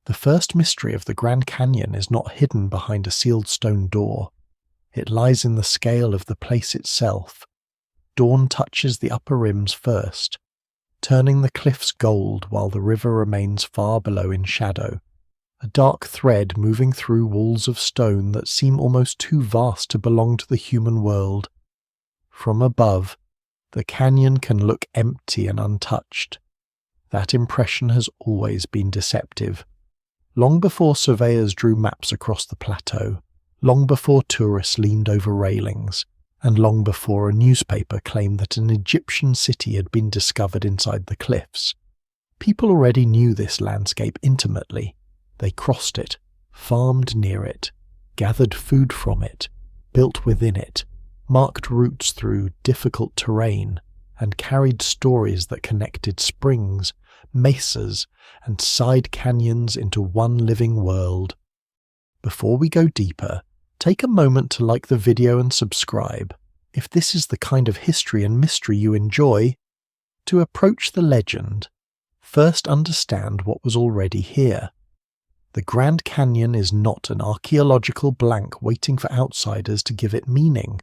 The first mystery of the Grand Canyon is not hidden behind a sealed stone door. It lies in the scale of the place itself. Dawn touches the upper rims first, turning the cliffs gold while the river remains far below in shadow, a dark thread moving through walls of stone that seem almost too vast to belong to the human world. From above, the canyon can look empty and untouched. That impression has always been deceptive. Long before surveyors drew maps across the plateau, long before tourists leaned over railings, and long before a newspaper claimed that an Egyptian city had been discovered inside the cliffs, people already knew this landscape intimately. They crossed it, farmed near it, gathered food from it, built within it, marked routes through difficult terrain, and carried stories that connected springs, mesas, and side canyons into one living world. Before we go deeper, take a moment to like the video and subscribe, if this is the kind of history and mystery you enjoy. To approach the legend, first understand what was already here. The Grand Canyon is not an archaeological blank waiting for outsiders to give it meaning.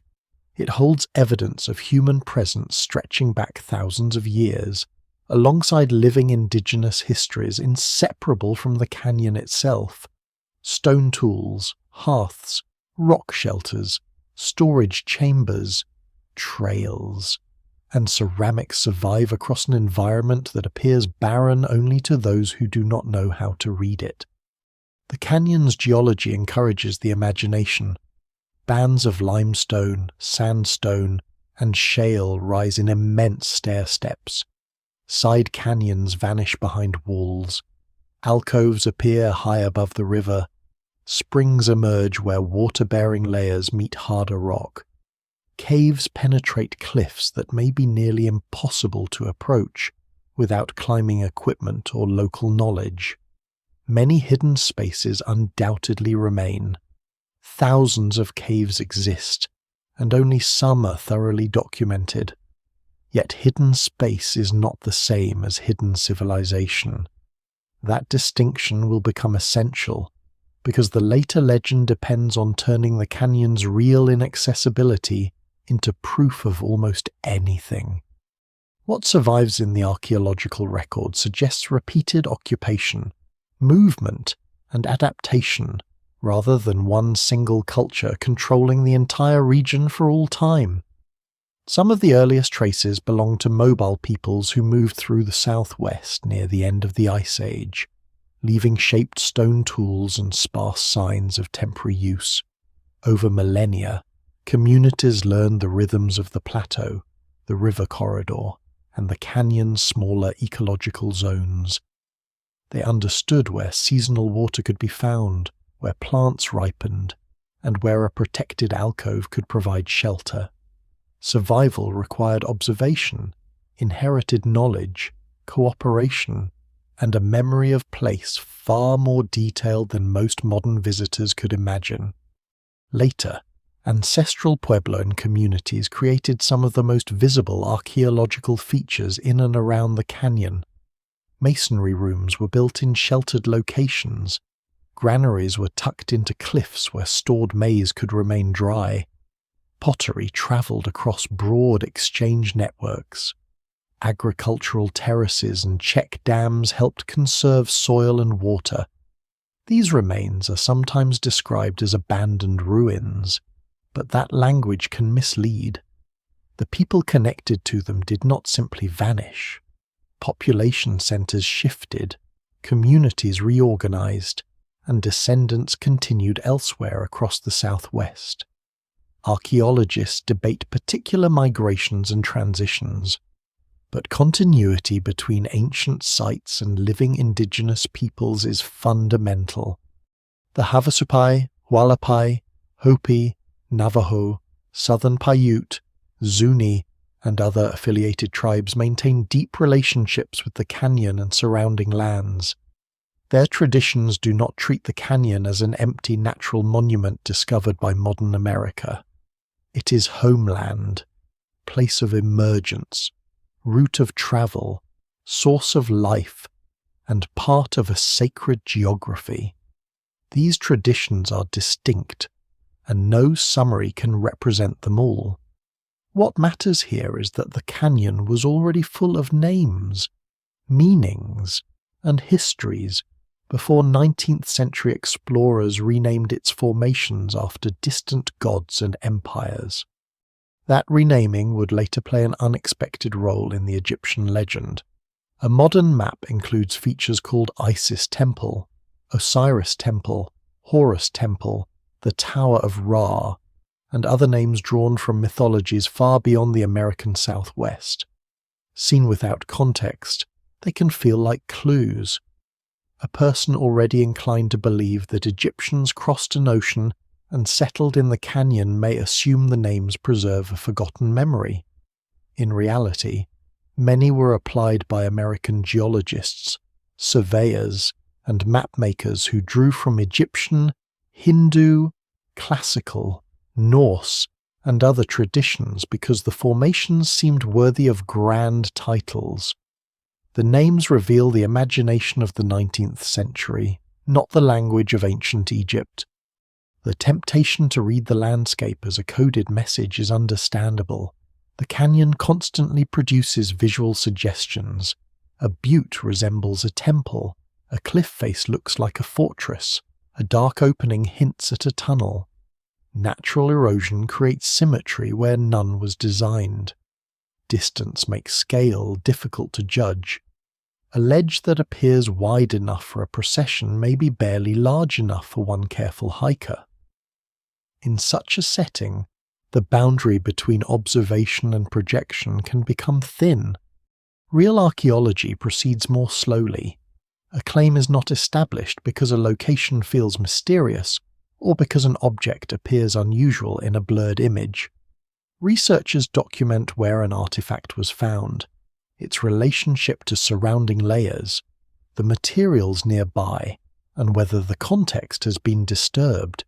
It holds evidence of human presence stretching back thousands of years, alongside living indigenous histories inseparable from the canyon itself. Stone tools, hearths, rock shelters, storage chambers, trails, and ceramics survive across an environment that appears barren only to those who do not know how to read it. The canyon's geology encourages the imagination. Bands of limestone, sandstone, and shale rise in immense stair steps. Side canyons vanish behind walls. Alcoves appear high above the river. Springs emerge where water-bearing layers meet harder rock. Caves penetrate cliffs that may be nearly impossible to approach without climbing equipment or local knowledge. Many hidden spaces undoubtedly remain. Thousands of caves exist, and only some are thoroughly documented. Yet hidden space is not the same as hidden civilization. That distinction will become essential, because the later legend depends on turning the canyon's real inaccessibility into proof of almost anything. What survives in the archaeological record suggests repeated occupation, movement, and adaptation, rather than one single culture controlling the entire region for all time. Some of the earliest traces belong to mobile peoples who moved through the southwest near the end of the Ice Age, leaving shaped stone tools and sparse signs of temporary use. Over millennia, communities learned the rhythms of the plateau, the river corridor, and the canyon's smaller ecological zones. They understood where seasonal water could be found, where plants ripened, and where a protected alcove could provide shelter. Survival required observation, inherited knowledge, cooperation, and a memory of place far more detailed than most modern visitors could imagine. Later, ancestral Puebloan communities created some of the most visible archaeological features in and around the canyon. Masonry rooms were built in sheltered locations. Granaries were tucked into cliffs where stored maize could remain dry. Pottery travelled across broad exchange networks. Agricultural terraces and check dams helped conserve soil and water. These remains are sometimes described as abandoned ruins, but that language can mislead. The people connected to them did not simply vanish. Population centres shifted, communities reorganised, and descendants continued elsewhere across the southwest. Archaeologists debate particular migrations and transitions, but continuity between ancient sites and living indigenous peoples is fundamental. The Havasupai, Hualapai, Hopi, Navajo, Southern Paiute, Zuni, and other affiliated tribes maintain deep relationships with the canyon and surrounding lands. Their traditions do not treat the canyon as an empty natural monument discovered by modern America. It is homeland, place of emergence, route of travel, source of life, and part of a sacred geography. These traditions are distinct, and no summary can represent them all. What matters here is that the canyon was already full of names, meanings, and histories before 19th century explorers renamed its formations after distant gods and empires. That renaming would later play an unexpected role in the Egyptian legend. A modern map includes features called Isis Temple, Osiris Temple, Horus Temple, the Tower of Ra, and other names drawn from mythologies far beyond the American Southwest. Seen without context, they can feel like clues. A person already inclined to believe that Egyptians crossed an ocean and settled in the canyon may assume the names preserve a forgotten memory. In reality, many were applied by American geologists, surveyors, and mapmakers who drew from Egyptian, Hindu, classical, Norse, and other traditions because the formations seemed worthy of grand titles. The names reveal the imagination of the 19th century, not the language of ancient Egypt. The temptation to read the landscape as a coded message is understandable. The canyon constantly produces visual suggestions. A butte resembles a temple, a cliff face looks like a fortress, a dark opening hints at a tunnel. Natural erosion creates symmetry where none was designed. Distance makes scale difficult to judge. A ledge that appears wide enough for a procession may be barely large enough for one careful hiker. In such a setting, the boundary between observation and projection can become thin. Real archaeology proceeds more slowly. A claim is not established because a location feels mysterious or because an object appears unusual in a blurred image. Researchers document where an artifact was found, its relationship to surrounding layers, the materials nearby, and whether the context has been disturbed.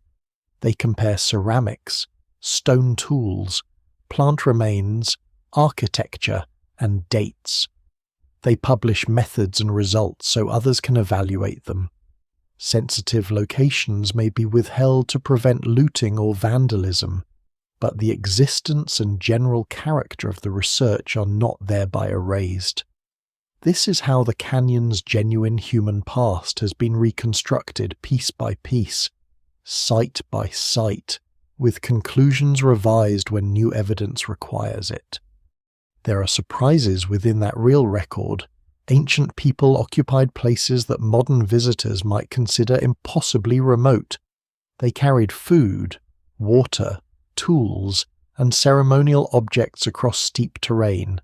They compare ceramics, stone tools, plant remains, architecture, and dates. They publish methods and results so others can evaluate them. Sensitive locations may be withheld to prevent looting or vandalism, but the existence and general character of the research are not thereby erased. This is how the canyon's genuine human past has been reconstructed piece by piece, site by site, with conclusions revised when new evidence requires it. There are surprises within that real record. Ancient people occupied places that modern visitors might consider impossibly remote. They carried food, water, tools, and ceremonial objects across steep terrain.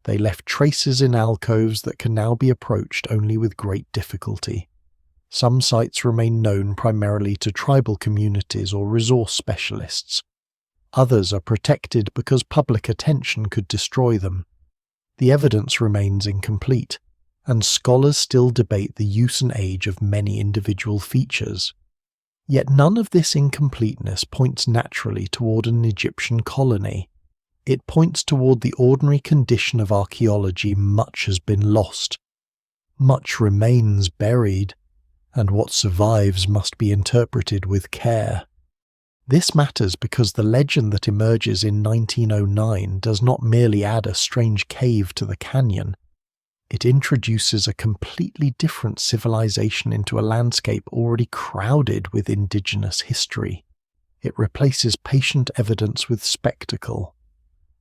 They left traces in alcoves that can now be approached only with great difficulty. Some sites remain known primarily to tribal communities or resource specialists. Others are protected because public attention could destroy them. The evidence remains incomplete, and scholars still debate the use and age of many individual features. Yet none of this incompleteness points naturally toward an Egyptian colony. It points toward the ordinary condition of archaeology. Much has been lost. Much remains buried, and what survives must be interpreted with care. This matters because the legend that emerges in 1909 does not merely add a strange cave to the canyon. It introduces a completely different civilization into a landscape already crowded with indigenous history. It replaces patient evidence with spectacle,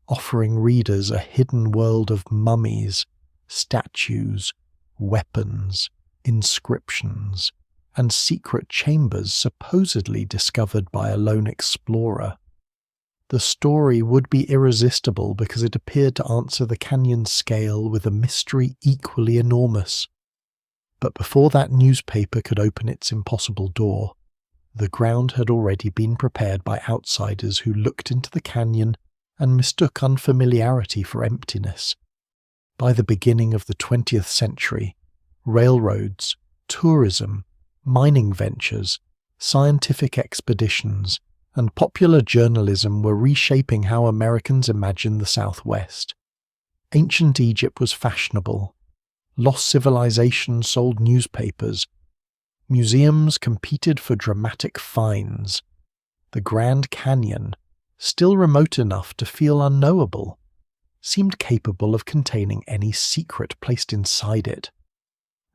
offering readers a hidden world of mummies, statues, weapons, inscriptions, and secret chambers supposedly discovered by a lone explorer. The story would be irresistible because it appeared to answer the canyon's scale with a mystery equally enormous. But before that newspaper could open its impossible door, the ground had already been prepared by outsiders who looked into the canyon and mistook unfamiliarity for emptiness. By the beginning of the 20th century, railroads, tourism, mining ventures, scientific expeditions, and popular journalism were reshaping how Americans imagined the Southwest. Ancient Egypt was fashionable. Lost civilizations sold newspapers. Museums competed for dramatic finds. The Grand Canyon, still remote enough to feel unknowable, seemed capable of containing any secret placed inside it.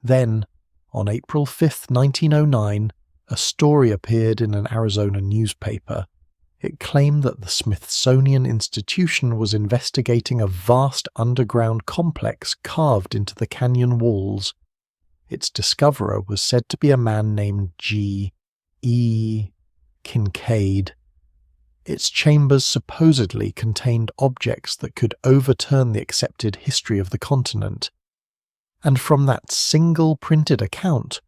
Then, on April 5, 1909, a story appeared in an Arizona newspaper. It claimed that the Smithsonian Institution was investigating a vast underground complex carved into the canyon walls. Its discoverer was said to be a man named G. E. Kinkaid. Its chambers supposedly contained objects that could overturn the accepted history of the continent. And from that single printed account,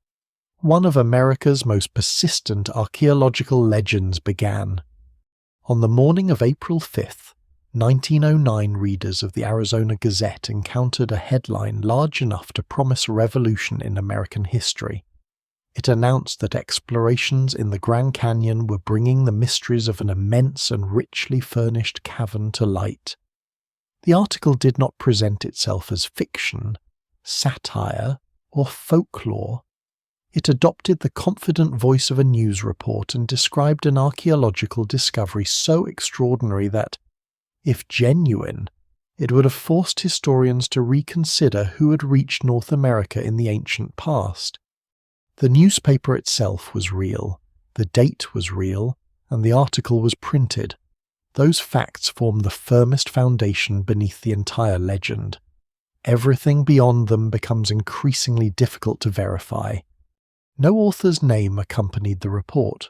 one of America's most persistent archaeological legends began. On the morning of April 5th, 1909, readers of the Arizona Gazette encountered a headline large enough to promise a revolution in American history. It announced that explorations in the Grand Canyon were bringing the mysteries of an immense and richly furnished cavern to light. The article did not present itself as fiction, satire, or folklore. It adopted the confident voice of a news report and described an archaeological discovery so extraordinary that, if genuine, it would have forced historians to reconsider who had reached North America in the ancient past. The newspaper itself was real, the date was real, and the article was printed. Those facts form the firmest foundation beneath the entire legend. Everything beyond them becomes increasingly difficult to verify. No author's name accompanied the report.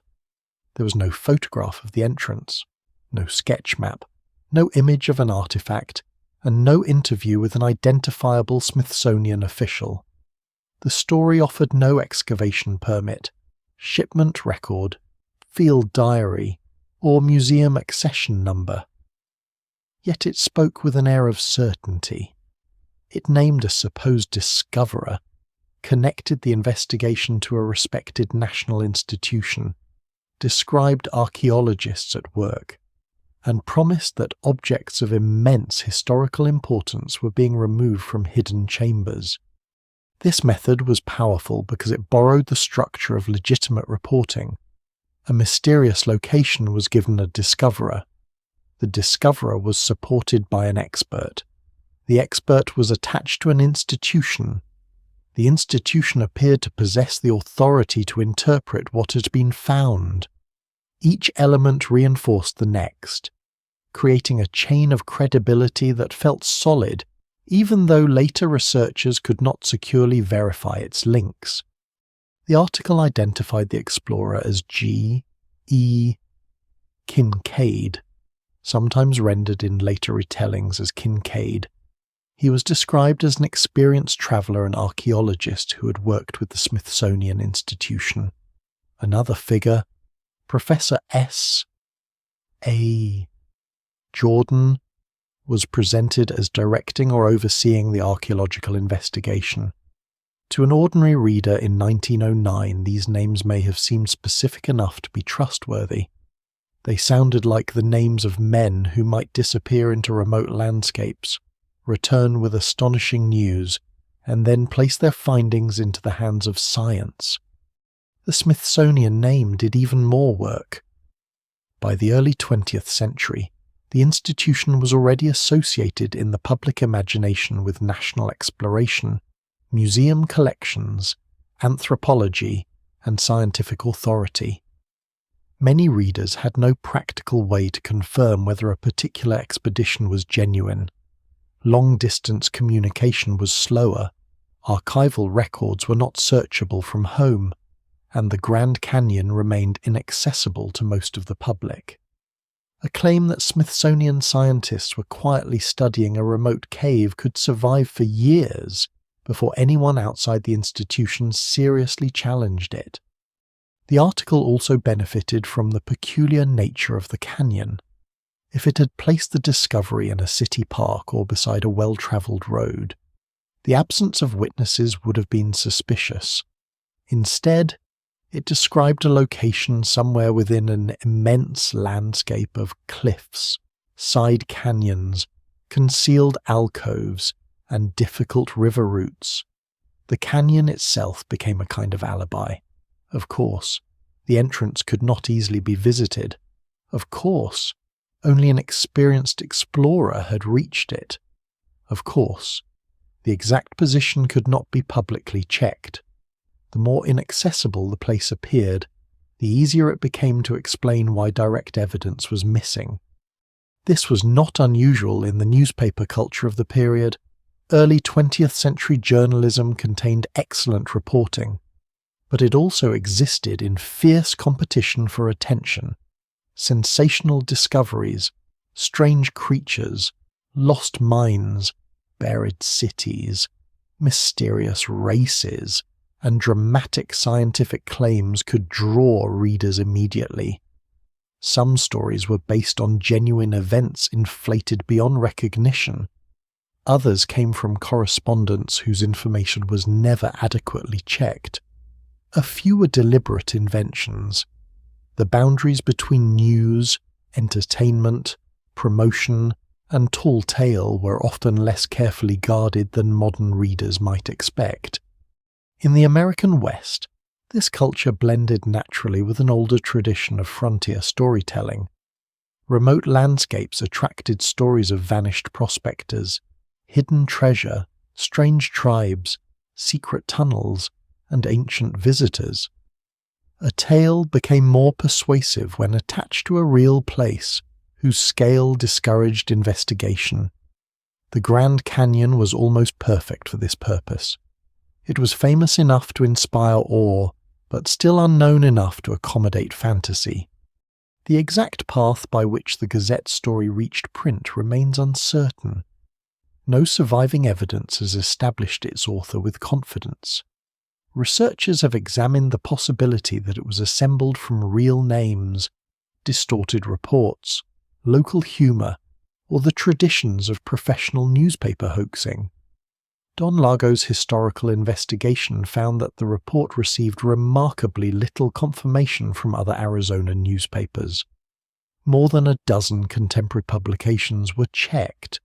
There was no photograph of the entrance, no sketch map, no image of an artifact, and no interview with an identifiable Smithsonian official. The story offered no excavation permit, shipment record, field diary, or museum accession number. Yet it spoke with an air of certainty. It named a supposed discoverer, connected the investigation to a respected national institution, described archaeologists at work, and promised that objects of immense historical importance were being removed from hidden chambers. This method was powerful because it borrowed the structure of legitimate reporting. A mysterious location was given a discoverer. The discoverer was supported by an expert. The expert was attached to an institution. The institution appeared to possess the authority to interpret what had been found. Each element reinforced the next, creating a chain of credibility that felt solid, even though later researchers could not securely verify its links. The article identified the explorer as G. E. Kinkaid, sometimes rendered in later retellings as Kinkaid. He was described as an experienced traveller and archaeologist who had worked with the Smithsonian Institution. Another figure, Professor S. A. Jordan, was presented as directing or overseeing the archaeological investigation. To an ordinary reader in 1909, these names may have seemed specific enough to be trustworthy. They sounded like the names of men who might disappear into remote landscapes, return with astonishing news, and then place their findings into the hands of science. The Smithsonian name did even more work. By the early 20th century, the institution was already associated in the public imagination with national exploration, museum collections, anthropology, and scientific authority. Many readers had no practical way to confirm whether a particular expedition was genuine. Long-distance communication was slower, archival records were not searchable from home, and the Grand Canyon remained inaccessible to most of the public. A claim that Smithsonian scientists were quietly studying a remote cave could survive for years before anyone outside the institution seriously challenged it. The article also benefited from the peculiar nature of the canyon. If it had placed the discovery in a city park or beside a well-travelled road, the absence of witnesses would have been suspicious. Instead, it described a location somewhere within an immense landscape of cliffs, side canyons, concealed alcoves, and difficult river routes. The canyon itself became a kind of alibi. Of course, the entrance could not easily be visited. Of course, only an experienced explorer had reached it. Of course, the exact position could not be publicly checked. The more inaccessible the place appeared, the easier it became to explain why direct evidence was missing. This was not unusual in the newspaper culture of the period. Early 20th century journalism contained excellent reporting, but it also existed in fierce competition for attention. Sensational discoveries, strange creatures, lost mines, buried cities, mysterious races, and dramatic scientific claims could draw readers immediately. Some stories were based on genuine events inflated beyond recognition. Others came from correspondents whose information was never adequately checked. A few were deliberate inventions. The boundaries between news, entertainment, promotion, and tall tale were often less carefully guarded than modern readers might expect. In the American West, this culture blended naturally with an older tradition of frontier storytelling. Remote landscapes attracted stories of vanished prospectors, hidden treasure, strange tribes, secret tunnels, and ancient visitors. A tale became more persuasive when attached to a real place whose scale discouraged investigation. The Grand Canyon was almost perfect for this purpose. It was famous enough to inspire awe, but still unknown enough to accommodate fantasy. The exact path by which the Gazette story reached print remains uncertain. No surviving evidence has established its author with confidence. Researchers have examined the possibility that it was assembled from real names, distorted reports, local humour, or the traditions of professional newspaper hoaxing. Don Lago's historical investigation found that the report received remarkably little confirmation from other Arizona newspapers. More than a dozen contemporary publications were checked,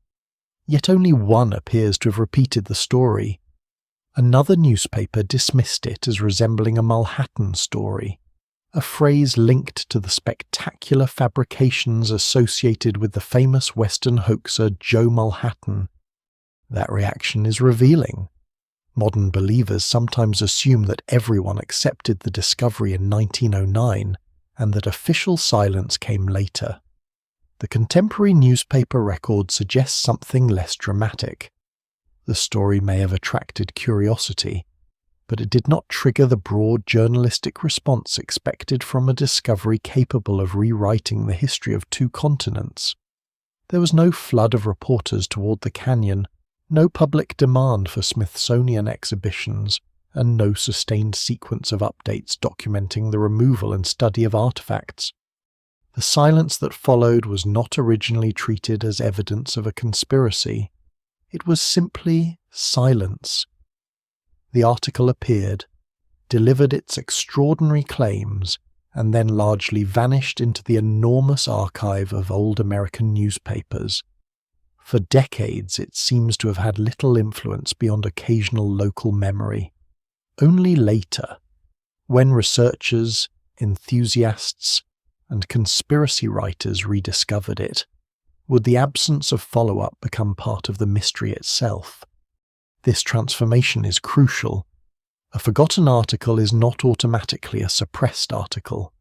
yet only one appears to have repeated the story. Another newspaper dismissed it as resembling a Manhattan story, a phrase linked to the spectacular fabrications associated with the famous Western hoaxer Joe Manhattan. That reaction is revealing. Modern believers sometimes assume that everyone accepted the discovery in 1909 and that official silence came later. The contemporary newspaper record suggests something less dramatic. The story may have attracted curiosity, but it did not trigger the broad journalistic response expected from a discovery capable of rewriting the history of two continents. There was no flood of reporters toward the canyon, no public demand for Smithsonian exhibitions, and no sustained sequence of updates documenting the removal and study of artifacts. The silence that followed was not originally treated as evidence of a conspiracy. It was simply silence. The article appeared, delivered its extraordinary claims, and then largely vanished into the enormous archive of old American newspapers. For decades it seems to have had little influence beyond occasional local memory. Only later, when researchers, enthusiasts, and conspiracy writers rediscovered it, would the absence of follow-up become part of the mystery itself. This transformation is crucial. A forgotten article is not automatically a suppressed article.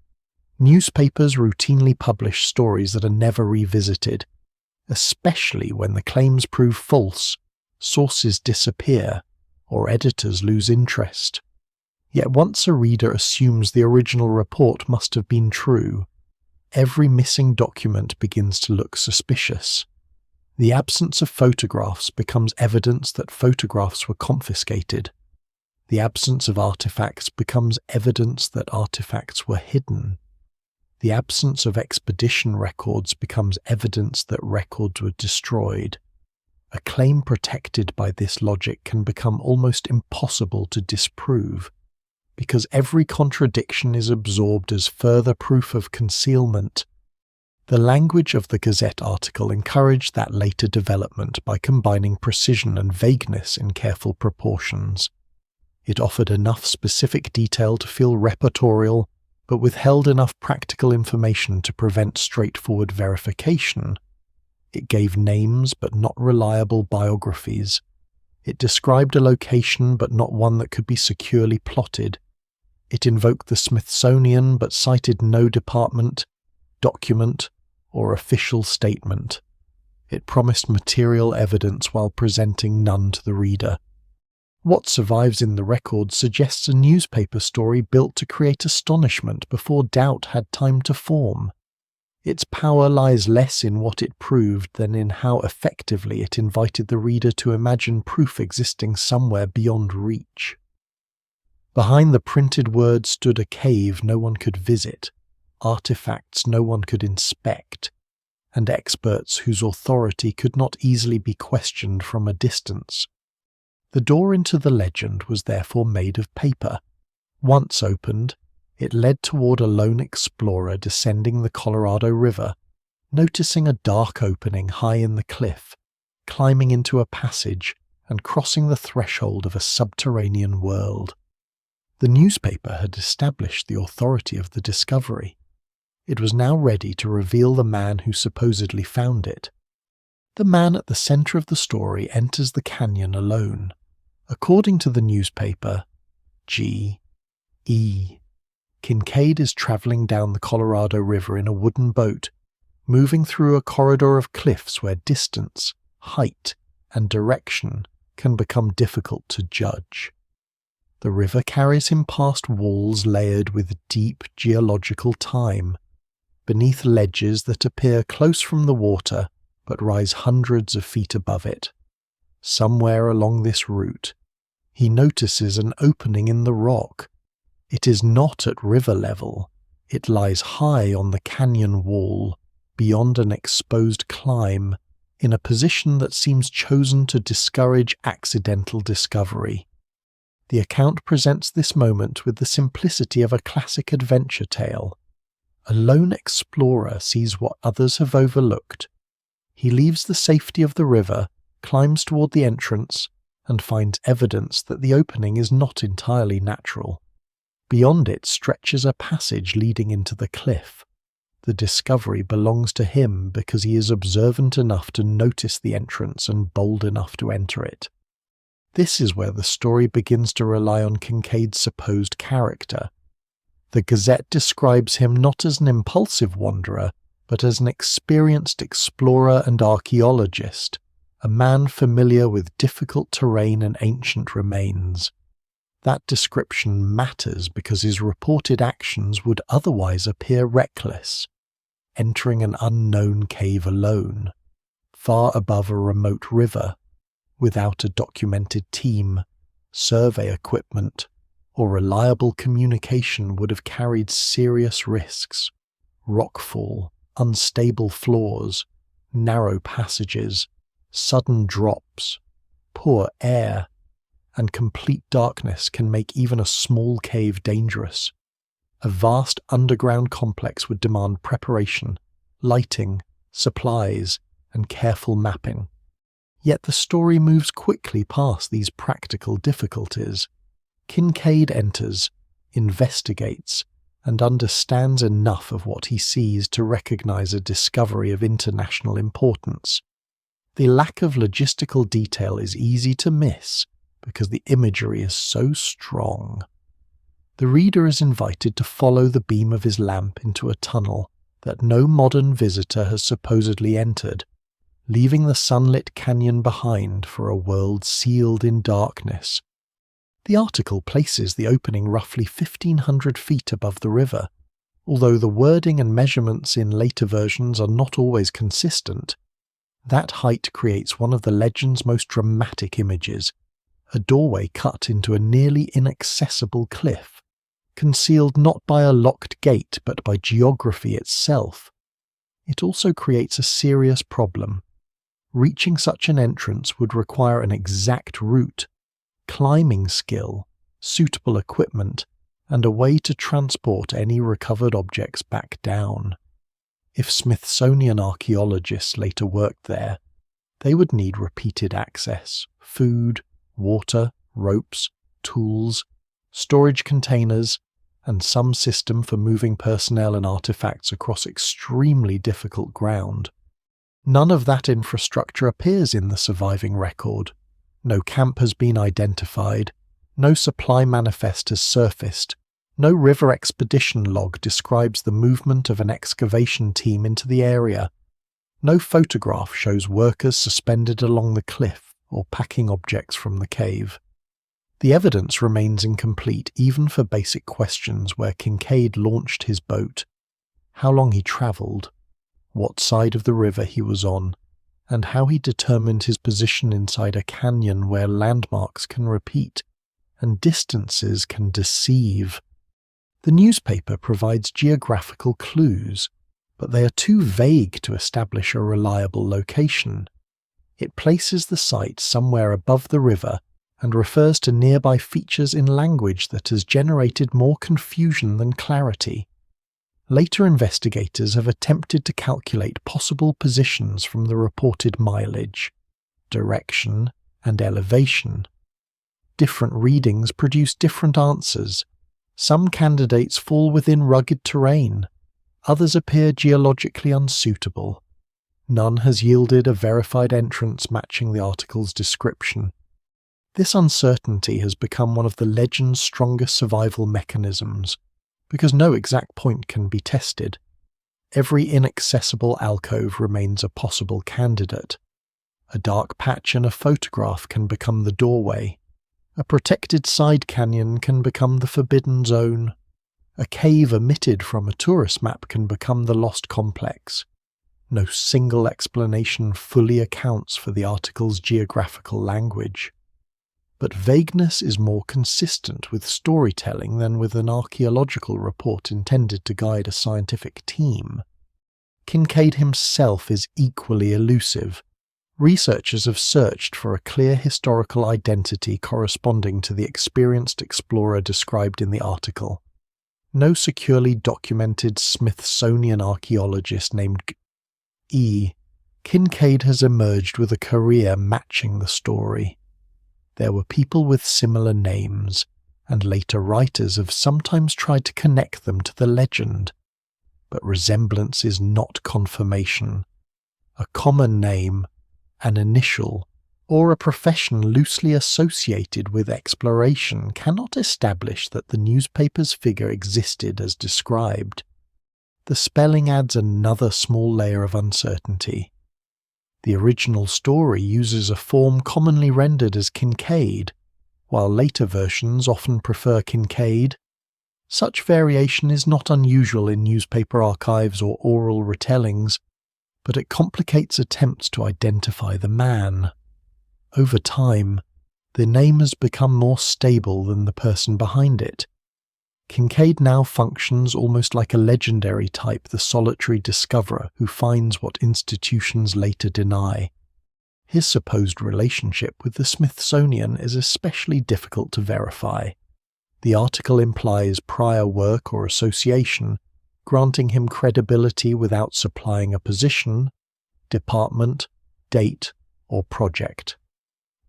Newspapers routinely publish stories that are never revisited, especially when the claims prove false, sources disappear, or editors lose interest. Yet once a reader assumes the original report must have been true, every missing document begins to look suspicious. The absence of photographs becomes evidence that photographs were confiscated. The absence of artifacts becomes evidence that artifacts were hidden. The absence of expedition records becomes evidence that records were destroyed. A claim protected by this logic can become almost impossible to disprove, because every contradiction is absorbed as further proof of concealment. The language of the Gazette article encouraged that later development by combining precision and vagueness in careful proportions. It offered enough specific detail to feel repertorial, but withheld enough practical information to prevent straightforward verification. It gave names but not reliable biographies. It described a location but not one that could be securely plotted. It invoked the Smithsonian but cited no department, document, or official statement. It promised material evidence while presenting none to the reader. What survives in the record suggests a newspaper story built to create astonishment before doubt had time to form. Its power lies less in what it proved than in how effectively it invited the reader to imagine proof existing somewhere beyond reach. Behind the printed words stood a cave no one could visit, artifacts no one could inspect, and experts whose authority could not easily be questioned from a distance. The door into the legend was therefore made of paper. Once opened, it led toward a lone explorer descending the Colorado River, noticing a dark opening high in the cliff, climbing into a passage and crossing the threshold of a subterranean world. The newspaper had established the authority of the discovery. It was now ready to reveal the man who supposedly found it. The man at the center of the story enters the canyon alone. According to the newspaper, G.E. Kinkaid is traveling down the Colorado River in a wooden boat, moving through a corridor of cliffs where distance, height, and direction can become difficult to judge. The river carries him past walls layered with deep geological time, beneath ledges that appear close from the water but rise hundreds of feet above it. Somewhere along this route, he notices an opening in the rock. It is not at river level. It lies high on the canyon wall, beyond an exposed climb, in a position that seems chosen to discourage accidental discovery. The account presents this moment with the simplicity of a classic adventure tale. A lone explorer sees what others have overlooked. He leaves the safety of the river, climbs toward the entrance, and finds evidence that the opening is not entirely natural. Beyond it stretches a passage leading into the cliff. The discovery belongs to him because he is observant enough to notice the entrance and bold enough to enter it. This is where the story begins to rely on Kinkaid's supposed character. The Gazette describes him not as an impulsive wanderer, but as an experienced explorer and archaeologist, a man familiar with difficult terrain and ancient remains. That description matters because his reported actions would otherwise appear reckless, entering an unknown cave alone, far above a remote river, without a documented team, survey equipment, or reliable communication would have carried serious risks. Rockfall, unstable floors, narrow passages, sudden drops, poor air, and complete darkness can make even a small cave dangerous. A vast underground complex would demand preparation, lighting, supplies, and careful mapping. Yet the story moves quickly past these practical difficulties. Kinkaid enters, investigates, and understands enough of what he sees to recognize a discovery of international importance. The lack of logistical detail is easy to miss because the imagery is so strong. The reader is invited to follow the beam of his lamp into a tunnel that no modern visitor has supposedly entered, leaving the sunlit canyon behind for a world sealed in darkness. The article places the opening roughly 1,500 feet above the river. Although the wording and measurements in later versions are not always consistent, that height creates one of the legend's most dramatic images, a doorway cut into a nearly inaccessible cliff, concealed not by a locked gate but by geography itself. It also creates a serious problem. Reaching such an entrance would require an exact route, climbing skill, suitable equipment, and a way to transport any recovered objects back down. If Smithsonian archaeologists later worked there, they would need repeated access, food, water, ropes, tools, storage containers, and some system for moving personnel and artifacts across extremely difficult ground. None of that infrastructure appears in the surviving record. No camp has been identified, no supply manifest has surfaced, no river expedition log describes the movement of an excavation team into the area. No photograph shows workers suspended along the cliff or packing objects from the cave. The evidence remains incomplete even for basic questions where Kinkaid launched his boat, how long he travelled, what side of the river he was on, and how he determined his position inside a canyon where landmarks can repeat and distances can deceive. The newspaper provides geographical clues, but they are too vague to establish a reliable location. It places the site somewhere above the river and refers to nearby features in language that has generated more confusion than clarity. Later investigators have attempted to calculate possible positions from the reported mileage, direction, and elevation. Different readings produce different answers. Some candidates fall within rugged terrain, others appear geologically unsuitable. None has yielded a verified entrance matching the article's description. This uncertainty has become one of the legend's strongest survival mechanisms, because no exact point can be tested. Every inaccessible alcove remains a possible candidate. A dark patch in a photograph can become the doorway. A protected side canyon can become the forbidden zone. A cave omitted from a tourist map can become the lost complex. No single explanation fully accounts for the article's geographical language. But vagueness is more consistent with storytelling than with an archaeological report intended to guide a scientific team. Kinkaid himself is equally elusive. Researchers have searched for a clear historical identity corresponding to the experienced explorer described in the article. No securely documented Smithsonian archaeologist named Kinkaid has emerged with a career matching the story. There were people with similar names, and later writers have sometimes tried to connect them to the legend. But resemblance is not confirmation. A common name, an initial, or a profession loosely associated with exploration cannot establish that the newspaper's figure existed as described. The spelling adds another small layer of uncertainty. The original story uses a form commonly rendered as Kinkaid, while later versions often prefer Kinkaid. Such variation is not unusual in newspaper archives or oral retellings, but it complicates attempts to identify the man. Over time, the name has become more stable than the person behind it. Kinkaid now functions almost like a legendary type, the solitary discoverer who finds what institutions later deny. His supposed relationship with the Smithsonian is especially difficult to verify. The article implies prior work or association, granting him credibility without supplying a position, department, date, or project.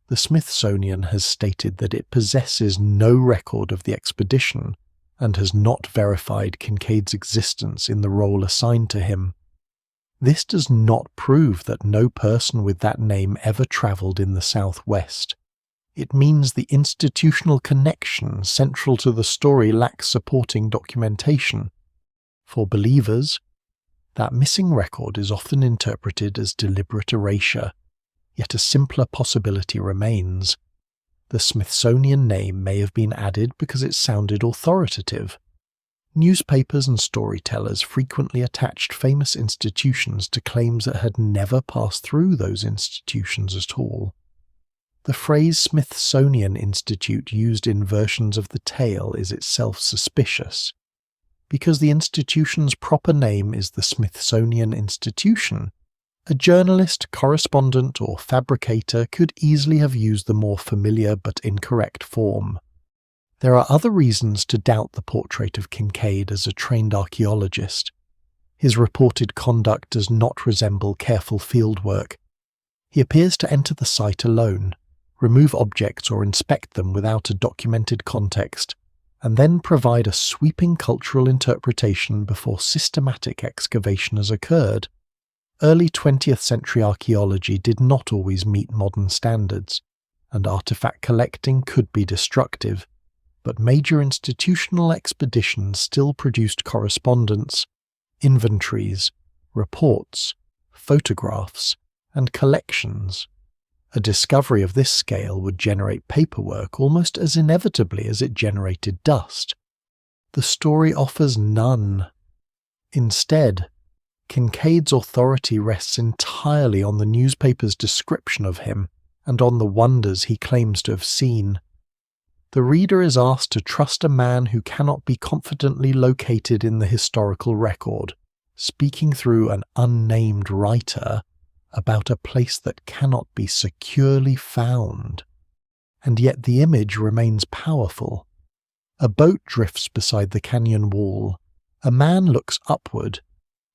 The Smithsonian has stated that it possesses no record of the expedition and has not verified Kinkaid's existence in the role assigned to him. This does not prove that no person with that name ever travelled in the southwest. It means the institutional connection central to the story lacks supporting documentation. For believers, that missing record is often interpreted as deliberate erasure, yet a simpler possibility remains. The Smithsonian name may have been added because it sounded authoritative. Newspapers and storytellers frequently attached famous institutions to claims that had never passed through those institutions at all. The phrase Smithsonian Institute used in versions of the tale is itself suspicious. Because the institution's proper name is the Smithsonian Institution, a journalist, correspondent, or fabricator could easily have used the more familiar but incorrect form. There are other reasons to doubt the portrait of Kinkaid as a trained archaeologist. His reported conduct does not resemble careful fieldwork. He appears to enter the site alone, remove objects or inspect them without a documented context, and then provide a sweeping cultural interpretation before systematic excavation has occurred. Early 20th century archaeology did not always meet modern standards, and artifact collecting could be destructive, but major institutional expeditions still produced correspondence, inventories, reports, photographs, and collections. A discovery of this scale would generate paperwork almost as inevitably as it generated dust. The story offers none. Instead, Kinkaid's authority rests entirely on the newspaper's description of him and on the wonders he claims to have seen. The reader is asked to trust a man who cannot be confidently located in the historical record, speaking through an unnamed writer about a place that cannot be securely found. And yet the image remains powerful. A boat drifts beside the canyon wall. A man looks upward,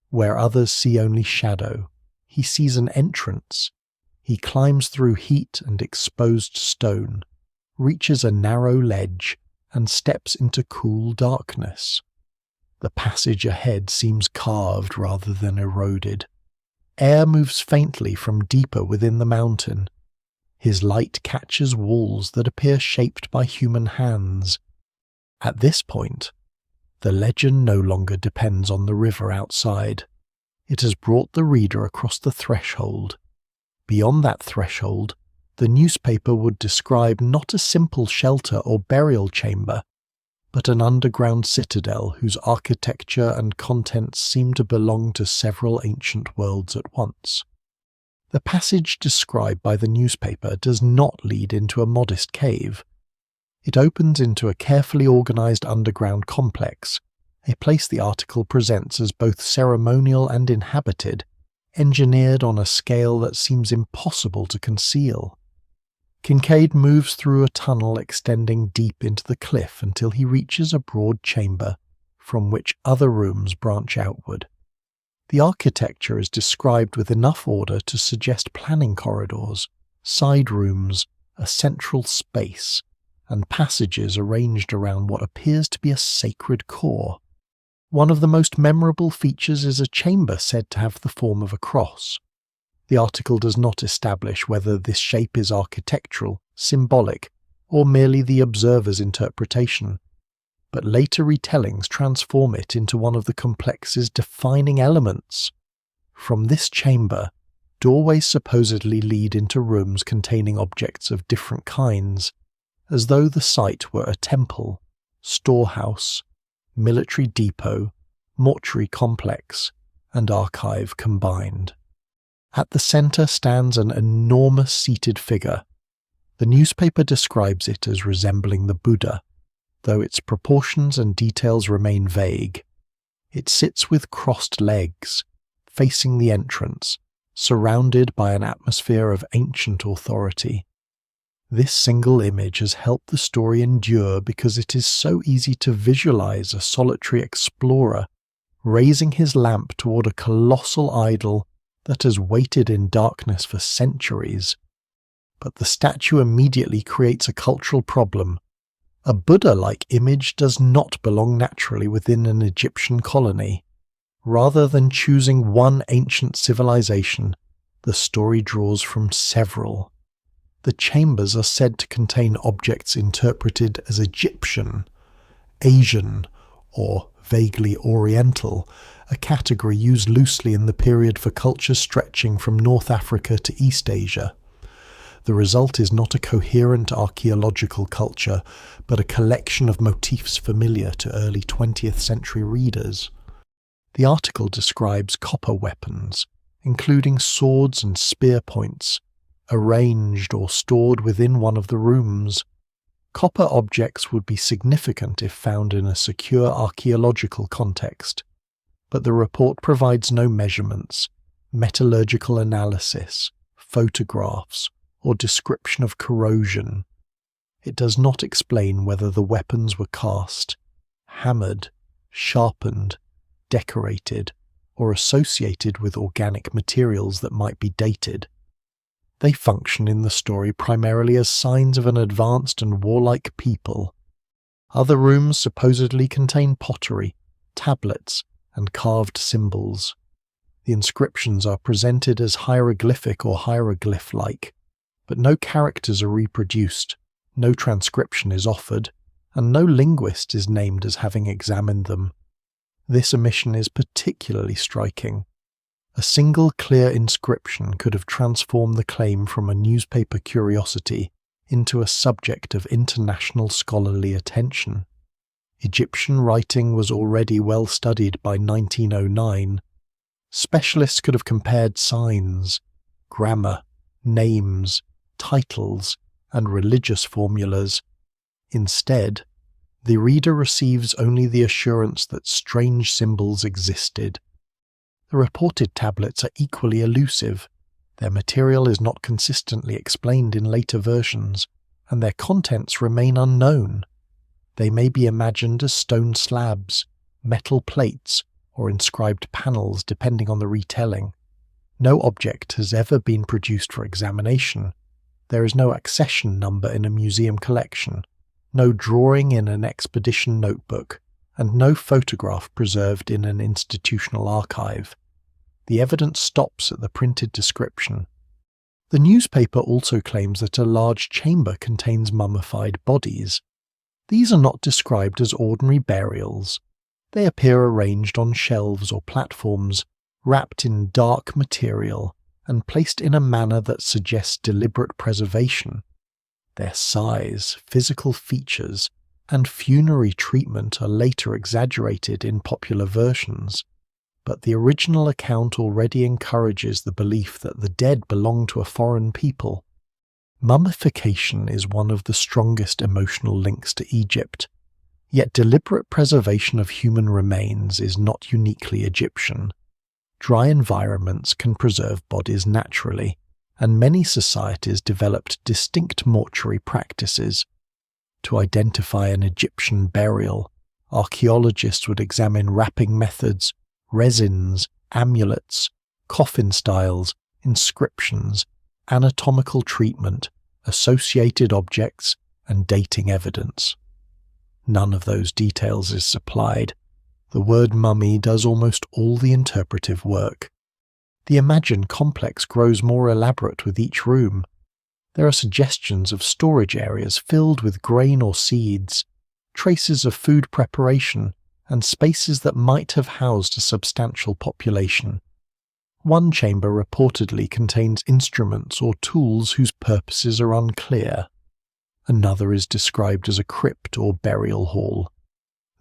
where others see only shadow. He sees an entrance. He climbs through heat and exposed stone, reaches a narrow ledge, and steps into cool darkness. The passage ahead seems carved rather than eroded. Air moves faintly from deeper within the mountain. His light catches walls that appear shaped by human hands. At this point, the legend no longer depends on the river outside. It has brought the reader across the threshold. Beyond that threshold, the newspaper would describe not a simple shelter or burial chamber, but an underground citadel whose architecture and contents seem to belong to several ancient worlds at once. The passage described by the newspaper does not lead into a modest cave. It opens into a carefully organized underground complex, a place the article presents as both ceremonial and inhabited, engineered on a scale that seems impossible to conceal. Kinkaid moves through a tunnel extending deep into the cliff until he reaches a broad chamber, from which other rooms branch outward. The architecture is described with enough order to suggest planning corridors, side rooms, a central space, and passages arranged around what appears to be a sacred core. One of the most memorable features is a chamber said to have the form of a cross. The article does not establish whether this shape is architectural, symbolic, or merely the observer's interpretation, but later retellings transform it into one of the complex's defining elements. From this chamber, doorways supposedly lead into rooms containing objects of different kinds, as though the site were a temple, storehouse, military depot, mortuary complex, and archive combined. At the centre stands an enormous seated figure. The newspaper describes it as resembling the Buddha, though its proportions and details remain vague. It sits with crossed legs, facing the entrance, surrounded by an atmosphere of ancient authority. This single image has helped the story endure because it is so easy to visualize a solitary explorer raising his lamp toward a colossal idol that has waited in darkness for centuries. But the statue immediately creates a cultural problem. A Buddha-like image does not belong naturally within an Egyptian colony. Rather than choosing one ancient civilization, the story draws from several. The chambers are said to contain objects interpreted as Egyptian, Asian, or vaguely Oriental, a category used loosely in the period for cultures stretching from North Africa to East Asia. The result is not a coherent archaeological culture, but a collection of motifs familiar to early 20th century readers. The article describes copper weapons, including swords and spear points, arranged or stored within one of the rooms. Copper objects would be significant if found in a secure archaeological context, but the report provides no measurements, metallurgical analysis, photographs, or description of corrosion. It does not explain whether the weapons were cast, hammered, sharpened, decorated, or associated with organic materials that might be dated. They function in the story primarily as signs of an advanced and warlike people. Other rooms supposedly contain pottery, tablets, and carved symbols. The inscriptions are presented as hieroglyphic or hieroglyph-like, but no characters are reproduced, no transcription is offered, and no linguist is named as having examined them. This omission is particularly striking. A single clear inscription could have transformed the claim from a newspaper curiosity into a subject of international scholarly attention. Egyptian writing was already well studied by 1909. Specialists could have compared signs, grammar, names, titles, and religious formulas. Instead, the reader receives only the assurance that strange symbols existed. The reported tablets are equally elusive. Their material is not consistently explained in later versions, and their contents remain unknown. They may be imagined as stone slabs, metal plates, or inscribed panels depending on the retelling. No object has ever been produced for examination. There is no accession number in a museum collection, no drawing in an expedition notebook, and no photograph preserved in an institutional archive. The evidence stops at the printed description. The newspaper also claims that a large chamber contains mummified bodies. These are not described as ordinary burials. They appear arranged on shelves or platforms, wrapped in dark material, and placed in a manner that suggests deliberate preservation. Their size, physical features, and funerary treatment are later exaggerated in popular versions, but the original account already encourages the belief that the dead belong to a foreign people. Mummification is one of the strongest emotional links to Egypt, yet deliberate preservation of human remains is not uniquely Egyptian. Dry environments can preserve bodies naturally, and many societies developed distinct mortuary practices. To identify an Egyptian burial, archaeologists would examine wrapping methods, resins, amulets, coffin styles, inscriptions, anatomical treatment, associated objects, and dating evidence. None of those details is supplied. The word mummy does almost all the interpretive work. The imagined complex grows more elaborate with each room. There are suggestions of storage areas filled with grain or seeds, traces of food preparation, and spaces that might have housed a substantial population. One chamber reportedly contains instruments or tools whose purposes are unclear. Another is described as a crypt or burial hall.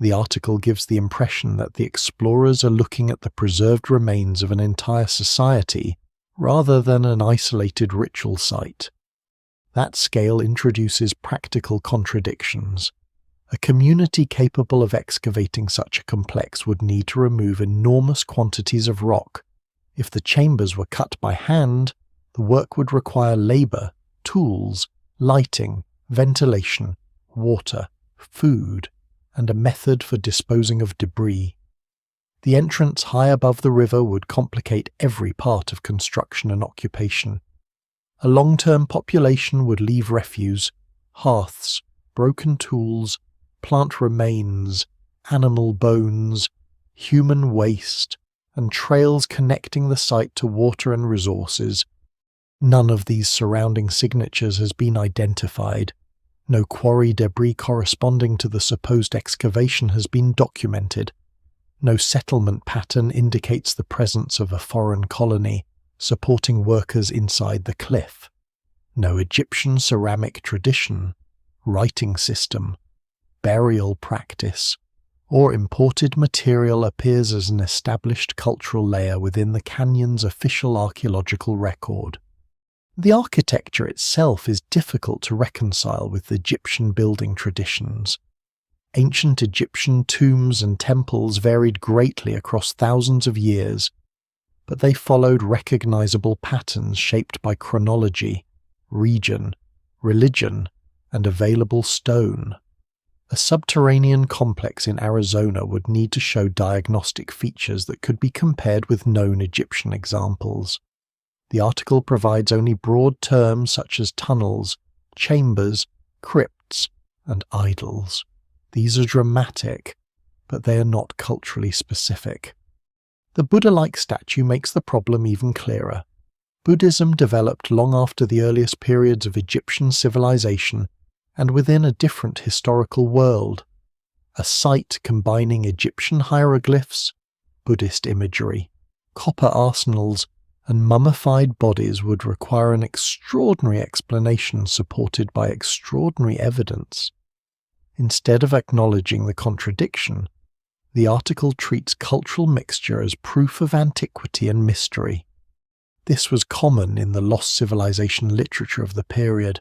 The article gives the impression that the explorers are looking at the preserved remains of an entire society rather than an isolated ritual site. That scale introduces practical contradictions. A community capable of excavating such a complex would need to remove enormous quantities of rock. If the chambers were cut by hand, the work would require labour, tools, lighting, ventilation, water, food, and a method for disposing of debris. The entrance high above the river would complicate every part of construction and occupation. A long-term population would leave refuse, hearths, broken tools, plant remains, animal bones, human waste, and trails connecting the site to water and resources. None of these surrounding signatures has been identified. No quarry debris corresponding to the supposed excavation has been documented. No settlement pattern indicates the presence of a foreign colony supporting workers inside the cliff. No Egyptian ceramic tradition, writing system, burial practice, or imported material appears as an established cultural layer within the canyon's official archaeological record. The architecture itself is difficult to reconcile with Egyptian building traditions. Ancient Egyptian tombs and temples varied greatly across thousands of years, but they followed recognizable patterns shaped by chronology, region, religion, and available stone. A subterranean complex in Arizona would need to show diagnostic features that could be compared with known Egyptian examples. The article provides only broad terms such as tunnels, chambers, crypts, and idols. These are dramatic, but they are not culturally specific. The Buddha-like statue makes the problem even clearer. Buddhism developed long after the earliest periods of Egyptian civilization and within a different historical world. A site combining Egyptian hieroglyphs, Buddhist imagery, copper arsenals, and mummified bodies would require an extraordinary explanation supported by extraordinary evidence. Instead of acknowledging the contradiction, the article treats cultural mixture as proof of antiquity and mystery. This was common in the lost civilization literature of the period.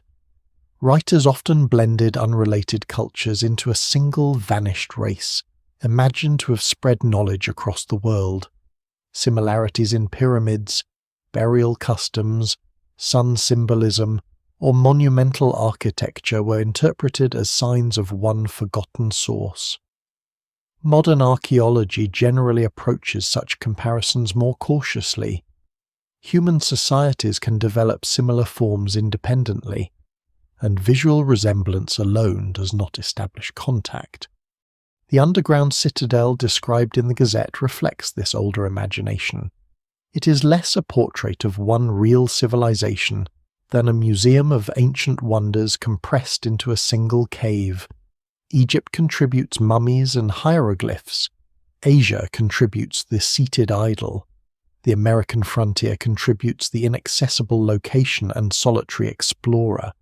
Writers often blended unrelated cultures into a single vanished race, imagined to have spread knowledge across the world. Similarities in pyramids, burial customs, sun symbolism, or monumental architecture were interpreted as signs of one forgotten source. Modern archaeology generally approaches such comparisons more cautiously. Human societies can develop similar forms independently, and visual resemblance alone does not establish contact. The underground citadel described in the Gazette reflects this older imagination. It is less a portrait of one real civilization than a museum of ancient wonders compressed into a single cave. Egypt contributes mummies and hieroglyphs. Asia contributes the seated idol. The American frontier contributes the inaccessible location and solitary explorer.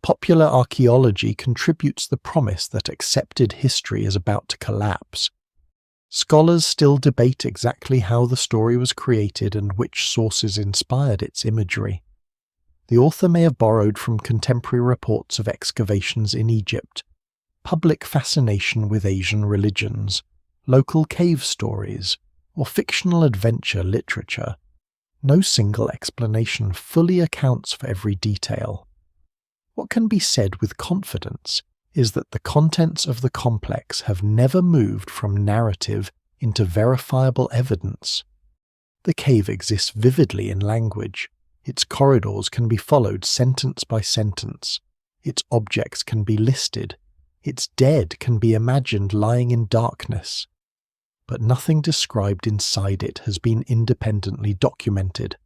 Popular archaeology contributes the promise that accepted history is about to collapse. Scholars still debate exactly how the story was created and which sources inspired its imagery. The author may have borrowed from contemporary reports of excavations in Egypt, public fascination with Asian religions, local cave stories, or fictional adventure literature. No single explanation fully accounts for every detail. What can be said with confidence is that the contents of the complex have never moved from narrative into verifiable evidence. The cave exists vividly in language. Its corridors can be followed sentence by sentence. Its objects can be listed. Its dead can be imagined lying in darkness. But nothing described inside it has been independently documented.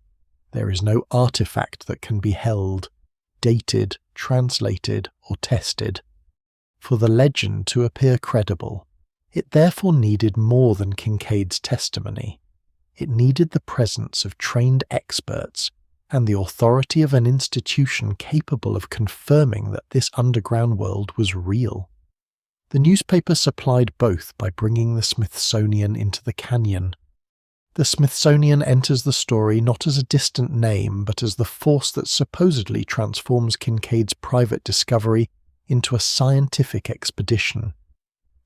There is no artifact that can be held, dated, translated, or tested. For the legend to appear credible, it therefore needed more than Kinkaid's testimony. It needed the presence of trained experts and the authority of an institution capable of confirming that this underground world was real. The newspaper supplied both by bringing the Smithsonian into the canyon. The Smithsonian enters the story not as a distant name, but as the force that supposedly transforms Kinkaid's private discovery into a scientific expedition.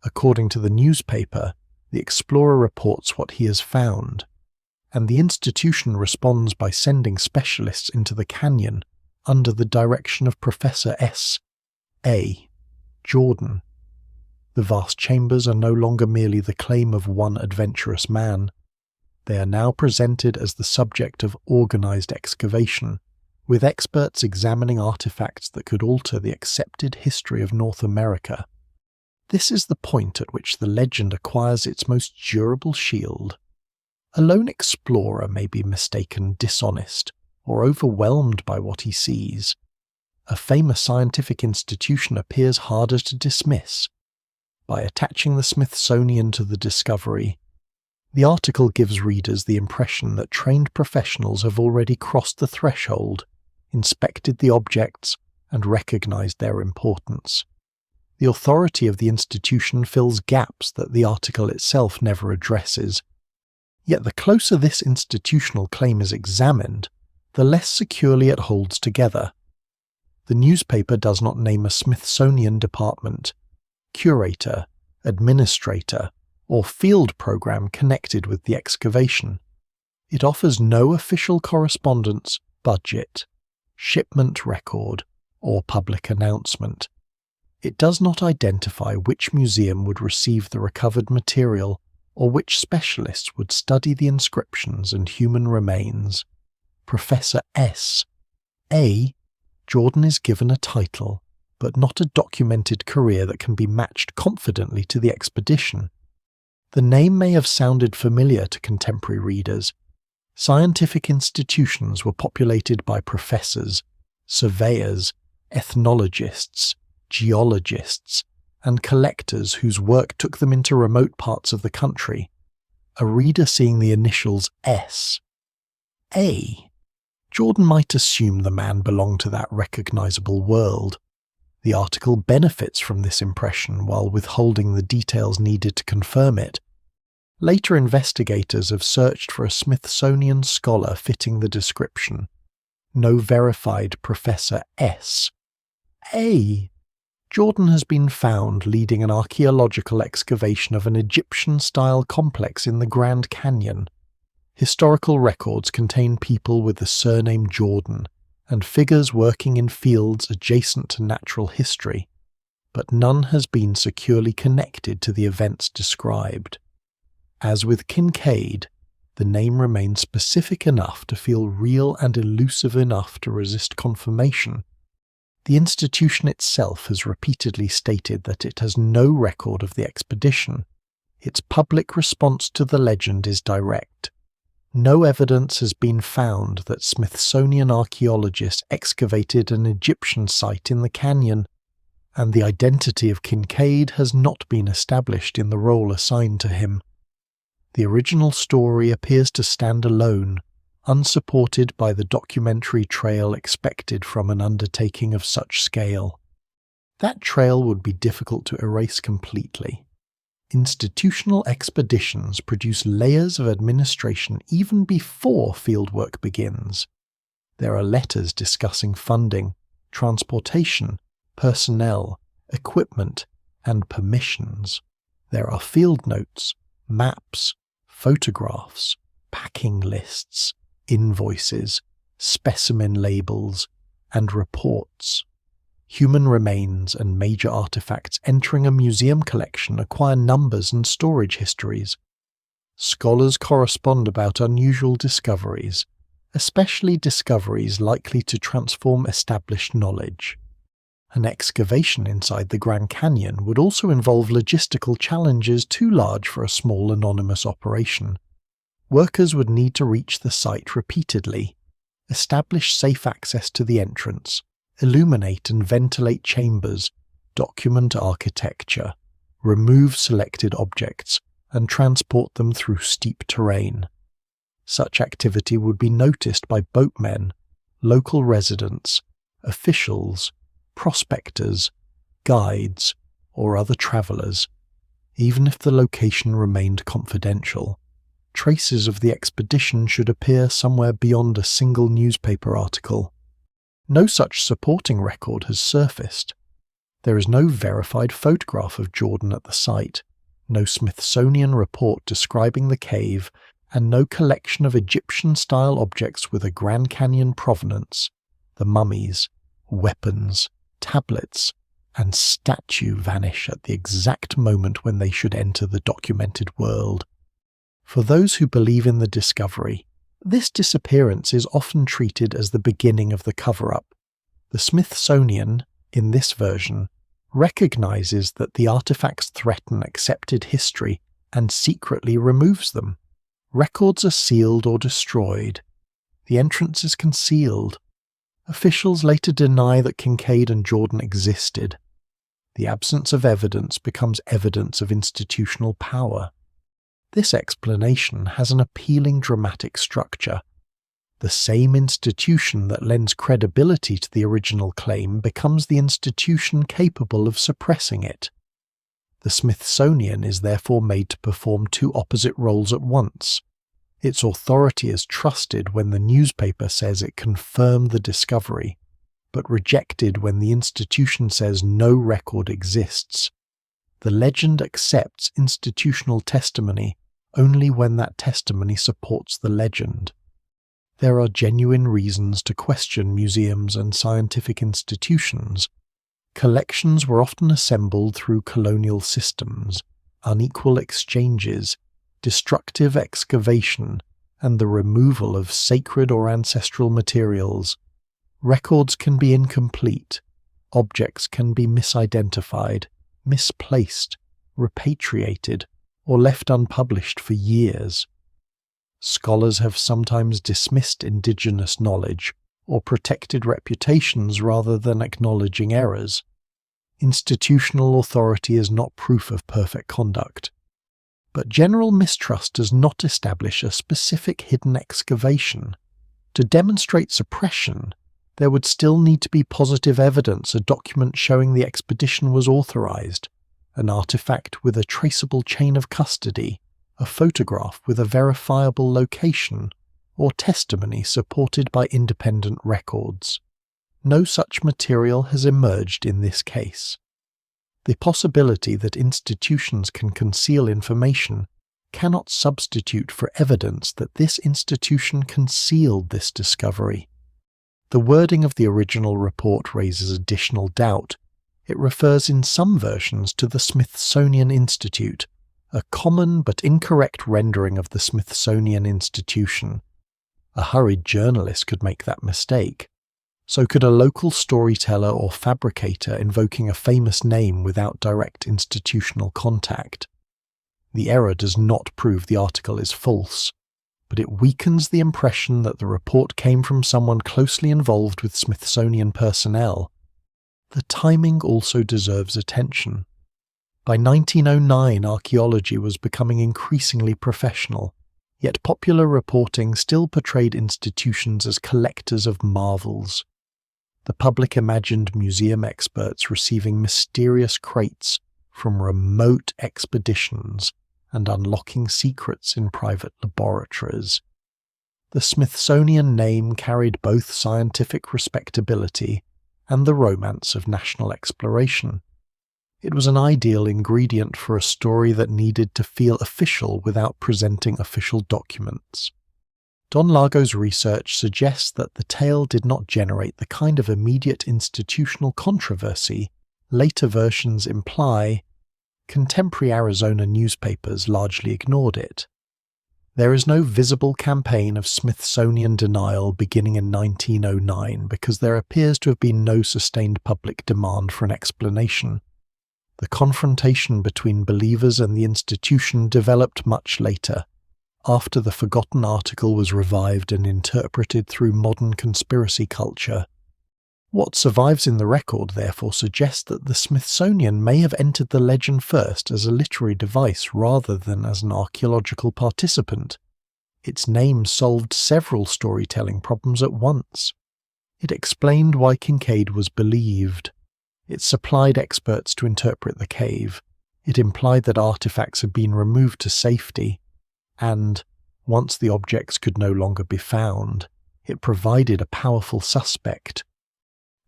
According to the newspaper, the explorer reports what he has found, and the institution responds by sending specialists into the canyon under the direction of Professor S. A. Jordan. The vast chambers are no longer merely the claim of one adventurous man. They are now presented as the subject of organized excavation, with experts examining artifacts that could alter the accepted history of North America. This is the point at which the legend acquires its most durable shield. A lone explorer may be mistaken dishonest or overwhelmed by what he sees. A famous scientific institution appears harder to dismiss. By attaching the Smithsonian to the discovery, the article gives readers the impression that trained professionals have already crossed the threshold, inspected the objects, and recognized their importance. The authority of the institution fills gaps that the article itself never addresses. Yet the closer this institutional claim is examined, the less securely it holds together. The newspaper does not name a Smithsonian department, curator, administrator, or field program connected with the excavation. It offers no official correspondence, budget, shipment record, or public announcement. It does not identify which museum would receive the recovered material or which specialists would study the inscriptions and human remains. Professor S. A. Jordan is given a title, but not a documented career that can be matched confidently to the expedition. The name may have sounded familiar to contemporary readers. Scientific institutions were populated by professors, surveyors, ethnologists, geologists, and collectors whose work took them into remote parts of the country. A reader seeing the initials S. A. Jordan might assume the man belonged to that recognizable world. The article benefits from this impression while withholding the details needed to confirm it. Later investigators have searched for a Smithsonian scholar fitting the description. No verified Professor S. A. Jordan has been found leading an archaeological excavation of an Egyptian-style complex in the Grand Canyon. Historical records contain people with the surname Jordan and figures working in fields adjacent to natural history, but none has been securely connected to the events described. As with Kinkaid, the name remains specific enough to feel real and elusive enough to resist confirmation. The institution itself has repeatedly stated that it has no record of the expedition. Its public response to the legend is direct. No evidence has been found that Smithsonian archaeologists excavated an Egyptian site in the canyon, and the identity of Kinkaid has not been established in the role assigned to him. The original story appears to stand alone, unsupported by the documentary trail expected from an undertaking of such scale. That trail would be difficult to erase completely. Institutional expeditions produce layers of administration even before fieldwork begins. There are letters discussing funding, transportation, personnel, equipment, and permissions. There are field notes, maps, photographs, packing lists, invoices, specimen labels, and reports. Human remains and major artifacts entering a museum collection acquire numbers and storage histories. Scholars correspond about unusual discoveries, especially discoveries likely to transform established knowledge. An excavation inside the Grand Canyon would also involve logistical challenges too large for a small anonymous operation. Workers would need to reach the site repeatedly, establish safe access to the entrance, illuminate and ventilate chambers, document architecture, remove selected objects, and transport them through steep terrain. Such activity would be noticed by boatmen, local residents, officials, prospectors, guides, or other travelers. Even if the location remained confidential, traces of the expedition should appear somewhere beyond a single newspaper article. No such supporting record has surfaced. There is no verified photograph of Jordan at the site, no Smithsonian report describing the cave, and no collection of Egyptian-style objects with a Grand Canyon provenance. The mummies, weapons, tablets, and statue vanish at the exact moment when they should enter the documented world. For those who believe in the discovery, this disappearance is often treated as the beginning of the cover-up. The Smithsonian, in this version, recognizes that the artifacts threaten accepted history and secretly removes them. Records are sealed or destroyed. The entrance is concealed. Officials later deny that Kinkaid and Jordan existed. The absence of evidence becomes evidence of institutional power. This explanation has an appealing dramatic structure. The same institution that lends credibility to the original claim becomes the institution capable of suppressing it. The Smithsonian is therefore made to perform two opposite roles at once. Its authority is trusted when the newspaper says it confirmed the discovery, but rejected when the institution says no record exists. The legend accepts institutional testimony only when that testimony supports the legend. There are genuine reasons to question museums and scientific institutions. Collections were often assembled through colonial systems, unequal exchanges, destructive excavation, and the removal of sacred or ancestral materials, records can be incomplete, objects can be misidentified, misplaced, repatriated, or left unpublished for years. Scholars have sometimes dismissed indigenous knowledge or protected reputations rather than acknowledging errors. Institutional authority is not proof of perfect conduct. But general mistrust does not establish a specific hidden excavation. To demonstrate suppression, there would still need to be positive evidence, a document showing the expedition was authorized, an artifact with a traceable chain of custody, a photograph with a verifiable location, or testimony supported by independent records. No such material has emerged in this case. The possibility that institutions can conceal information cannot substitute for evidence that this institution concealed this discovery. The wording of the original report raises additional doubt. It refers in some versions to the Smithsonian Institute, a common but incorrect rendering of the Smithsonian Institution. A hurried journalist could make that mistake. So could a local storyteller or fabricator invoking a famous name without direct institutional contact. The error does not prove the article is false, but it weakens the impression that the report came from someone closely involved with Smithsonian personnel. The timing also deserves attention. By 1909, archaeology was becoming increasingly professional, yet popular reporting still portrayed institutions as collectors of marvels. The public imagined museum experts receiving mysterious crates from remote expeditions and unlocking secrets in private laboratories. The Smithsonian name carried both scientific respectability and the romance of national exploration. It was an ideal ingredient for a story that needed to feel official without presenting official documents. Don Lago's research suggests that the tale did not generate the kind of immediate institutional controversy later versions imply. Contemporary Arizona newspapers largely ignored it. There is no visible campaign of Smithsonian denial beginning in 1909 because there appears to have been no sustained public demand for an explanation. The confrontation between believers and the institution developed much later, after the forgotten article was revived and interpreted through modern conspiracy culture. What survives in the record therefore suggests that the Smithsonian may have entered the legend first as a literary device rather than as an archaeological participant. Its name solved several storytelling problems at once. It explained why Kinkaid was believed. It supplied experts to interpret the cave. It implied that artifacts had been removed to safety. And, once the objects could no longer be found, it provided a powerful suspect.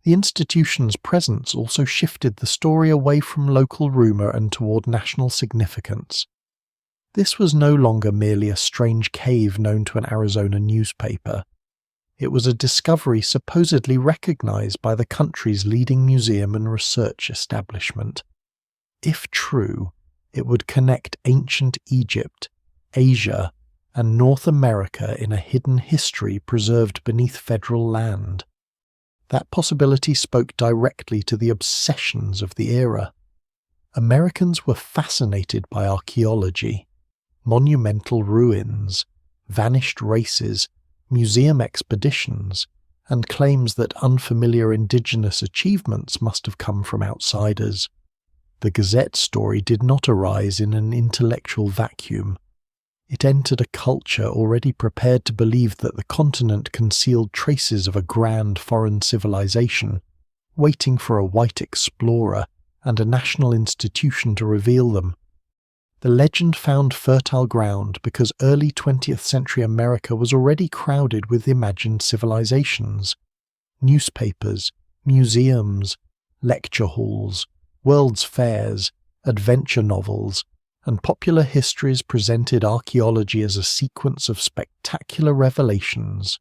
The institution's presence also shifted the story away from local rumour and toward national significance. This was no longer merely a strange cave known to an Arizona newspaper. It was a discovery supposedly recognised by the country's leading museum and research establishment. If true, it would connect ancient Egypt, Asia, and North America in a hidden history preserved beneath federal land. That possibility spoke directly to the obsessions of the era. Americans were fascinated by archaeology, monumental ruins, vanished races, museum expeditions, and claims that unfamiliar indigenous achievements must have come from outsiders. The Gazette story did not arise in an intellectual vacuum. It entered a culture already prepared to believe that the continent concealed traces of a grand foreign civilization, waiting for a white explorer and a national institution to reveal them. The legend found fertile ground because early 20th century America was already crowded with imagined civilizations. Newspapers, museums, lecture halls, world's fairs, adventure novels, and popular histories presented archaeology as a sequence of spectacular revelations.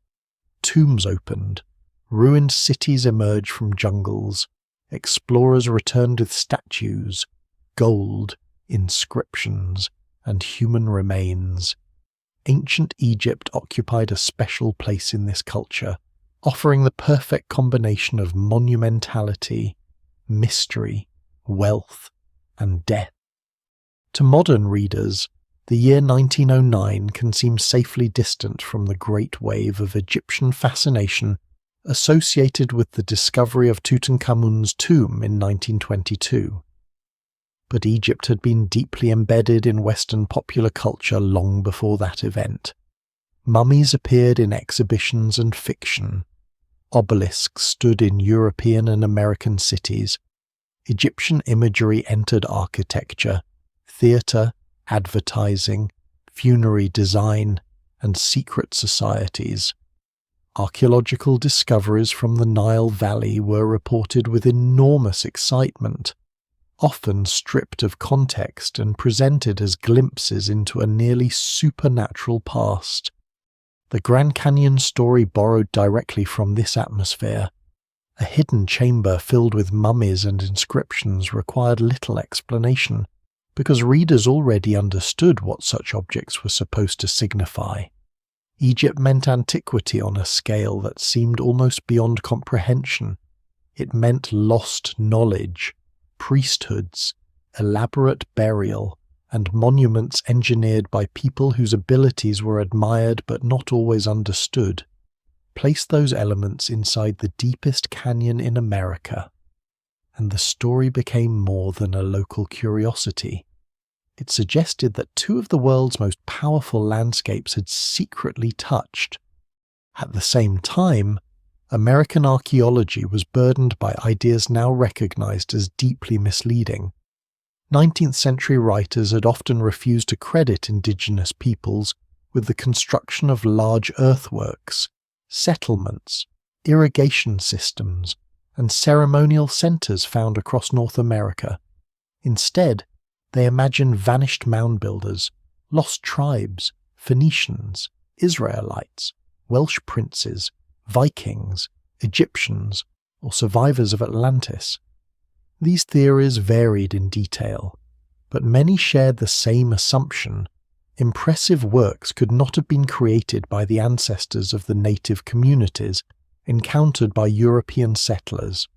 Tombs opened, ruined cities emerged from jungles, explorers returned with statues, gold, inscriptions, and human remains. ancient Egypt occupied a special place in this culture, offering the perfect combination of monumentality, mystery, wealth, and death. To modern readers, the year 1909 can seem safely distant from the great wave of Egyptian fascination associated with the discovery of Tutankhamun's tomb in 1922. But Egypt had been deeply embedded in Western popular culture long before that event. Mummies appeared in exhibitions and fiction. Obelisks stood in European and American cities. Egyptian imagery entered architecture, theatre, advertising, funerary design, and secret societies. Archaeological discoveries from the Nile Valley were reported with enormous excitement, often stripped of context and presented as glimpses into a nearly supernatural past. The Grand Canyon story borrowed directly from this atmosphere. A hidden chamber filled with mummies and inscriptions required little explanation, because readers already understood what such objects were supposed to signify. Egypt meant antiquity on a scale that seemed almost beyond comprehension. It meant lost knowledge, priesthoods, elaborate burial, and monuments engineered by people whose abilities were admired but not always understood. Place those elements inside the deepest canyon in America, and the story became more than a local curiosity. It suggested that two of the world's most powerful landscapes had secretly touched. At the same time, American archaeology was burdened by ideas now recognized as deeply misleading. 19th century writers had often refused to credit indigenous peoples with the construction of large earthworks, settlements, irrigation systems, and ceremonial centers found across North America. Instead, they imagined vanished mound builders, lost tribes, Phoenicians, Israelites, Welsh princes, Vikings, Egyptians, or survivors of Atlantis. These theories varied in detail, but many shared the same assumption: impressive works could not have been created by the ancestors of the native communities encountered by European settlers.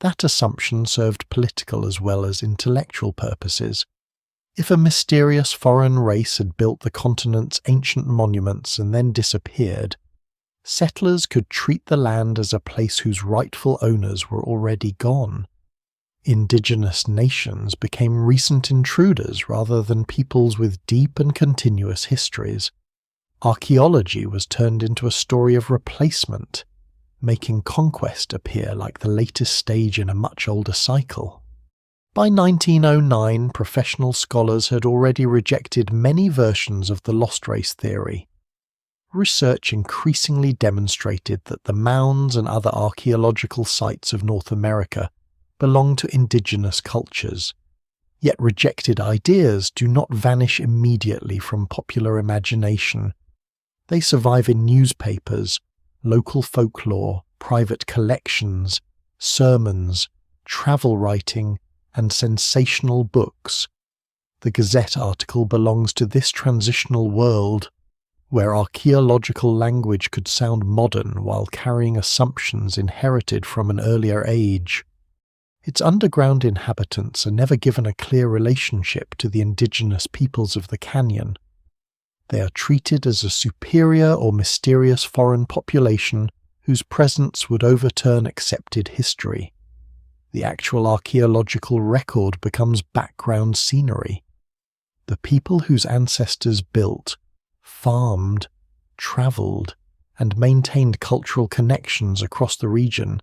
That assumption served political as well as intellectual purposes. If a mysterious foreign race had built the continent's ancient monuments and then disappeared, settlers could treat the land as a place whose rightful owners were already gone. Indigenous nations became recent intruders rather than peoples with deep and continuous histories. Archaeology was turned into a story of replacement, making conquest appear like the latest stage in a much older cycle. By 1909, professional scholars had already rejected many versions of the lost race theory. Research increasingly demonstrated that the mounds and other archaeological sites of North America belong to indigenous cultures. Yet rejected ideas do not vanish immediately from popular imagination. They survive in newspapers, local folklore, private collections, sermons, travel writing, and sensational books. The Gazette article belongs to this transitional world, where archaeological language could sound modern while carrying assumptions inherited from an earlier age. Its underground inhabitants are never given a clear relationship to the indigenous peoples of the canyon. They are treated as a superior or mysterious foreign population whose presence would overturn accepted history. The actual archaeological record becomes background scenery. The people whose ancestors built, farmed, travelled, and maintained cultural connections across the region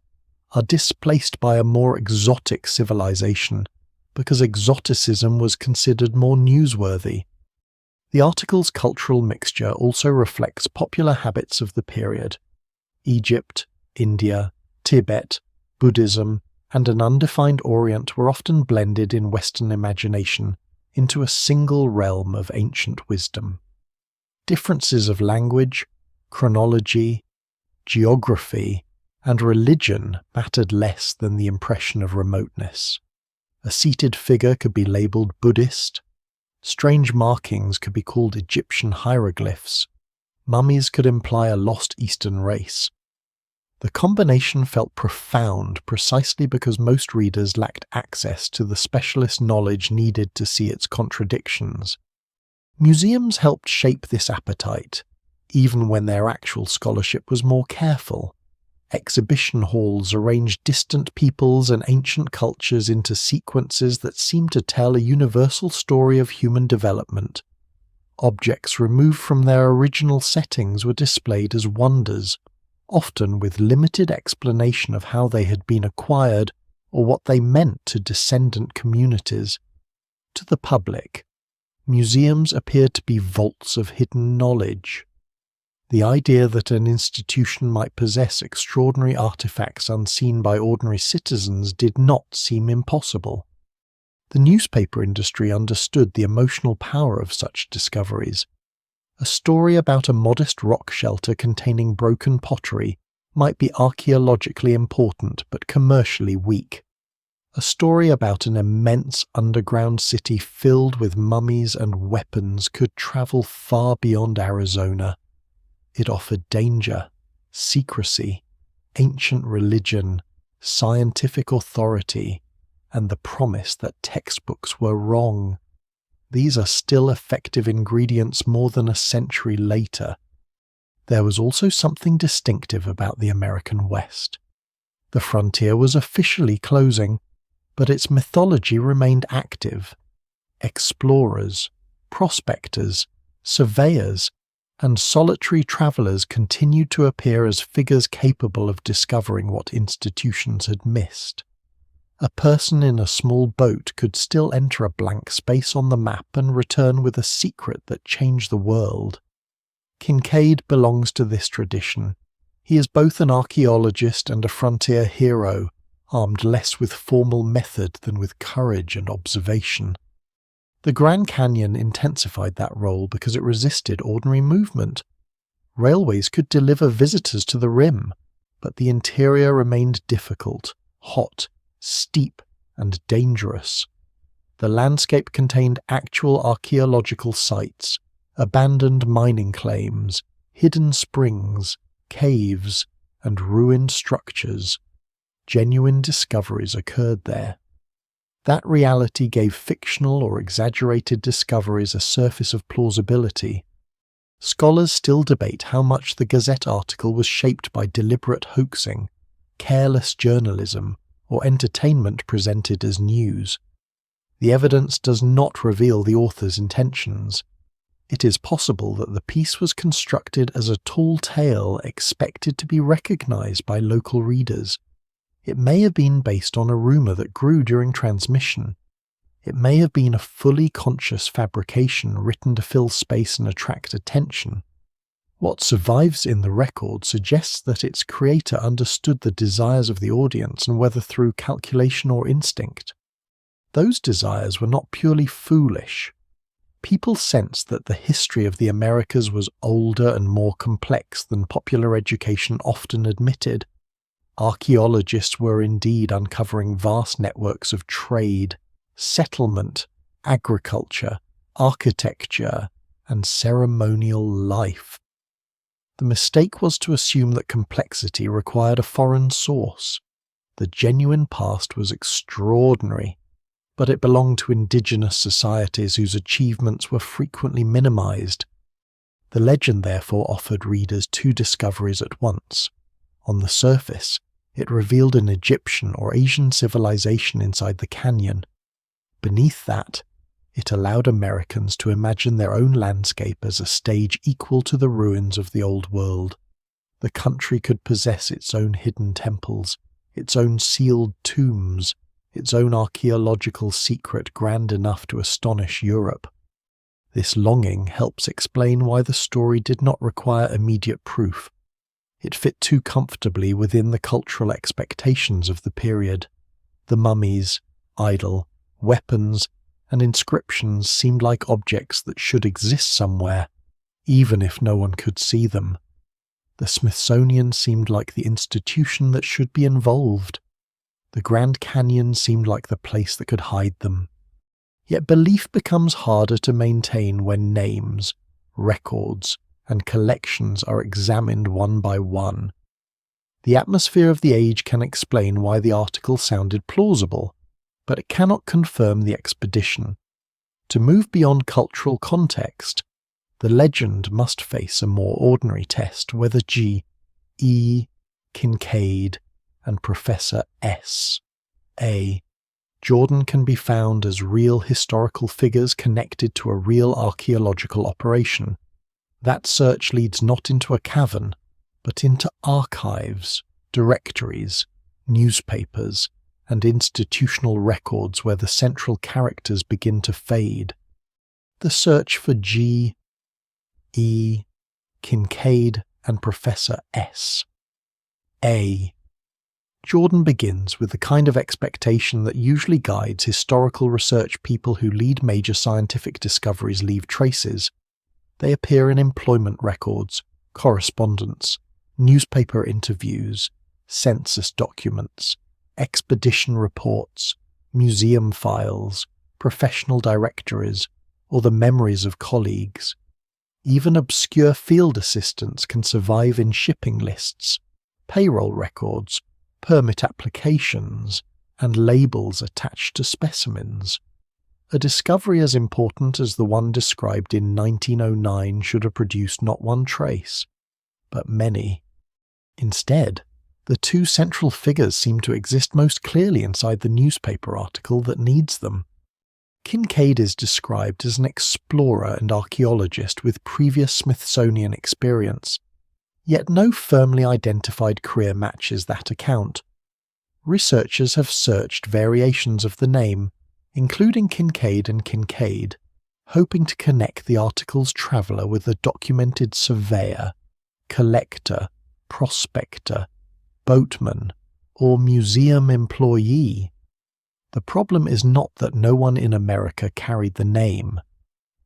are displaced by a more exotic civilization because exoticism was considered more newsworthy. The article's cultural mixture also reflects popular habits of the period. Egypt, India, Tibet, Buddhism, and an undefined Orient were often blended in Western imagination into a single realm of ancient wisdom. Differences of language, chronology, geography, and religion mattered less than the impression of remoteness. A seated figure could be labelled Buddhist, Strange markings could be called Egyptian hieroglyphs. Mummies could imply a lost Eastern race. The combination felt profound precisely because most readers lacked access to the specialist knowledge needed to see its contradictions. Museums helped shape this appetite, even when their actual scholarship was more careful. Exhibition halls arranged distant peoples and ancient cultures into sequences that seemed to tell a universal story of human development. Objects removed from their original settings were displayed as wonders, often with limited explanation of how they had been acquired or what they meant to descendant communities. To the public, museums appeared to be vaults of hidden knowledge. The idea that an institution might possess extraordinary artifacts unseen by ordinary citizens did not seem impossible. The newspaper industry understood the emotional power of such discoveries. A story about a modest rock shelter containing broken pottery might be archaeologically important but commercially weak. A story about an immense underground city filled with mummies and weapons could travel far beyond Arizona. It offered danger, secrecy, ancient religion, scientific authority, and the promise that textbooks were wrong. These are still effective ingredients more than a century later. There was also something distinctive about the American West. The frontier was officially closing, but its mythology remained active. Explorers, prospectors, surveyors, and solitary travellers continued to appear as figures capable of discovering what institutions had missed. A person in a small boat could still enter a blank space on the map and return with a secret that changed the world. Kinkaid belongs to this tradition. He is both an archaeologist and a frontier hero, armed less with formal method than with courage and observation. The Grand Canyon intensified that role because it resisted ordinary movement. Railways could deliver visitors to the rim, but the interior remained difficult, hot, steep, and dangerous. The landscape contained actual archaeological sites, abandoned mining claims, hidden springs, caves, and ruined structures. Genuine discoveries occurred there. That reality gave fictional or exaggerated discoveries a surface of plausibility. Scholars still debate how much the Gazette article was shaped by deliberate hoaxing, careless journalism, or entertainment presented as news. The evidence does not reveal the author's intentions. It is possible that the piece was constructed as a tall tale expected to be recognized by local readers. It may have been based on a rumor that grew during transmission. It may have been a fully conscious fabrication written to fill space and attract attention. What survives in the record suggests that its creator understood the desires of the audience, and whether through calculation or instinct. Those desires were not purely foolish. People sensed that the history of the Americas was older and more complex than popular education often admitted. Archaeologists were indeed uncovering vast networks of trade, settlement, agriculture, architecture, and ceremonial life. The mistake was to assume that complexity required a foreign source. The genuine past was extraordinary, but it belonged to indigenous societies whose achievements were frequently minimized. The legend therefore offered readers two discoveries at once. On the surface, it revealed an Egyptian or Asian civilization inside the canyon. Beneath that, it allowed Americans to imagine their own landscape as a stage equal to the ruins of the old world. The country could possess its own hidden temples, its own sealed tombs, its own archaeological secret grand enough to astonish Europe. This longing helps explain why the story did not require immediate proof. It fit too comfortably within the cultural expectations of the period. The mummies, idol, weapons, and inscriptions seemed like objects that should exist somewhere, even if no one could see them. The Smithsonian seemed like the institution that should be involved. The Grand Canyon seemed like the place that could hide them. Yet belief becomes harder to maintain when names, records, and collections are examined one by one. The atmosphere of the age can explain why the article sounded plausible, but it cannot confirm the expedition. To move beyond cultural context, the legend must face a more ordinary test whether G. E. Kinkaid and Professor S. A. Jordan can be found as real historical figures connected to a real archaeological operation. That search leads not into a cavern, but into archives, directories, newspapers, and institutional records where the central characters begin to fade. The search for G. E. Kinkaid and Professor S. A. Jordan begins with the kind of expectation that usually guides historical research. People who lead major scientific discoveries leave traces. They appear in employment records, correspondence, newspaper interviews, census documents, expedition reports, museum files, professional directories, or the memories of colleagues. Even obscure field assistants can survive in shipping lists, payroll records, permit applications, and labels attached to specimens. A discovery as important as the one described in 1909 should have produced not one trace, but many. Instead, the two central figures seem to exist most clearly inside the newspaper article that needs them. Kinkaid is described as an explorer and archaeologist with previous Smithsonian experience, yet no firmly identified career matches that account. Researchers have searched variations of the name, including Kinkaid and Kinkaid, hoping to connect the article's traveller with a documented surveyor, collector, prospector, boatman, or museum employee. The problem is not that no one in America carried the name.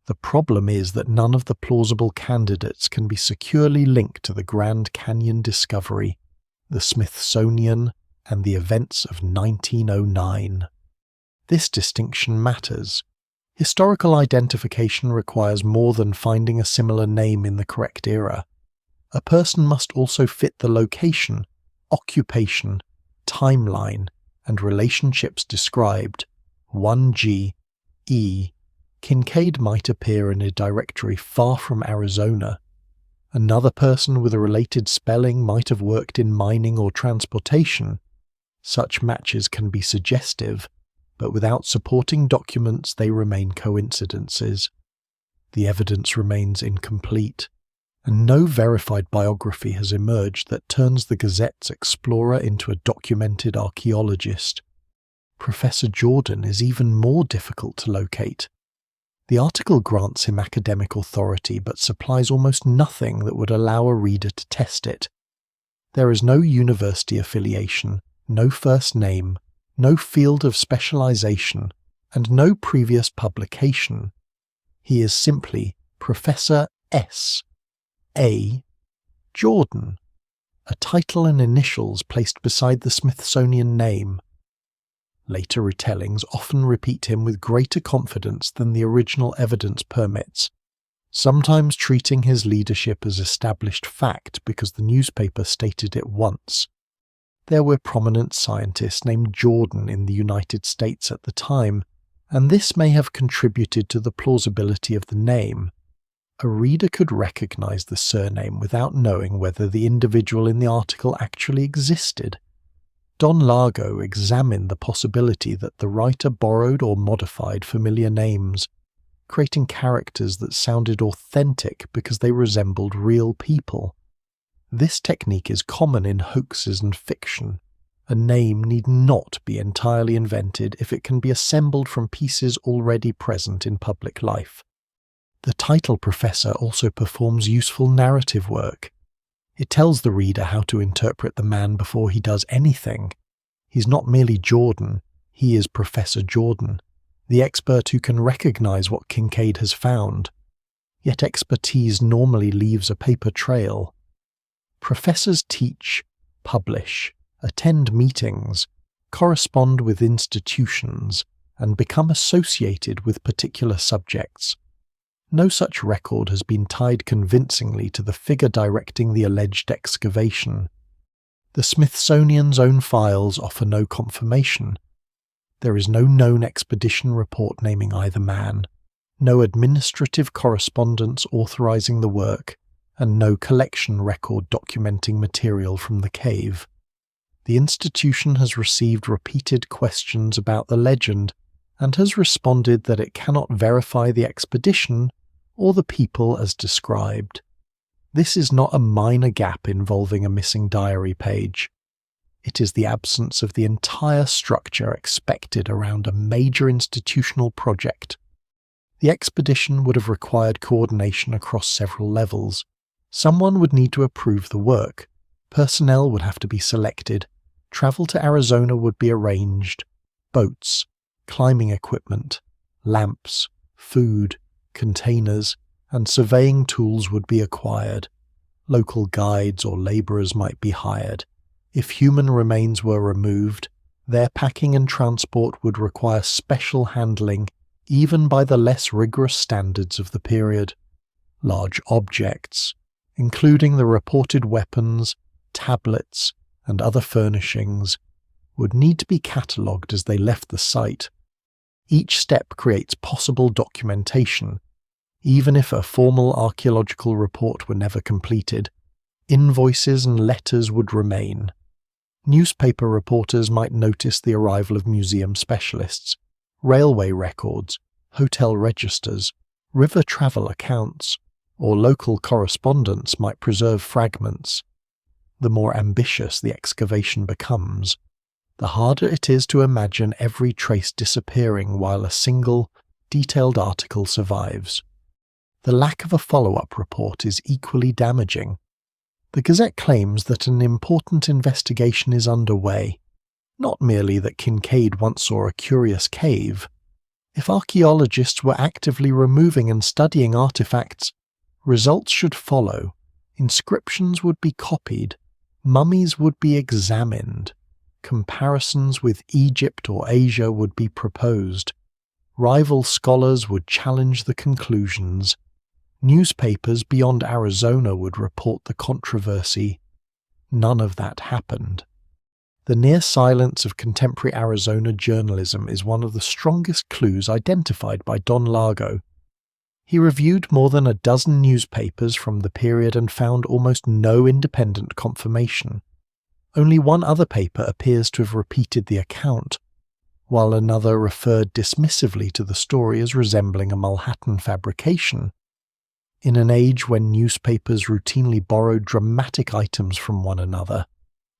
The problem is that none of the plausible candidates can be securely linked to the Grand Canyon discovery, the Smithsonian, and the events of 1909. This distinction matters. Historical identification requires more than finding a similar name in the correct era. A person must also fit the location, occupation, timeline, and relationships described. 1G. E. Kinkaid might appear in a directory far from Arizona. Another person with a related spelling might have worked in mining or transportation. Such matches can be suggestive, but without supporting documents they remain coincidences. The evidence remains incomplete, and no verified biography has emerged that turns the Gazette's explorer into a documented archaeologist. Professor Jordan is even more difficult to locate. The article grants him academic authority but supplies almost nothing that would allow a reader to test it. There is no university affiliation, no first name, no field of specialization, and no previous publication. He is simply Professor S. A. Jordan, a title and initials placed beside the Smithsonian name. Later retellings often repeat him with greater confidence than the original evidence permits, sometimes treating his leadership as established fact because the newspaper stated it once. There were prominent scientists named Jordan in the United States at the time, and this may have contributed to the plausibility of the name. A reader could recognize the surname without knowing whether the individual in the article actually existed. Don Largo examined the possibility that the writer borrowed or modified familiar names, creating characters that sounded authentic because they resembled real people. This technique is common in hoaxes and fiction. A name need not be entirely invented if it can be assembled from pieces already present in public life. The title professor also performs useful narrative work. It tells the reader how to interpret the man before he does anything. He's not merely Jordan, he is Professor Jordan, the expert who can recognize what Kinkaid has found. Yet expertise normally leaves a paper trail. Professors teach, publish, attend meetings, correspond with institutions, and become associated with particular subjects. No such record has been tied convincingly to the figure directing the alleged excavation. The Smithsonian's own files offer no confirmation. There is no known expedition report naming either man, no administrative correspondence authorizing the work, and no collection record documenting material from the cave. The institution has received repeated questions about the legend and has responded that it cannot verify the expedition or the people as described. This is not a minor gap involving a missing diary page. It is the absence of the entire structure expected around a major institutional project. The expedition would have required coordination across several levels. Someone would need to approve the work, personnel would have to be selected, travel to Arizona would be arranged, boats, climbing equipment, lamps, food, containers, and surveying tools would be acquired. Local guides or labourers might be hired. If human remains were removed, their packing and transport would require special handling, even by the less rigorous standards of the period. Large objects, including the reported weapons, tablets, and other furnishings, would need to be catalogued as they left the site. Each step creates possible documentation. Even if a formal archaeological report were never completed, invoices and letters would remain. Newspaper reporters might notice the arrival of museum specialists, railway records, hotel registers, river travel accounts, or local correspondents might preserve fragments. The more ambitious the excavation becomes, the harder it is to imagine every trace disappearing while a single, detailed article survives. The lack of a follow-up report is equally damaging. The Gazette claims that an important investigation is underway, not merely that Kinkaid once saw a curious cave. If archaeologists were actively removing and studying artifacts, results should follow. Inscriptions would be copied, mummies would be examined, comparisons with Egypt or Asia would be proposed, rival scholars would challenge the conclusions, newspapers beyond Arizona would report the controversy. None of that happened. The near silence of contemporary Arizona journalism is one of the strongest clues identified by Don Largo. He reviewed more than a dozen newspapers from the period and found almost no independent confirmation. Only one other paper appears to have repeated the account, while another referred dismissively to the story as resembling a Manhattan fabrication. In an age when newspapers routinely borrowed dramatic items from one another,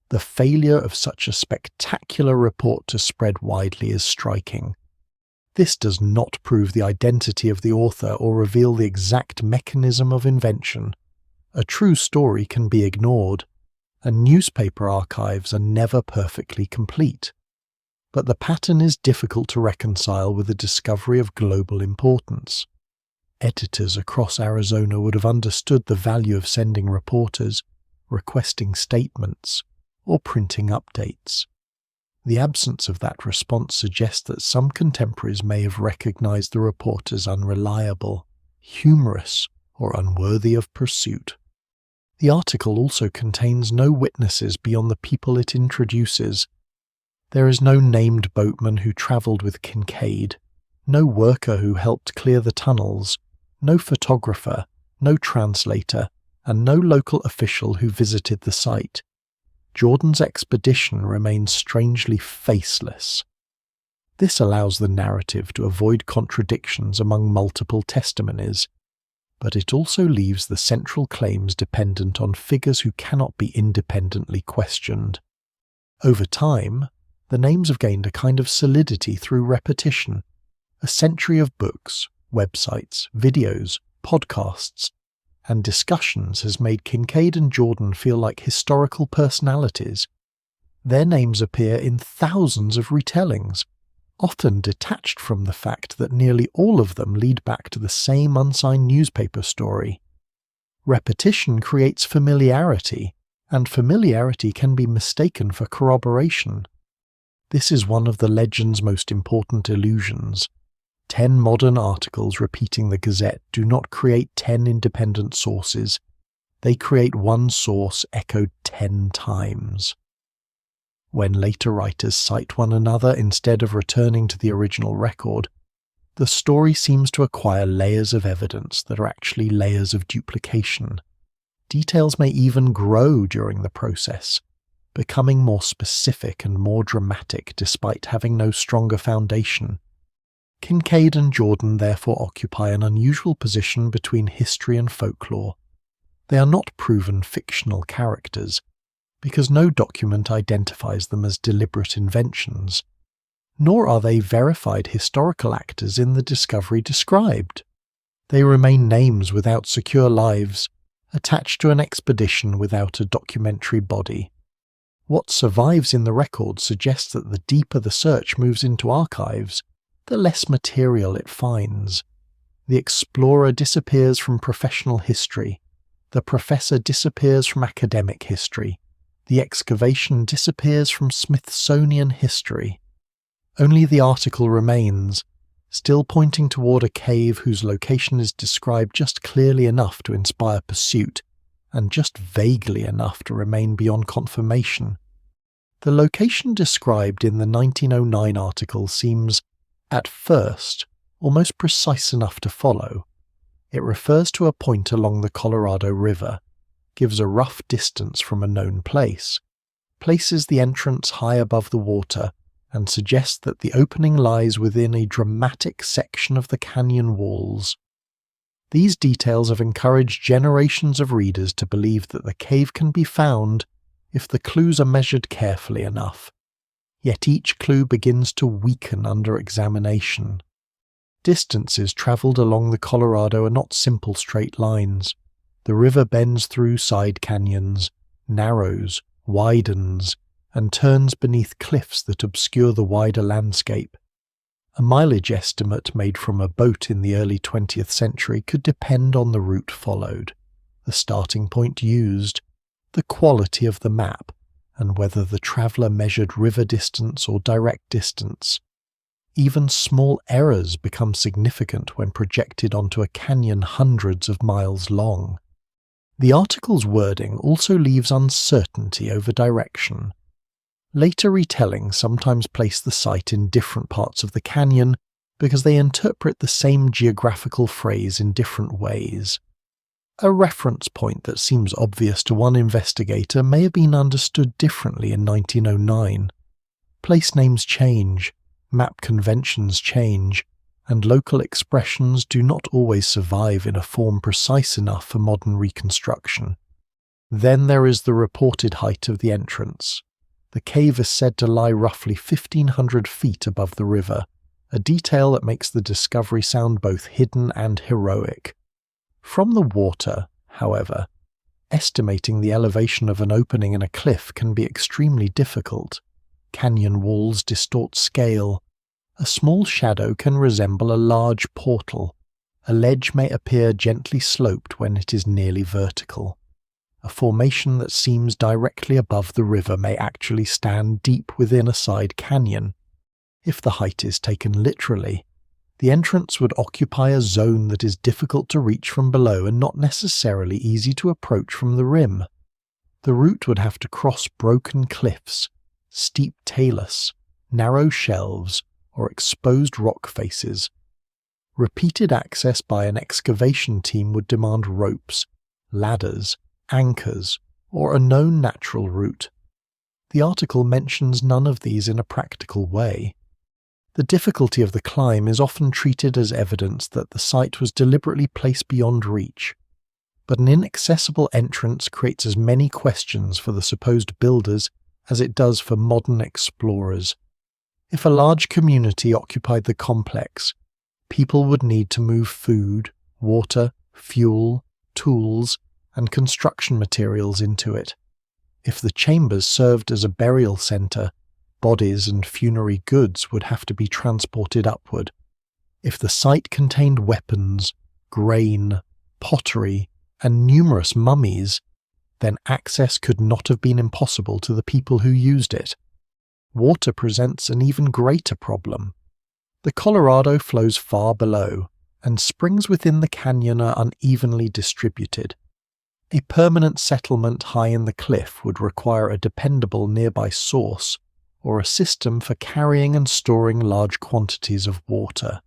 the failure of such a spectacular report to spread widely is striking. This does not prove the identity of the author or reveal the exact mechanism of invention. A true story can be ignored, and newspaper archives are never perfectly complete. But the pattern is difficult to reconcile with the discovery of global importance. Editors across Arizona would have understood the value of sending reporters, requesting statements, or printing updates. The absence of that response suggests that some contemporaries may have recognized the report as unreliable, humorous, or unworthy of pursuit. The article also contains no witnesses beyond the people it introduces. There is no named boatman who travelled with Kinkaid, no worker who helped clear the tunnels, no photographer, no translator, and no local official who visited the site. Jordan's expedition remains strangely faceless. This allows the narrative to avoid contradictions among multiple testimonies, but it also leaves the central claims dependent on figures who cannot be independently questioned. Over time, the names have gained a kind of solidity through repetition. A century of books, websites, videos, podcasts, and discussions has made Kinkaid and Jordan feel like historical personalities. Their names appear in thousands of retellings, often detached from the fact that nearly all of them lead back to the same unsigned newspaper story. Repetition creates familiarity, and familiarity can be mistaken for corroboration. This is one of the legend's most important illusions. 10 modern articles repeating the Gazette do not create 10 independent sources. They create one source echoed 10 times. When later writers cite one another instead of returning to the original record, the story seems to acquire layers of evidence that are actually layers of duplication. Details may even grow during the process, becoming more specific and more dramatic despite having no stronger foundation. Kinkaid and Jordan therefore occupy an unusual position between history and folklore. They are not proven fictional characters, because no document identifies them as deliberate inventions, nor are they verified historical actors in the discovery described. They remain names without secure lives, attached to an expedition without a documentary body. What survives in the record suggests that the deeper the search moves into archives, the less material it finds. The explorer disappears from professional history. The professor disappears from academic history. The excavation disappears from Smithsonian history. Only the article remains, still pointing toward a cave whose location is described just clearly enough to inspire pursuit, and just vaguely enough to remain beyond confirmation. The location described in the 1909 article seems, at first, almost precise enough to follow. It refers to a point along the Colorado River, gives a rough distance from a known place, places the entrance high above the water, and suggests that the opening lies within a dramatic section of the canyon walls. These details have encouraged generations of readers to believe that the cave can be found if the clues are measured carefully enough. Yet each clue begins to weaken under examination. Distances travelled along the Colorado are not simple straight lines. The river bends through side canyons, narrows, widens, and turns beneath cliffs that obscure the wider landscape. A mileage estimate made from a boat in the early 20th century could depend on the route followed, the starting point used, the quality of the map, and whether the traveller measured river distance or direct distance. Even small errors become significant when projected onto a canyon hundreds of miles long. The article's wording also leaves uncertainty over direction. Later retellings sometimes place the site in different parts of the canyon because they interpret the same geographical phrase in different ways. A reference point that seems obvious to one investigator may have been understood differently in 1909. Place names change, map conventions change, and local expressions do not always survive in a form precise enough for modern reconstruction. Then there is the reported height of the entrance. The cave is said to lie roughly 1,500 feet above the river, a detail that makes the discovery sound both hidden and heroic. From the water, however, estimating the elevation of an opening in a cliff can be extremely difficult. Canyon walls distort scale. A small shadow can resemble a large portal. A ledge may appear gently sloped when it is nearly vertical. A formation that seems directly above the river may actually stand deep within a side canyon. If the height is taken literally, the entrance would occupy a zone that is difficult to reach from below and not necessarily easy to approach from the rim. The route would have to cross broken cliffs, steep talus, narrow shelves, or exposed rock faces. Repeated access by an excavation team would demand ropes, ladders, anchors, or a known natural route. The article mentions none of these in a practical way. The difficulty of the climb is often treated as evidence that the site was deliberately placed beyond reach, but an inaccessible entrance creates as many questions for the supposed builders as it does for modern explorers. If a large community occupied the complex, people would need to move food, water, fuel, tools, and construction materials into it. If the chambers served as a burial centre, bodies and funerary goods would have to be transported upward. If the site contained weapons, grain, pottery, and numerous mummies, then access could not have been impossible to the people who used it. water presents an even greater problem. The Colorado flows far below, and springs within the canyon are unevenly distributed. A permanent settlement high in the cliff would require a dependable nearby source or a system for carrying and storing large quantities of water.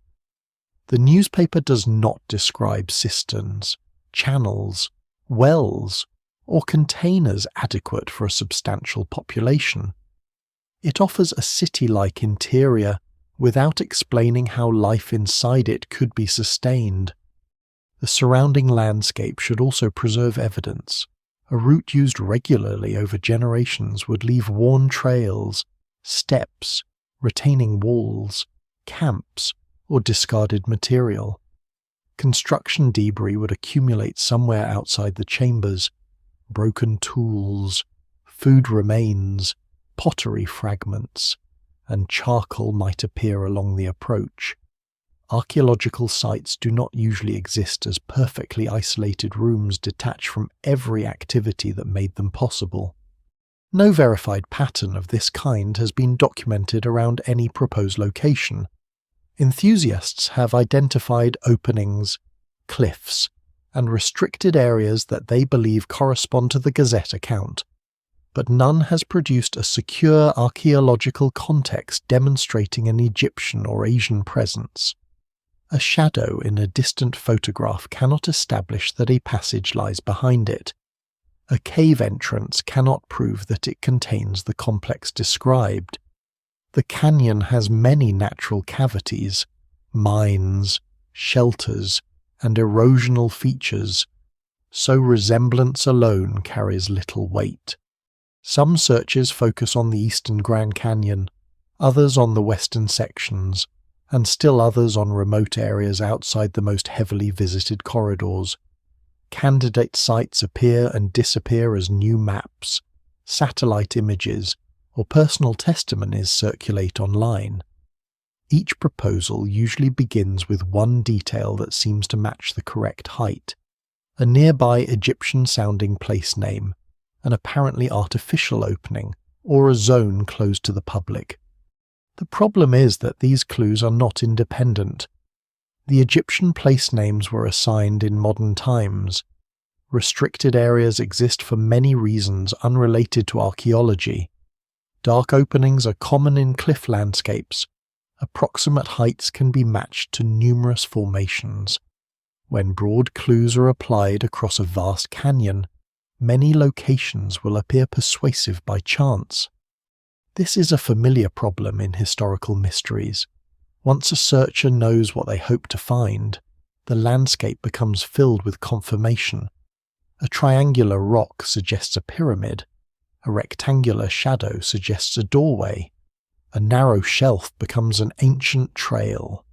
The newspaper does not describe cisterns, channels, wells, or containers adequate for a substantial population. It offers a city-like interior without explaining how life inside it could be sustained. The surrounding landscape should also preserve evidence. A route used regularly over generations would leave worn trails, steps, retaining walls, camps, or discarded material. Construction debris would accumulate somewhere outside the chambers. Broken tools, food remains, pottery fragments, and charcoal might appear along the approach. Archaeological sites do not usually exist as perfectly isolated rooms detached from every activity that made them possible. No verified pattern of this kind has been documented around any proposed location. Enthusiasts have identified openings, cliffs, and restricted areas that they believe correspond to the Gazette account, but none has produced a secure archaeological context demonstrating an Egyptian or Asian presence. A shadow in a distant photograph cannot establish that a passage lies behind it. A cave entrance cannot prove that it contains the complex described. The canyon has many natural cavities, mines, shelters, and erosional features, so resemblance alone carries little weight. Some searches focus on the eastern Grand Canyon, others on the western sections, and still others on remote areas outside the most heavily visited corridors. Candidate sites appear and disappear as new maps, satellite images, or personal testimonies circulate online. Each proposal usually begins with one detail that seems to match the correct height: a nearby Egyptian-sounding place name, an apparently artificial opening, or a zone closed to the public. The problem is that these clues are not independent. The Egyptian place names were assigned in modern times. Restricted areas exist for many reasons unrelated to archaeology. Dark openings are common in cliff landscapes. Approximate heights can be matched to numerous formations. When broad clues are applied across a vast canyon, many locations will appear persuasive by chance. This is a familiar problem in historical mysteries. Once a searcher knows what they hope to find, the landscape becomes filled with confirmation. A triangular rock suggests a pyramid. A rectangular shadow suggests a doorway. A narrow shelf becomes an ancient trail.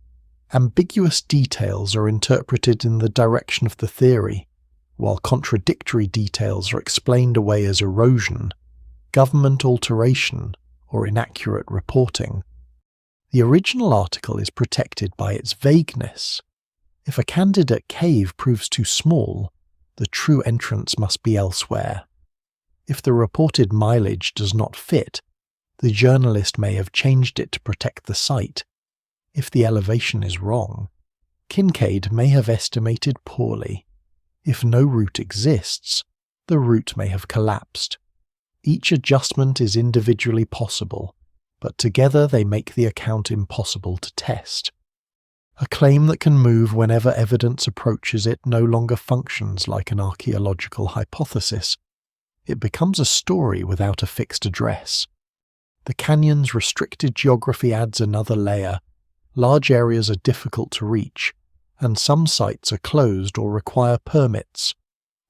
Ambiguous details are interpreted in the direction of the theory, while contradictory details are explained away as erosion, government alteration, or inaccurate reporting. The original article is protected by its vagueness. If a candidate cave proves too small, the true entrance must be elsewhere. If the reported mileage does not fit, the journalist may have changed it to protect the site. If the elevation is wrong, Kinkaid may have estimated poorly. If no route exists, the route may have collapsed. Each adjustment is individually possible, but together they make the account impossible to test. A claim that can move whenever evidence approaches it no longer functions like an archaeological hypothesis. It becomes a story without a fixed address. The canyon's restricted geography adds another layer. Large areas are difficult to reach, and some sites are closed or require permits.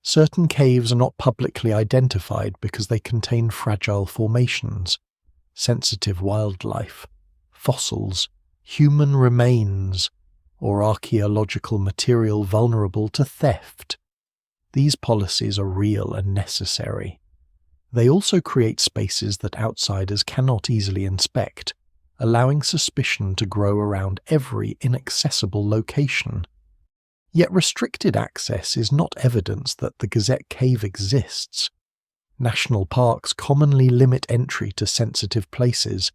Certain caves are not publicly identified because they contain fragile formations, sensitive wildlife, fossils, human remains, or archaeological material vulnerable to theft. These policies are real and necessary. They also create spaces that outsiders cannot easily inspect, allowing suspicion to grow around every inaccessible location. Yet restricted access is not evidence that the Gazette cave exists. National parks commonly limit entry to sensitive places.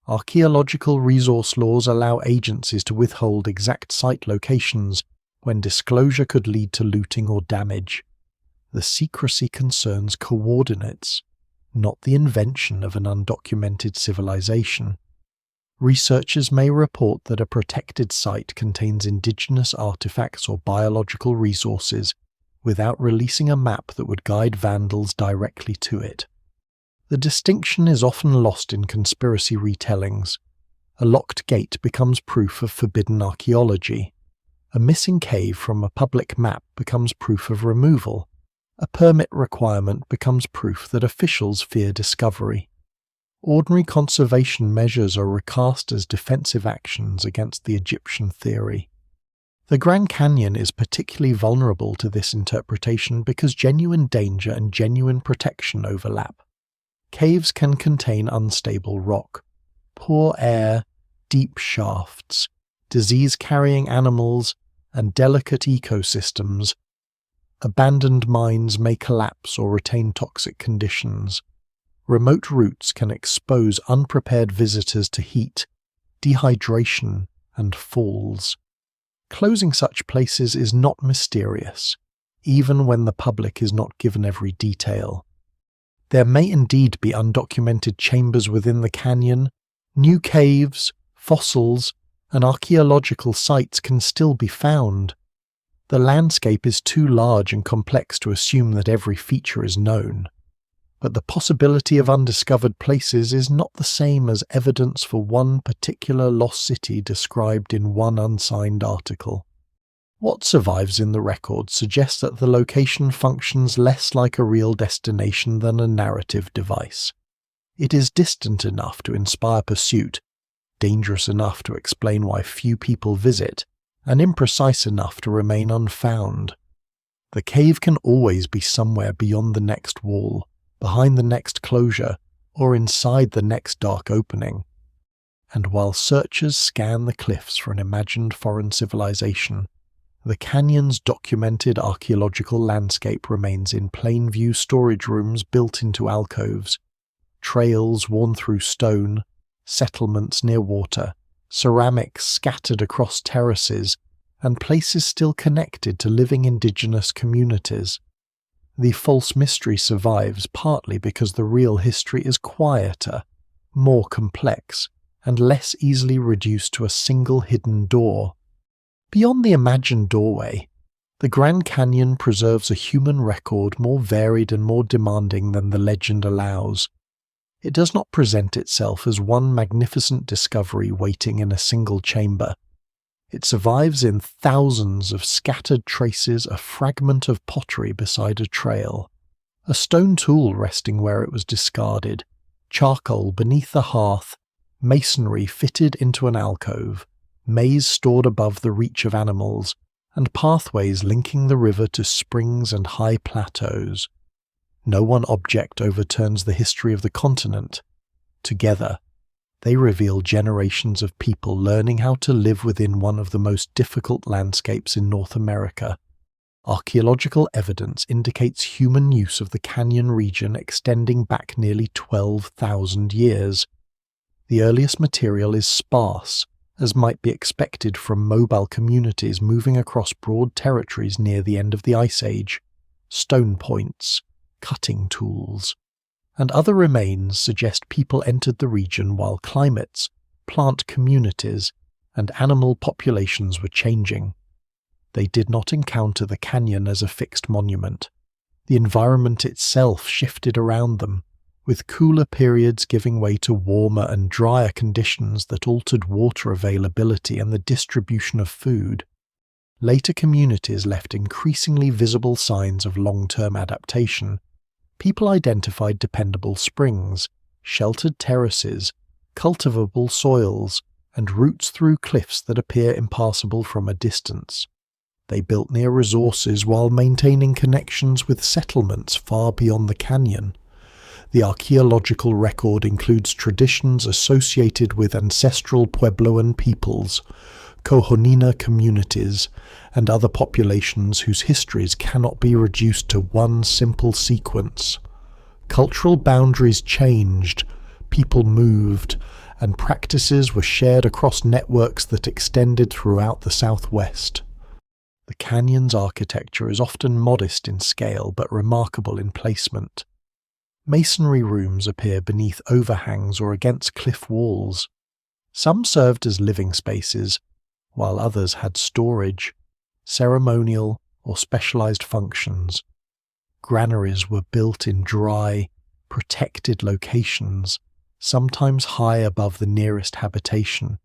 Archaeological resource laws allow agencies to withhold exact site locations when disclosure could lead to looting or damage. The secrecy concerns coordinates, not the invention of an undocumented civilization. Researchers may report that a protected site contains indigenous artifacts or biological resources without releasing a map that would guide vandals directly to it. The distinction is often lost in conspiracy retellings. A locked gate becomes proof of forbidden archaeology. A missing cave from a public map becomes proof of removal. A permit requirement becomes proof that officials fear discovery. Ordinary conservation measures are recast as defensive actions against the Egyptian theory. The Grand Canyon is particularly vulnerable to this interpretation because genuine danger and genuine protection overlap. Caves can contain unstable rock, poor air, deep shafts, disease-carrying animals, and delicate ecosystems. Abandoned mines may collapse or retain toxic conditions. Remote routes can expose unprepared visitors to heat, dehydration, and falls. Closing such places is not mysterious, even when the public is not given every detail. There may indeed be undocumented chambers within the canyon. New caves, fossils, and archaeological sites can still be found. The landscape is too large and complex to assume that every feature is known. But the possibility of undiscovered places is not the same as evidence for one particular lost city described in one unsigned article. What survives in the record suggests that the location functions less like a real destination than a narrative device. It is distant enough to inspire pursuit, dangerous enough to explain why few people visit, and imprecise enough to remain unfound. The cave can always be somewhere beyond the next wall, behind the next closure, or inside the next dark opening. And while searchers scan the cliffs for an imagined foreign civilization, the canyon's documented archaeological landscape remains in plain view storage rooms built into alcoves, trails worn through stone, settlements near water, ceramics scattered across terraces, and places still connected to living indigenous communities. The false mystery survives partly because the real history is quieter, more complex, and less easily reduced to a single hidden door. Beyond the imagined doorway, the Grand Canyon preserves a human record more varied and more demanding than the legend allows. It does not present itself as one magnificent discovery waiting in a single chamber. It survives in thousands of scattered traces, a fragment of pottery beside a trail, a stone tool resting where it was discarded, charcoal beneath the hearth, masonry fitted into an alcove, maize stored above the reach of animals, and pathways linking the river to springs and high plateaus. No one object overturns the history of the continent. Together, they reveal generations of people learning how to live within one of the most difficult landscapes in North America. Archaeological evidence indicates human use of the canyon region extending back nearly 12,000 years. The earliest material is sparse, as might be expected from mobile communities moving across broad territories near the end of the Ice Age. Stone points, cutting tools, and other remains suggest people entered the region while climates, plant communities, and animal populations were changing. They did not encounter the canyon as a fixed monument. The environment itself shifted around them, with cooler periods giving way to warmer and drier conditions that altered water availability and the distribution of food. Later communities left increasingly visible signs of long-term adaptation. People identified dependable springs, sheltered terraces, cultivable soils, and routes through cliffs that appear impassable from a distance. They built near resources while maintaining connections with settlements far beyond the canyon. The archaeological record includes traditions associated with ancestral Puebloan peoples, Cojonina communities, and other populations whose histories cannot be reduced to one simple sequence. Cultural boundaries changed, people moved, and practices were shared across networks that extended throughout the Southwest. The canyon's architecture is often modest in scale but remarkable in placement. Masonry rooms appear beneath overhangs or against cliff walls. Some served as living spaces, while others had storage, ceremonial or specialized functions. Granaries were built in dry, protected locations, sometimes high above the nearest habitation.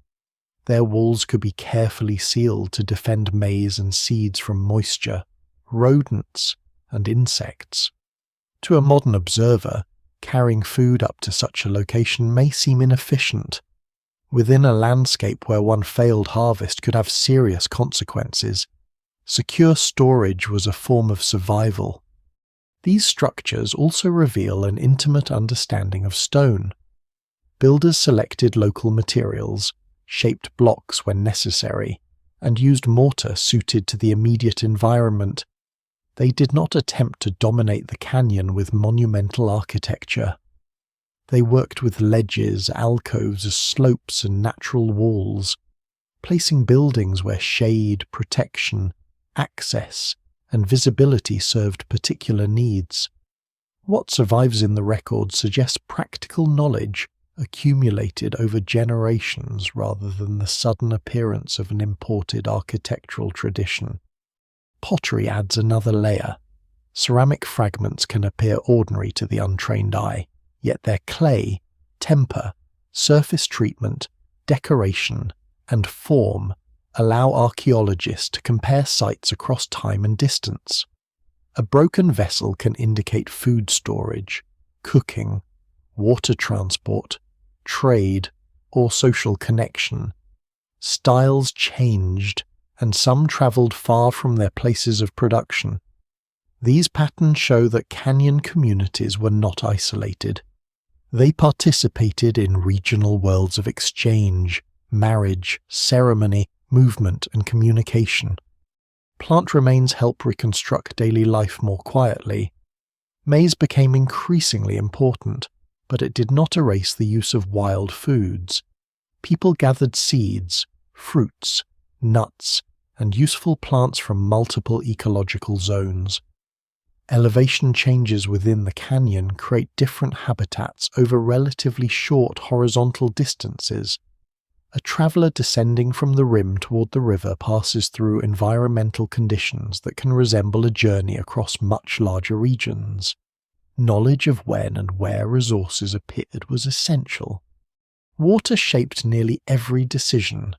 Their walls could be carefully sealed to defend maize and seeds from moisture, rodents, and insects. To a modern observer, carrying food up to such a location may seem inefficient. Within a landscape where one failed harvest could have serious consequences, secure storage was a form of survival. These structures also reveal an intimate understanding of stone. Builders selected local materials, shaped blocks when necessary, and used mortar suited to the immediate environment. They did not attempt to dominate the canyon with monumental architecture. They worked with ledges, alcoves, slopes, and natural walls, placing buildings where shade, protection, access, and visibility served particular needs. What survives in the record suggests practical knowledge accumulated over generations rather than the sudden appearance of an imported architectural tradition. Pottery adds another layer. Ceramic fragments can appear ordinary to the untrained eye, yet their clay, temper, surface treatment, decoration, and form allow archaeologists to compare sites across time and distance. A broken vessel can indicate food storage, cooking, water transport, trade, or social connection. Styles changed, and some travelled far from their places of production. These patterns show that canyon communities were not isolated. They participated in regional worlds of exchange, marriage, ceremony, movement, and communication. Plant remains help reconstruct daily life more quietly. Maize became increasingly important, but it did not erase the use of wild foods. People gathered seeds, fruits, nuts, and useful plants from multiple ecological zones. Elevation changes within the canyon create different habitats over relatively short horizontal distances. A traveller descending from the rim toward the river passes through environmental conditions that can resemble a journey across much larger regions. Knowledge of when and where resources appeared was essential. Water shaped nearly every decision.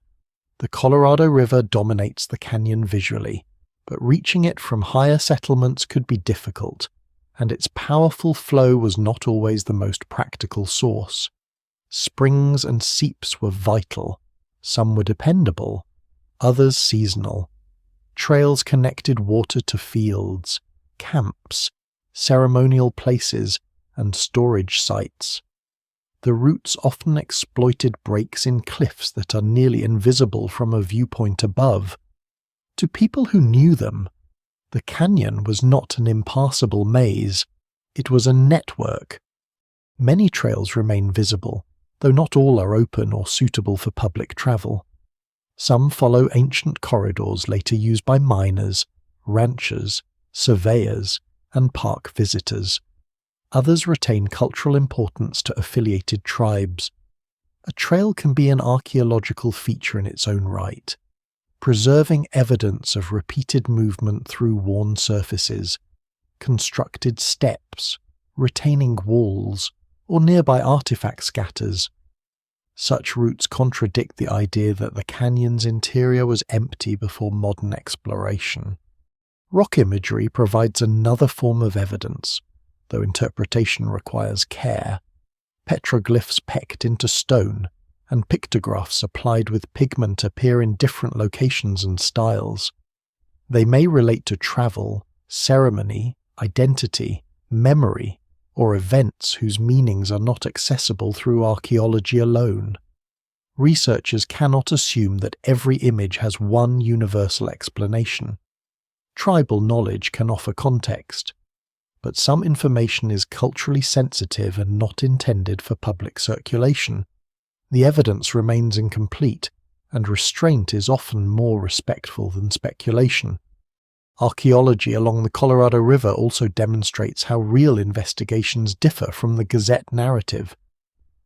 The Colorado River dominates the canyon visually, but reaching it from higher settlements could be difficult, and its powerful flow was not always the most practical source. Springs and seeps were vital. Some were dependable, others seasonal. Trails connected water to fields, camps, ceremonial places, and storage sites. The routes often exploited breaks in cliffs that are nearly invisible from a viewpoint above. To people who knew them, the canyon was not an impassable maze, it was a network. Many trails remain visible, though not all are open or suitable for public travel. Some follow ancient corridors later used by miners, ranchers, surveyors, and park visitors. Others retain cultural importance to affiliated tribes. A trail can be an archaeological feature in its own right, preserving evidence of repeated movement through worn surfaces, constructed steps, retaining walls, or nearby artifact scatters. Such routes contradict the idea that the canyon's interior was empty before modern exploration. Rock imagery provides another form of evidence, though interpretation requires care. Petroglyphs pecked into stone and pictographs applied with pigment appear in different locations and styles. They may relate to travel, ceremony, identity, memory, or events whose meanings are not accessible through archaeology alone. Researchers cannot assume that every image has one universal explanation. Tribal knowledge can offer context. but some information is culturally sensitive and not intended for public circulation. The evidence remains incomplete, and restraint is often more respectful than speculation. Archaeology along the Colorado River also demonstrates how real investigations differ from the Gazette narrative.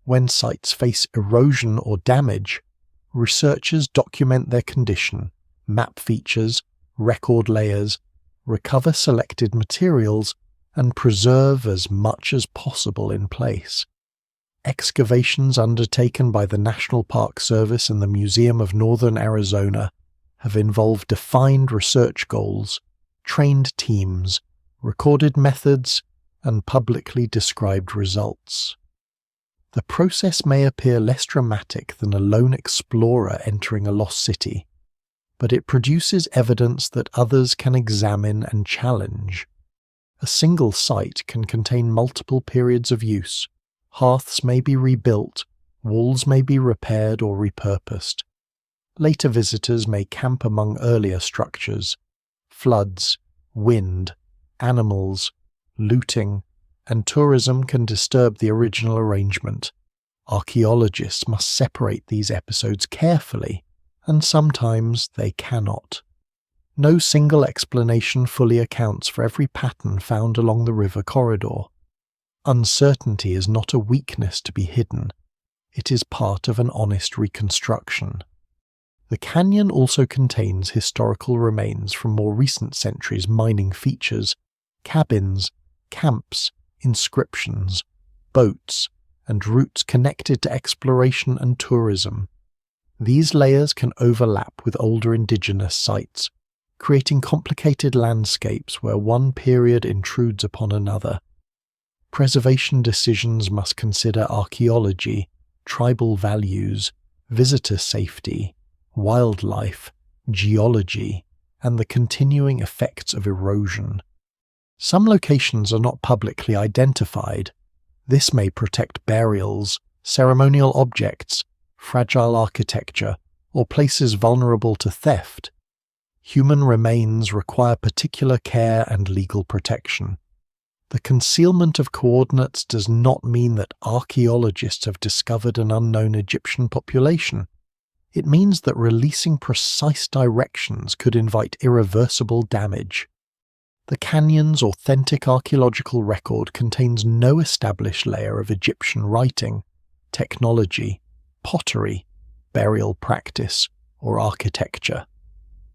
When sites face erosion or damage, researchers document their condition, map features, record layers, recover selected materials, and preserve as much as possible in place. Excavations undertaken by the National Park Service and the Museum of Northern Arizona have involved defined research goals, trained teams, recorded methods, and publicly described results. The process may appear less dramatic than a lone explorer entering a lost city, but it produces evidence that others can examine and challenge. A single site can contain multiple periods of use. Hearths may be rebuilt, walls may be repaired or repurposed. Later visitors may camp among earlier structures. Floods, wind, animals, looting, and tourism can disturb the original arrangement. Archaeologists must separate these episodes carefully, and sometimes they cannot. No single explanation fully accounts for every pattern found along the river corridor. Uncertainty is not a weakness to be hidden. It is part of an honest reconstruction. The canyon also contains historical remains from more recent centuries' mining features, cabins, camps, inscriptions, boats, and routes connected to exploration and tourism. These layers can overlap with older indigenous sites, creating complicated landscapes where one period intrudes upon another. Preservation decisions must consider archaeology, tribal values, visitor safety, wildlife, geology, and the continuing effects of erosion. Some locations are not publicly identified. This may protect burials, ceremonial objects, fragile architecture, or places vulnerable to theft. Human remains require particular care and legal protection. The concealment of coordinates does not mean that archaeologists have discovered an unknown Egyptian population. It means that releasing precise directions could invite irreversible damage. The canyon's authentic archaeological record contains no established layer of Egyptian writing, technology, pottery, burial practice, or architecture.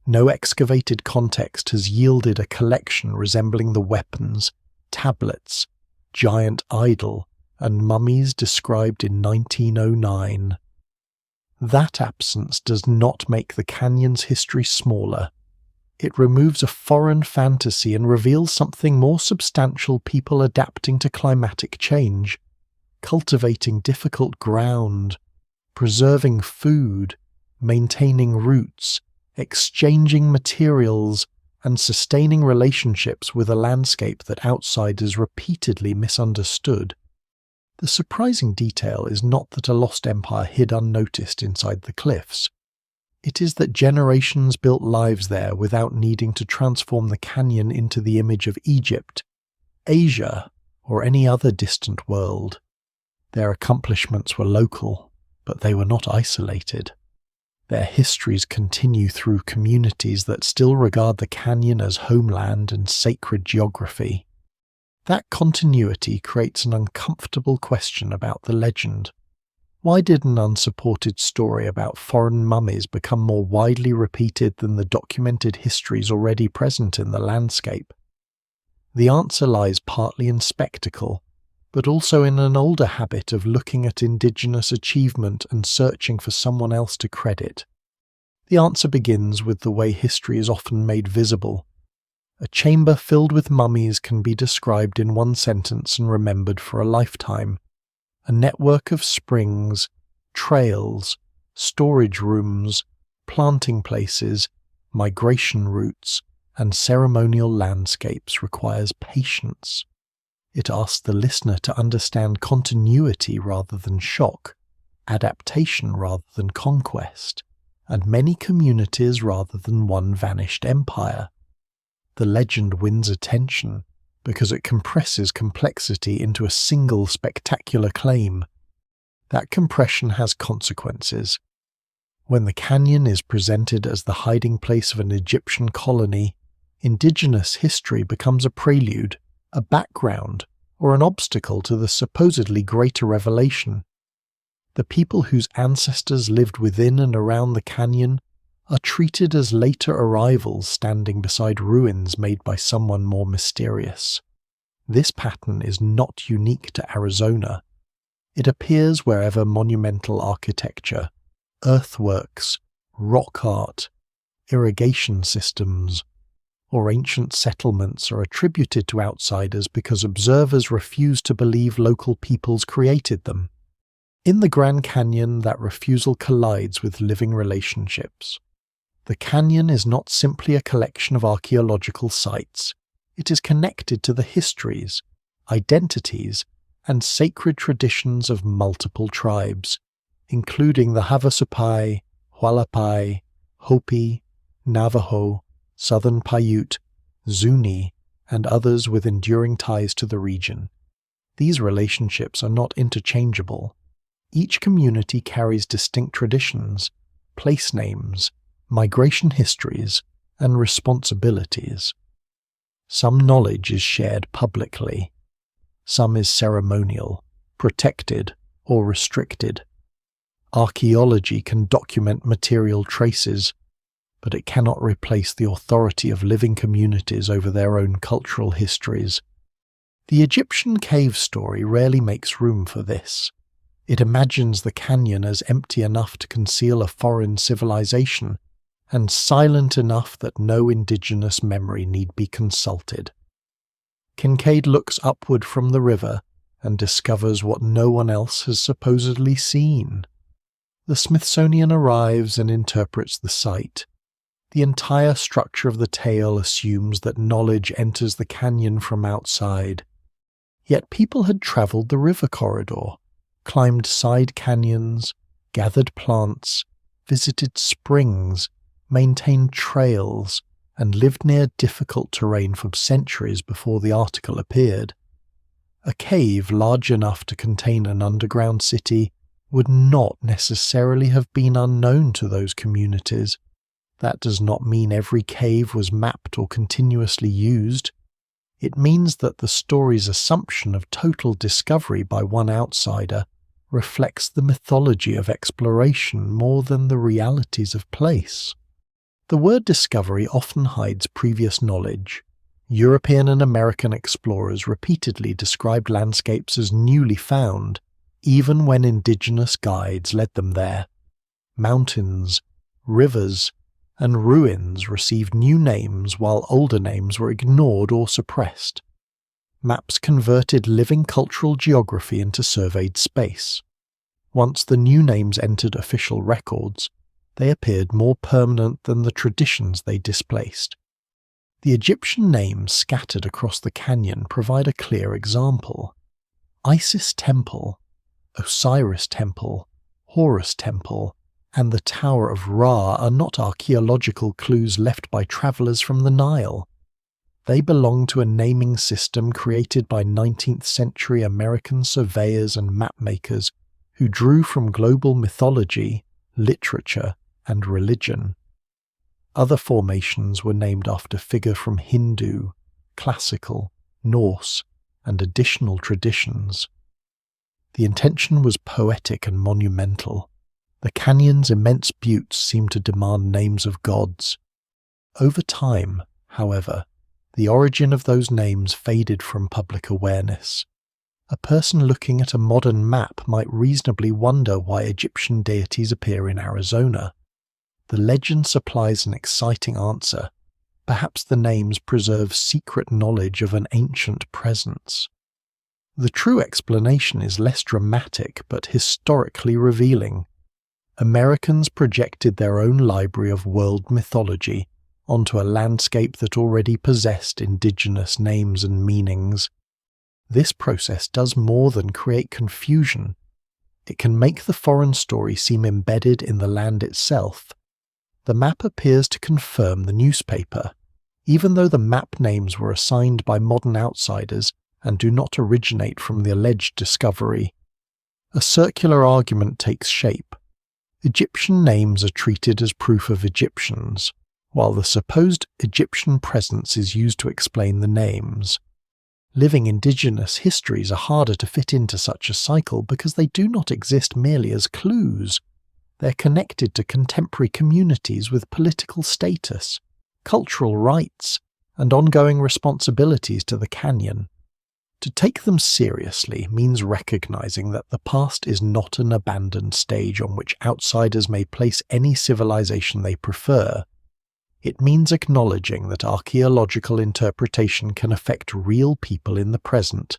No excavated context has yielded a collection resembling the weapons, tablets, giant idol, and mummies described in 1909. That absence does not make the canyon's history smaller. It removes a foreign fantasy and reveals something more substantial: people adapting to climatic change, cultivating difficult ground, preserving food, maintaining roots, exchanging materials, and sustaining relationships with a landscape that outsiders repeatedly misunderstood. The surprising detail is not that a lost empire hid unnoticed inside the cliffs. It is that generations built lives there without needing to transform the canyon into the image of Egypt, Asia, or any other distant world. Their accomplishments were local, but they were not isolated. Their histories continue through communities that still regard the canyon as homeland and sacred geography. That continuity creates an uncomfortable question about the legend. Why did an unsupported story about foreign mummies become more widely repeated than the documented histories already present in the landscape? The answer lies partly in spectacle, but also in an older habit of looking at Indigenous achievement and searching for someone else to credit. The answer begins with the way history is often made visible. A chamber filled with mummies can be described in one sentence and remembered for a lifetime. A network of springs, trails, storage rooms, planting places, migration routes, and ceremonial landscapes requires patience. It asks the listener to understand continuity rather than shock, adaptation rather than conquest, and many communities rather than one vanished empire. The legend wins attention, because it compresses complexity into a single spectacular claim. That compression has consequences. When the canyon is presented as the hiding place of an Egyptian colony, Indigenous history becomes a prelude, a background, or an obstacle to the supposedly greater revelation. The people whose ancestors lived within and around the canyon are treated as later arrivals standing beside ruins made by someone more mysterious. This pattern is not unique to Arizona. It appears wherever monumental architecture, earthworks, rock art, irrigation systems, or ancient settlements are attributed to outsiders because observers refuse to believe local peoples created them. In the Grand Canyon, that refusal collides with living relationships. The canyon is not simply a collection of archaeological sites. It is connected to the histories, identities, and sacred traditions of multiple tribes, including the Havasupai, Hualapai, Hopi, Navajo, Southern Paiute, Zuni, and others with enduring ties to the region. These relationships are not interchangeable. Each community carries distinct traditions, place names, migration histories, and responsibilities. Some knowledge is shared publicly. Some is ceremonial, protected, or restricted. Archaeology can document material traces, but it cannot replace the authority of living communities over their own cultural histories. The Egyptian cave story rarely makes room for this. It imagines the canyon as empty enough to conceal a foreign civilization, and silent enough that no indigenous memory need be consulted. Kinkaid looks upward from the river and discovers what no one else has supposedly seen. The Smithsonian arrives and interprets the site. The entire structure of the tale assumes that knowledge enters the canyon from outside. Yet people had travelled the river corridor, climbed side canyons, gathered plants, visited springs, maintained trails, and lived near difficult terrain for centuries before the article appeared. A cave large enough to contain an underground city would not necessarily have been unknown to those communities. That does not mean every cave was mapped or continuously used. It means that the story's assumption of total discovery by one outsider reflects the mythology of exploration more than the realities of place. The word discovery often hides previous knowledge. European and American explorers repeatedly described landscapes as newly found, even when indigenous guides led them there. Mountains, rivers, and ruins received new names while older names were ignored or suppressed. Maps converted living cultural geography into surveyed space. Once the new names entered official records, they appeared more permanent than the traditions they displaced. The Egyptian names scattered across the canyon provide a clear example. Isis Temple, Osiris Temple, Horus Temple, and the Tower of Ra are not archaeological clues left by travellers from the Nile. They belong to a naming system created by 19th century American surveyors and mapmakers who drew from global mythology, literature, and religion. Other formations were named after figures from Hindu, classical, Norse, and additional traditions. The intention was poetic and monumental. The canyon's immense buttes seemed to demand names of gods. Over time, however, the origin of those names faded from public awareness. A person looking at a modern map might reasonably wonder why Egyptian deities appear in Arizona. The legend supplies an exciting answer. Perhaps the names preserve secret knowledge of an ancient presence. The true explanation is less dramatic but historically revealing. Americans projected their own library of world mythology onto a landscape that already possessed indigenous names and meanings. This process does more than create confusion. It can make the foreign story seem embedded in the land itself. The map appears to confirm the newspaper. even though the map names were assigned by modern outsiders and do not originate from the alleged discovery. A circular argument takes shape. Egyptian names are treated as proof of Egyptians, while the supposed Egyptian presence is used to explain the names. Living indigenous histories are harder to fit into such a cycle because they do not exist merely as clues. They're connected to contemporary communities with political status, cultural rights, and ongoing responsibilities to the canyon. To take them seriously means recognizing that the past is not an abandoned stage on which outsiders may place any civilization they prefer. It means acknowledging that archaeological interpretation can affect real people in the present.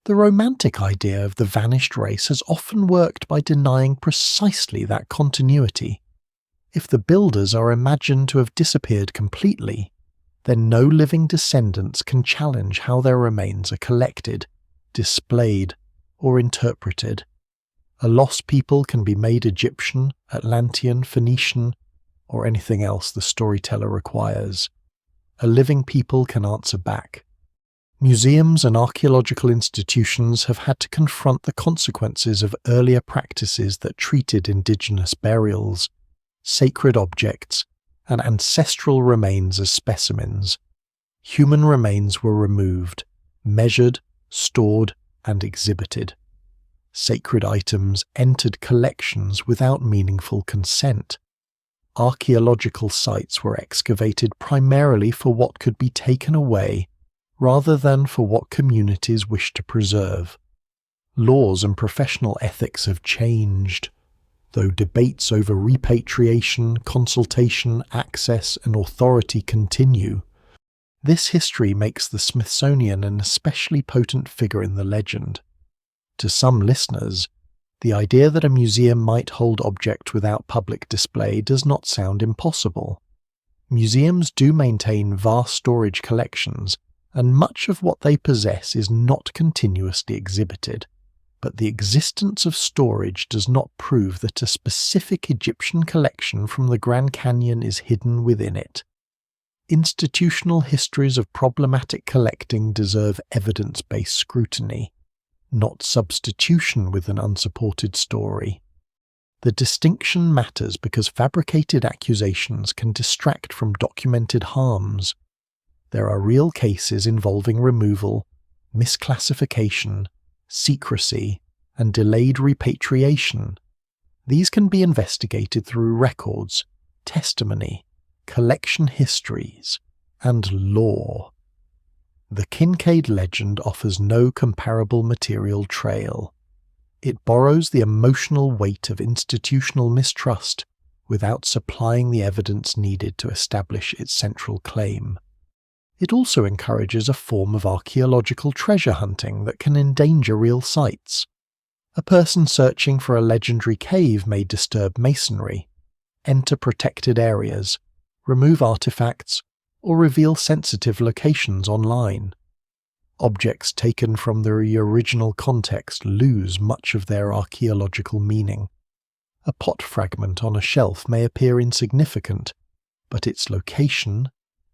The romantic idea of the vanished race has often worked by denying precisely that continuity. If the builders are imagined to have disappeared completely, then no living descendants can challenge how their remains are collected, displayed, or interpreted. A lost people can be made Egyptian, Atlantean, Phoenician, or anything else the storyteller requires. A living people can answer back. Museums and archaeological institutions have had to confront the consequences of earlier practices that treated indigenous burials, sacred objects, and ancestral remains as specimens. Human remains were removed, measured, stored, and exhibited. Sacred items entered collections without meaningful consent. Archaeological sites were excavated primarily for what could be taken away, rather than for what communities wished to preserve. Laws and professional ethics have changed, though debates over repatriation, consultation, access, and authority continue. This history makes the Smithsonian an especially potent figure in the legend. To some listeners, the idea that a museum might hold objects without public display does not sound impossible. Museums do maintain vast storage collections, and much of what they possess is not continuously exhibited. But the existence of storage does not prove that a specific Egyptian collection from the Grand Canyon is hidden within it. Institutional histories of problematic collecting deserve evidence-based scrutiny, not substitution with an unsupported story. The distinction matters because fabricated accusations can distract from documented harms. There are real cases involving removal, misclassification, secrecy, and delayed repatriation. These can be investigated through records, testimony, collection histories, and law. The Kinkaid legend offers no comparable material trail. It borrows the emotional weight of institutional mistrust without supplying the evidence needed to establish its central claim. It also encourages a form of archaeological treasure hunting that can endanger real sites. A person searching for a legendary cave may disturb masonry, enter protected areas, remove artifacts, or reveal sensitive locations online. Objects taken from their original context lose much of their archaeological meaning. A pot fragment on a shelf may appear insignificant, but its location,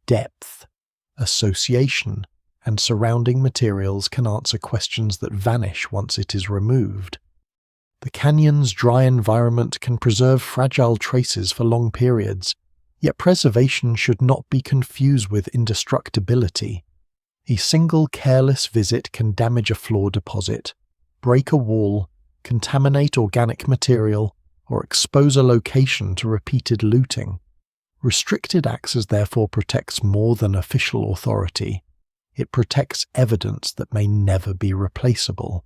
depth, association, and surrounding materials can answer questions that vanish once it is removed. The canyon's dry environment can preserve fragile traces for long periods, yet preservation should not be confused with indestructibility. A single careless visit can damage a floor deposit, break a wall, contaminate organic material, or expose a location to repeated looting. Restricted access therefore protects more than official authority. It protects evidence that may never be replaceable.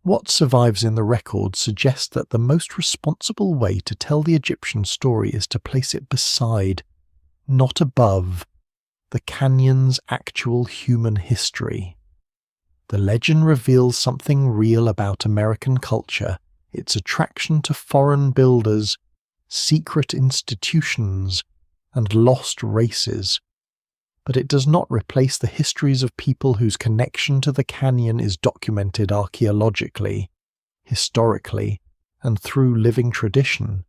What survives in the record suggests that the most responsible way to tell the Egyptian story is to place it beside, not above, the canyon's actual human history. The legend reveals something real about American culture, its attraction to foreign builders, secret institutions, and lost races. But it does not replace the histories of people whose connection to the canyon is documented archaeologically, historically, and through living tradition.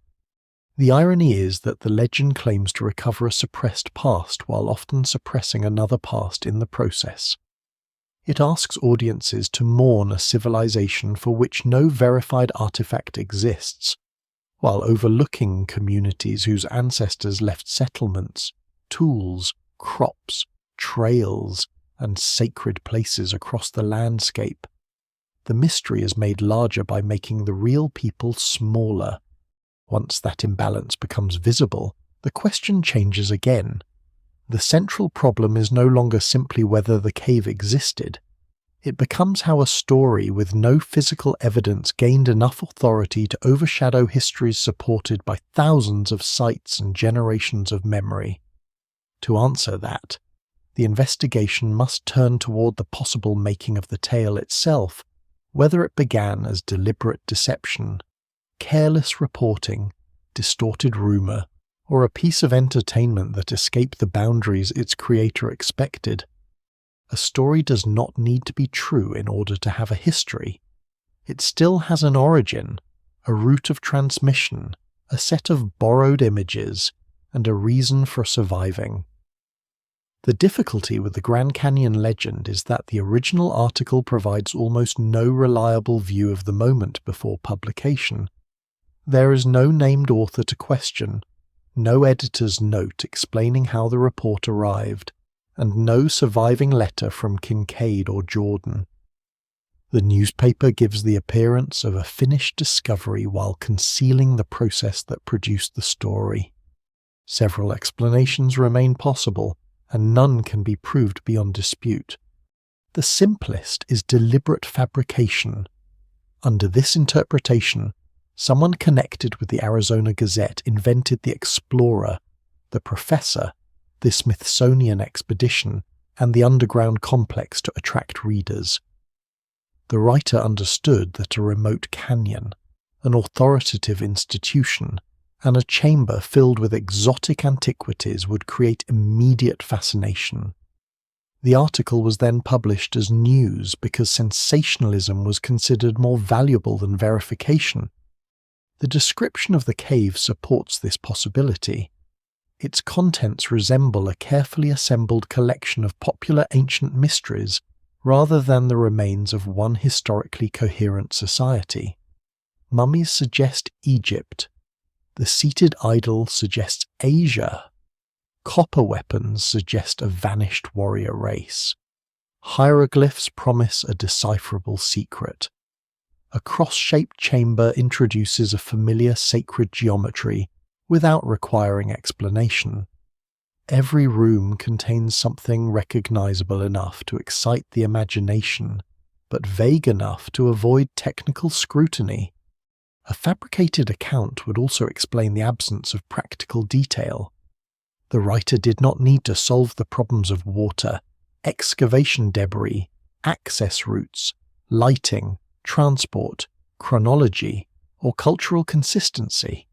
The irony is that the legend claims to recover a suppressed past while often suppressing another past in the process. It asks audiences to mourn a civilization for which no verified artifact exists, while overlooking communities whose ancestors left settlements, tools, crops, trails, and sacred places across the landscape. The mystery is made larger by making the real people smaller. Once that imbalance becomes visible, the question changes again. The central problem is no longer simply whether the cave existed. It becomes how a story with no physical evidence gained enough authority to overshadow histories supported by thousands of sites and generations of memory. To answer that, the investigation must turn toward the possible making of the tale itself, whether it began as deliberate deception, careless reporting, distorted rumor, or a piece of entertainment that escaped the boundaries its creator expected. A story does not need to be true in order to have a history. It still has an origin, a route of transmission, a set of borrowed images, and a reason for surviving. The difficulty with the Grand Canyon legend is that the original article provides almost no reliable view of the moment before publication. There is no named author to question, no editor's note explaining how the report arrived, and no surviving letter from Kinkaid or Jordan. The newspaper gives the appearance of a finished discovery while concealing the process that produced the story. Several explanations remain possible, and none can be proved beyond dispute. The simplest is deliberate fabrication. Under this interpretation, someone connected with the Arizona Gazette invented the explorer, the professor, the Smithsonian expedition, and the underground complex to attract readers. The writer understood that a remote canyon, an authoritative institution, and a chamber filled with exotic antiquities would create immediate fascination. The article was then published as news because sensationalism was considered more valuable than verification. The description of the cave supports this possibility. Its contents resemble a carefully assembled collection of popular ancient mysteries rather than the remains of one historically coherent society. Mummies suggest Egypt. The seated idol suggests Asia. Copper weapons suggest a vanished warrior race. Hieroglyphs promise a decipherable secret. A cross-shaped chamber introduces a familiar sacred geometry without requiring explanation. Every room contains something recognizable enough to excite the imagination, but vague enough to avoid technical scrutiny. A fabricated account would also explain the absence of practical detail. The writer did not need to solve the problems of water, excavation debris, access routes, lighting, transport, chronology, or cultural consistency.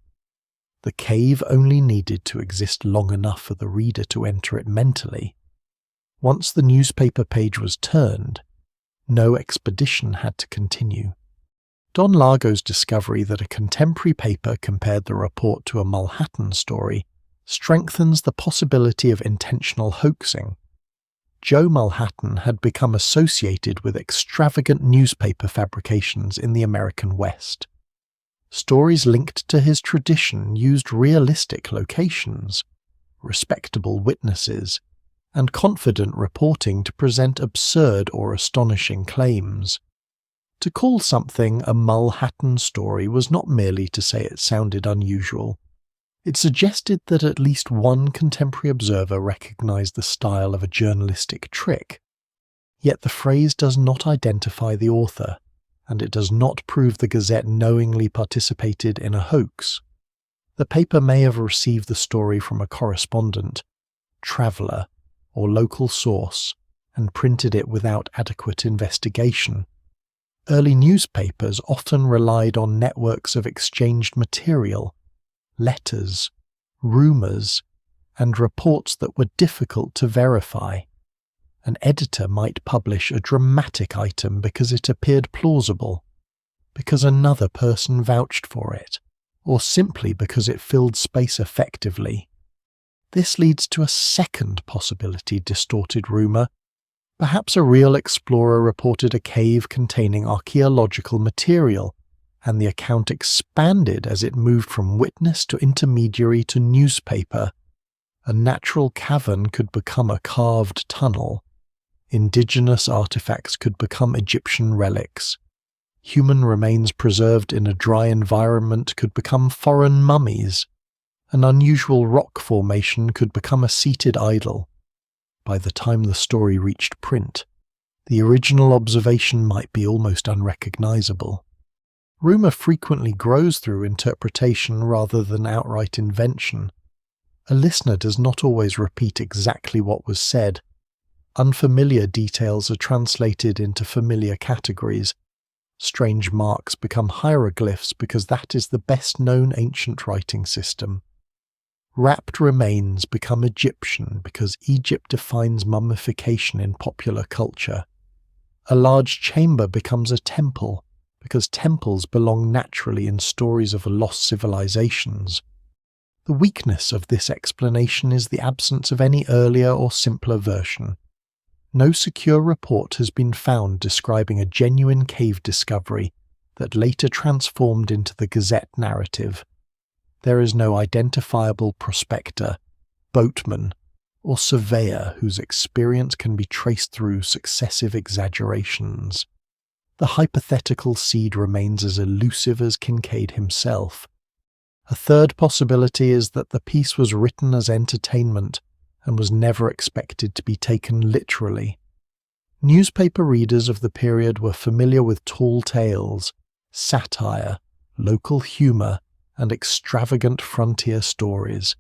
The cave only needed to exist long enough for the reader to enter it mentally. Once the newspaper page was turned, no expedition had to continue. Don Lago's discovery that a contemporary paper compared the report to a Mulhattan story strengthens the possibility of intentional hoaxing. Joe Mulhattan had become associated with extravagant newspaper fabrications in the American West. Stories linked to his tradition used realistic locations, respectable witnesses, and confident reporting to present absurd or astonishing claims. To call something a Mulhattan story was not merely to say it sounded unusual. It suggested that at least one contemporary observer recognized the style of a journalistic trick. Yet the phrase does not identify the author, and it does not prove the Gazette knowingly participated in a hoax. The paper may have received the story from a correspondent, traveller, or local source, and printed it without adequate investigation. Early newspapers often relied on networks of exchanged material, letters, rumours, and reports that were difficult to verify. An editor might publish a dramatic item because it appeared plausible, because another person vouched for it, or simply because it filled space effectively. This leads to a second possibility distorted rumour. Perhaps a real explorer reported a cave containing archaeological material, and the account expanded as it moved from witness to intermediary to newspaper. A natural cavern could become a carved tunnel. Indigenous artifacts could become Egyptian relics. Human remains preserved in a dry environment could become foreign mummies. An unusual rock formation could become a seated idol. By the time the story reached print, the original observation might be almost unrecognizable. Rumour frequently grows through interpretation rather than outright invention. A listener does not always repeat exactly what was said. Unfamiliar details are translated into familiar categories. Strange marks become hieroglyphs because that is the best-known ancient writing system. Wrapped remains become Egyptian because Egypt defines mummification in popular culture. A large chamber becomes a temple because temples belong naturally in stories of lost civilizations. The weakness of this explanation is the absence of any earlier or simpler version. No secure report has been found describing a genuine cave discovery that later transformed into the Gazette narrative. There is no identifiable prospector, boatman, or surveyor whose experience can be traced through successive exaggerations. The hypothetical seed remains as elusive as Kinkaid himself. A third possibility is that the piece was written as entertainment and was never expected to be taken literally. Newspaper readers of the period were familiar with tall tales, satire, local humour, and extravagant frontier stories.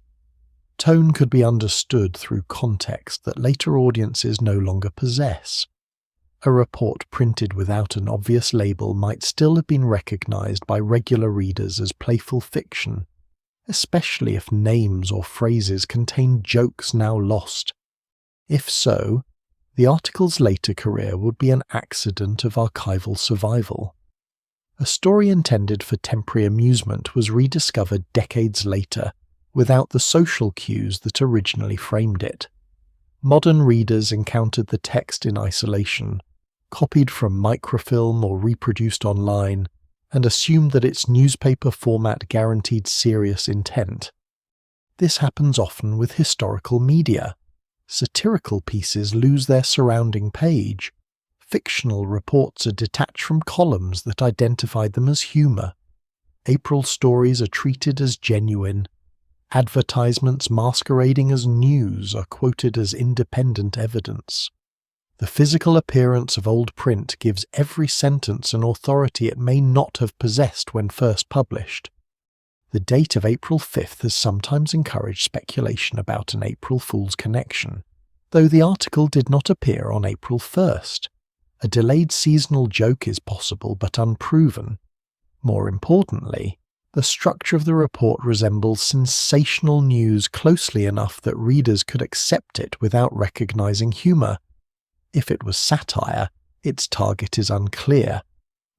Tone could be understood through context that later audiences no longer possess. A report printed without an obvious label might still have been recognized by regular readers as playful fiction, especially if names or phrases contained jokes now lost. If so, the article's later career would be an accident of archival survival. A story intended for temporary amusement was rediscovered decades later, without the social cues that originally framed it. Modern readers encountered the text in isolation, copied from microfilm or reproduced online, and assumed that its newspaper format guaranteed serious intent. This happens often with historical media. Satirical pieces lose their surrounding page. Fictional reports are detached from columns that identified them as humour. April stories are treated as genuine. Advertisements masquerading as news are quoted as independent evidence. The physical appearance of old print gives every sentence an authority it may not have possessed when first published. The date of April 5th has sometimes encouraged speculation about an April Fool's connection, though the article did not appear on April 1st. A delayed seasonal joke is possible but unproven. More importantly, the structure of the report resembles sensational news closely enough that readers could accept it without recognizing humour. If it was satire, its target is unclear.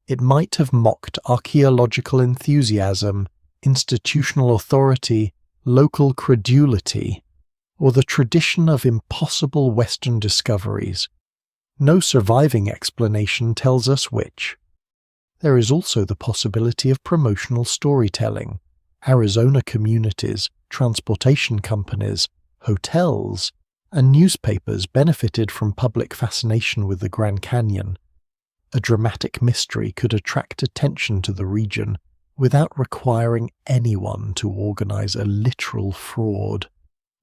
It might have mocked archaeological enthusiasm, institutional authority, local credulity, or the tradition of impossible Western discoveries. No surviving explanation tells us which. There is also the possibility of promotional storytelling. Arizona communities, transportation companies, hotels, and newspapers benefited from public fascination with the Grand Canyon. A dramatic mystery could attract attention to the region without requiring anyone to organize a literal fraud.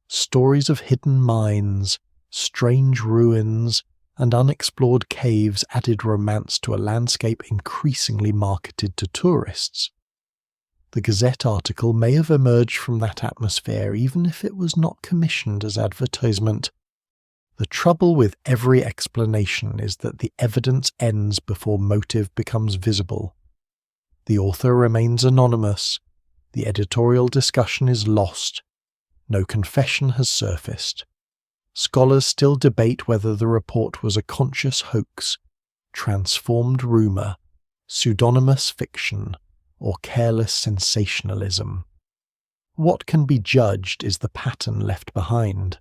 Stories of hidden mines, strange ruins, and unexplored caves added romance to a landscape increasingly marketed to tourists. The Gazette article may have emerged from that atmosphere even if it was not commissioned as advertisement. The trouble with every explanation is that the evidence ends before motive becomes visible. The author remains anonymous, the editorial discussion is lost, no confession has surfaced. Scholars still debate whether the report was a conscious hoax, transformed rumour, pseudonymous fiction, or careless sensationalism. What can be judged is the pattern left behind.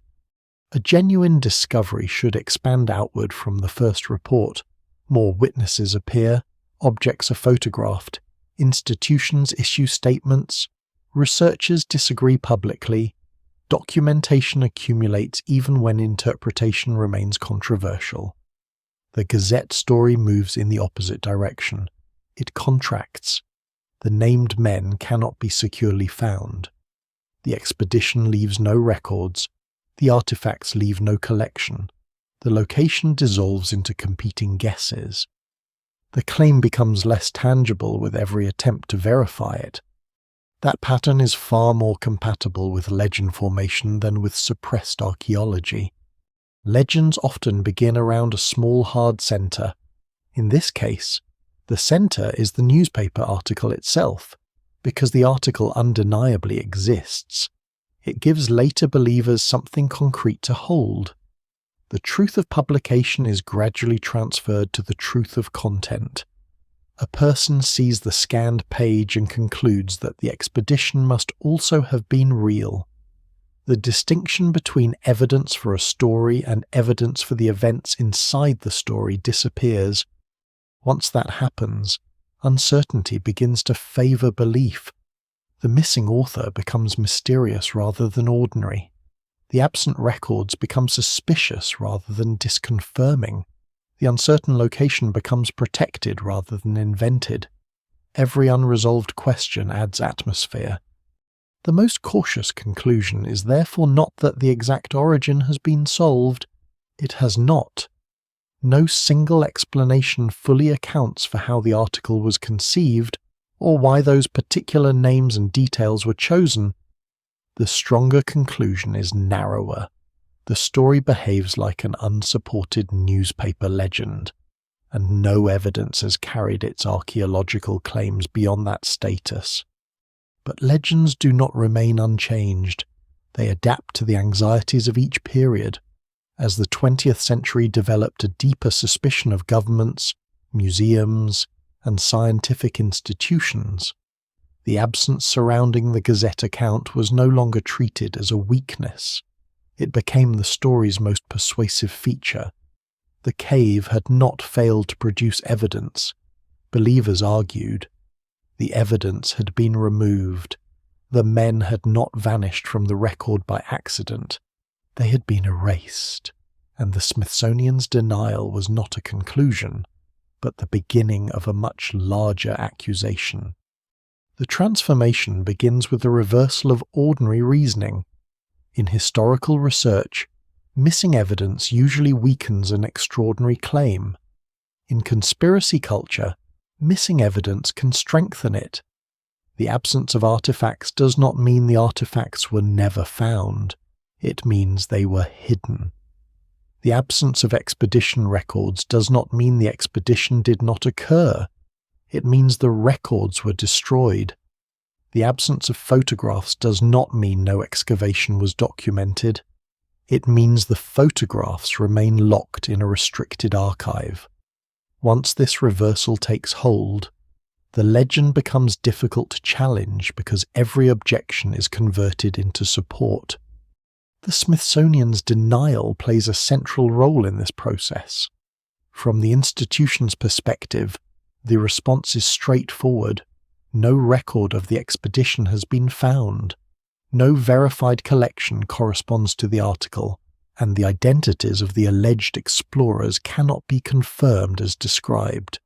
A genuine discovery should expand outward from the first report. More witnesses appear, objects are photographed, institutions issue statements, researchers disagree publicly, documentation accumulates even when interpretation remains controversial. The Gazette story moves in the opposite direction. It contracts. The named men cannot be securely found. The expedition leaves no records. The artifacts leave no collection. The location dissolves into competing guesses. The claim becomes less tangible with every attempt to verify it. That pattern is far more compatible with legend formation than with suppressed archaeology. Legends often begin around a small hard centre. In this case, the centre is the newspaper article itself, because the article undeniably exists. It gives later believers something concrete to hold. The truth of publication is gradually transferred to the truth of content. A person sees the scanned page and concludes that the expedition must also have been real. The distinction between evidence for a story and evidence for the events inside the story disappears. Once that happens, uncertainty begins to favour belief. The missing author becomes mysterious rather than ordinary. The absent records become suspicious rather than disconfirming. The uncertain location becomes protected rather than invented. Every unresolved question adds atmosphere. The most cautious conclusion is therefore not that the exact origin has been solved. It has not. No single explanation fully accounts for how the article was conceived or why those particular names and details were chosen. The stronger conclusion is narrower. The story behaves like an unsupported newspaper legend, and no evidence has carried its archaeological claims beyond that status. But legends do not remain unchanged. They adapt to the anxieties of each period. As the 20th century developed a deeper suspicion of governments, museums, and scientific institutions, the absence surrounding the Gazette account was no longer treated as a weakness. It became the story's most persuasive feature. The cave had not failed to produce evidence. Believers argued. The evidence had been removed. The men had not vanished from the record by accident. They had been erased, and the Smithsonian's denial was not a conclusion, but the beginning of a much larger accusation. The transformation begins with the reversal of ordinary reasoning. In historical research, missing evidence usually weakens an extraordinary claim. In conspiracy culture, missing evidence can strengthen it. The absence of artifacts does not mean the artifacts were never found. It means they were hidden. The absence of expedition records does not mean the expedition did not occur. It means the records were destroyed. The absence of photographs does not mean no excavation was documented. It means the photographs remain locked in a restricted archive. Once this reversal takes hold, the legend becomes difficult to challenge because every objection is converted into support. The Smithsonian's denial plays a central role in this process. From the institution's perspective, the response is straightforward. No record of the expedition has been found. No verified collection corresponds to the article, and the identities of the alleged explorers cannot be confirmed as described.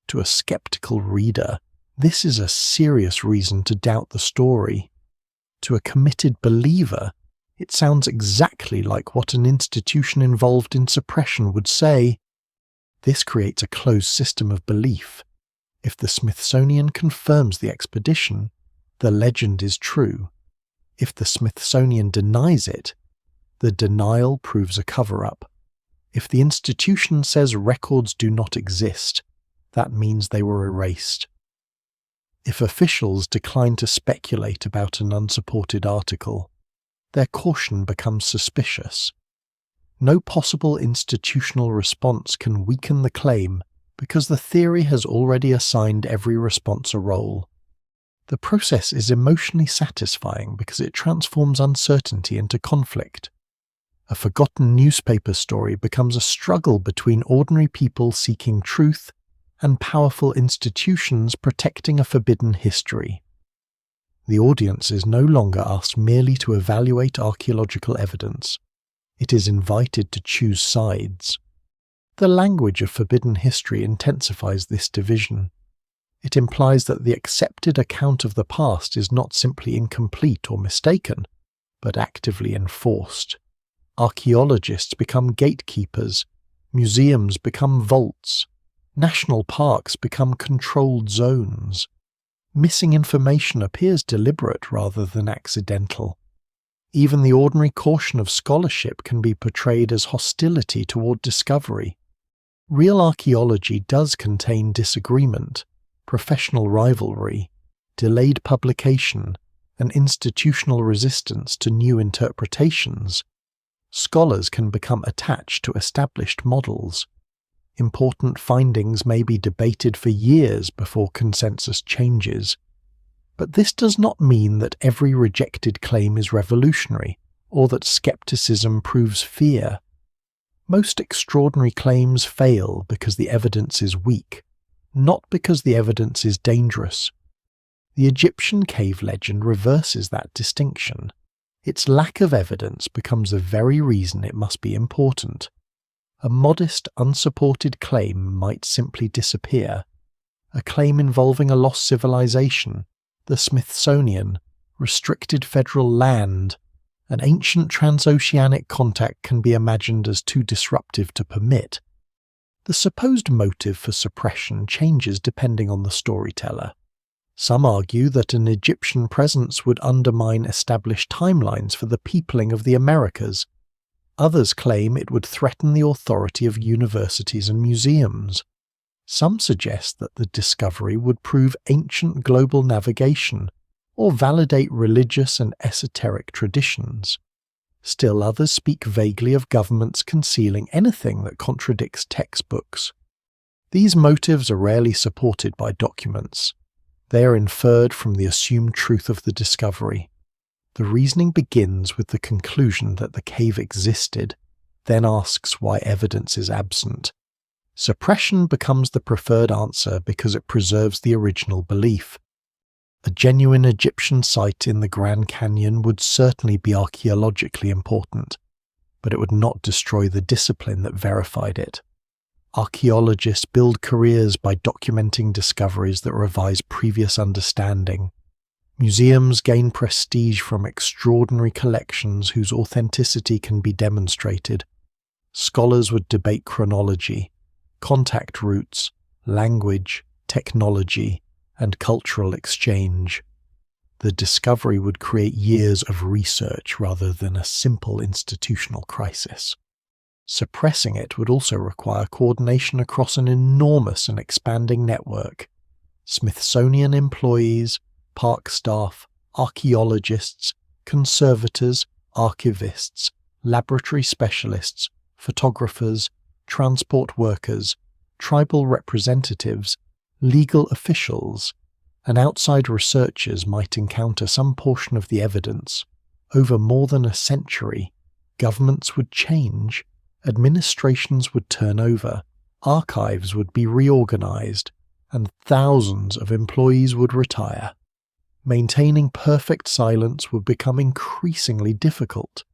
To a skeptical reader, this is a serious reason to doubt the story. To a committed believer, it sounds exactly like what an institution involved in suppression would say. This creates a closed system of belief. If the Smithsonian confirms the expedition, the legend is true. If the Smithsonian denies it, the denial proves a cover-up. If the institution says records do not exist, that means they were erased. If officials decline to speculate about an unsupported article, their caution becomes suspicious. No possible institutional response can weaken the claim because the theory has already assigned every response a role. The process is emotionally satisfying because it transforms uncertainty into conflict. A forgotten newspaper story becomes a struggle between ordinary people seeking truth and powerful institutions protecting a forbidden history. The audience is no longer asked merely to evaluate archaeological evidence. It is invited to choose sides. The language of forbidden history intensifies this division. It implies that the accepted account of the past is not simply incomplete or mistaken, but actively enforced. Archaeologists become gatekeepers, museums become vaults, national parks become controlled zones. Missing information appears deliberate rather than accidental. Even the ordinary caution of scholarship can be portrayed as hostility toward discovery. Real archaeology does contain disagreement, professional rivalry, delayed publication, and institutional resistance to new interpretations. Scholars can become attached to established models. Important findings may be debated for years before consensus changes. But this does not mean that every rejected claim is revolutionary, or that skepticism proves fear. Most extraordinary claims fail because the evidence is weak, not because the evidence is dangerous. The Egyptian cave legend reverses that distinction. Its lack of evidence becomes the very reason it must be important. A modest, unsupported claim might simply disappear. A claim involving a lost civilization, the Smithsonian, restricted federal land, an ancient transoceanic contact can be imagined as too disruptive to permit. The supposed motive for suppression changes depending on the storyteller. Some argue that an Egyptian presence would undermine established timelines for the peopling of the Americas. Others claim it would threaten the authority of universities and museums. Some suggest that the discovery would prove ancient global navigation or validate religious and esoteric traditions. Still others speak vaguely of governments concealing anything that contradicts textbooks. These motives are rarely supported by documents. They are inferred from the assumed truth of the discovery. The reasoning begins with the conclusion that the cave existed, then asks why evidence is absent. Suppression becomes the preferred answer because it preserves the original belief. A genuine Egyptian site in the Grand Canyon would certainly be archaeologically important, but it would not destroy the discipline that verified it. Archaeologists build careers by documenting discoveries that revise previous understanding. Museums gain prestige from extraordinary collections whose authenticity can be demonstrated. Scholars would debate chronology, contact routes, language, technology, and cultural exchange. The discovery would create years of research rather than a simple institutional crisis. Suppressing it would also require coordination across an enormous and expanding network. Smithsonian employees, park staff, archaeologists, conservators, archivists, laboratory specialists, photographers, transport workers, tribal representatives, legal officials, and outside researchers might encounter some portion of the evidence. Over more than a century, governments would change, administrations would turn over, archives would be reorganized, and thousands of employees would retire. Maintaining perfect silence would become increasingly difficult.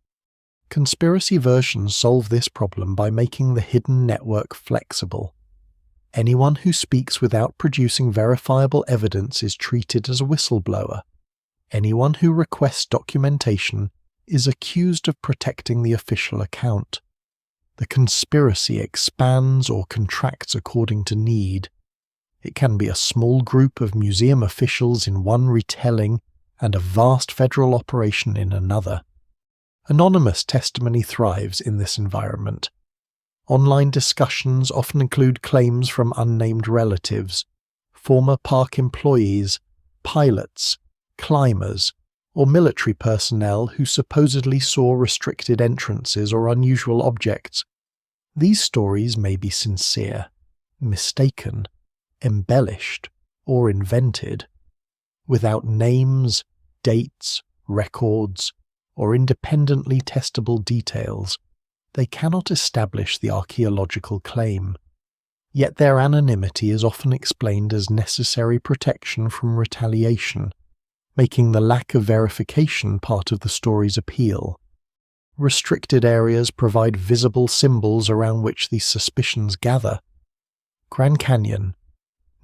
Conspiracy versions solve this problem by making the hidden network flexible. Anyone who speaks without producing verifiable evidence is treated as a whistleblower. Anyone who requests documentation is accused of protecting the official account. The conspiracy expands or contracts according to need. It can be a small group of museum officials in one retelling and a vast federal operation in another. Anonymous testimony thrives in this environment. Online discussions often include claims from unnamed relatives, former park employees, pilots, climbers, or military personnel who supposedly saw restricted entrances or unusual objects. These stories may be sincere, mistaken, embellished, or invented. Without names, dates, records, or independently testable details, they cannot establish the archaeological claim. Yet their anonymity is often explained as necessary protection from retaliation, making the lack of verification part of the story's appeal. Restricted areas provide visible symbols around which these suspicions gather. Grand Canyon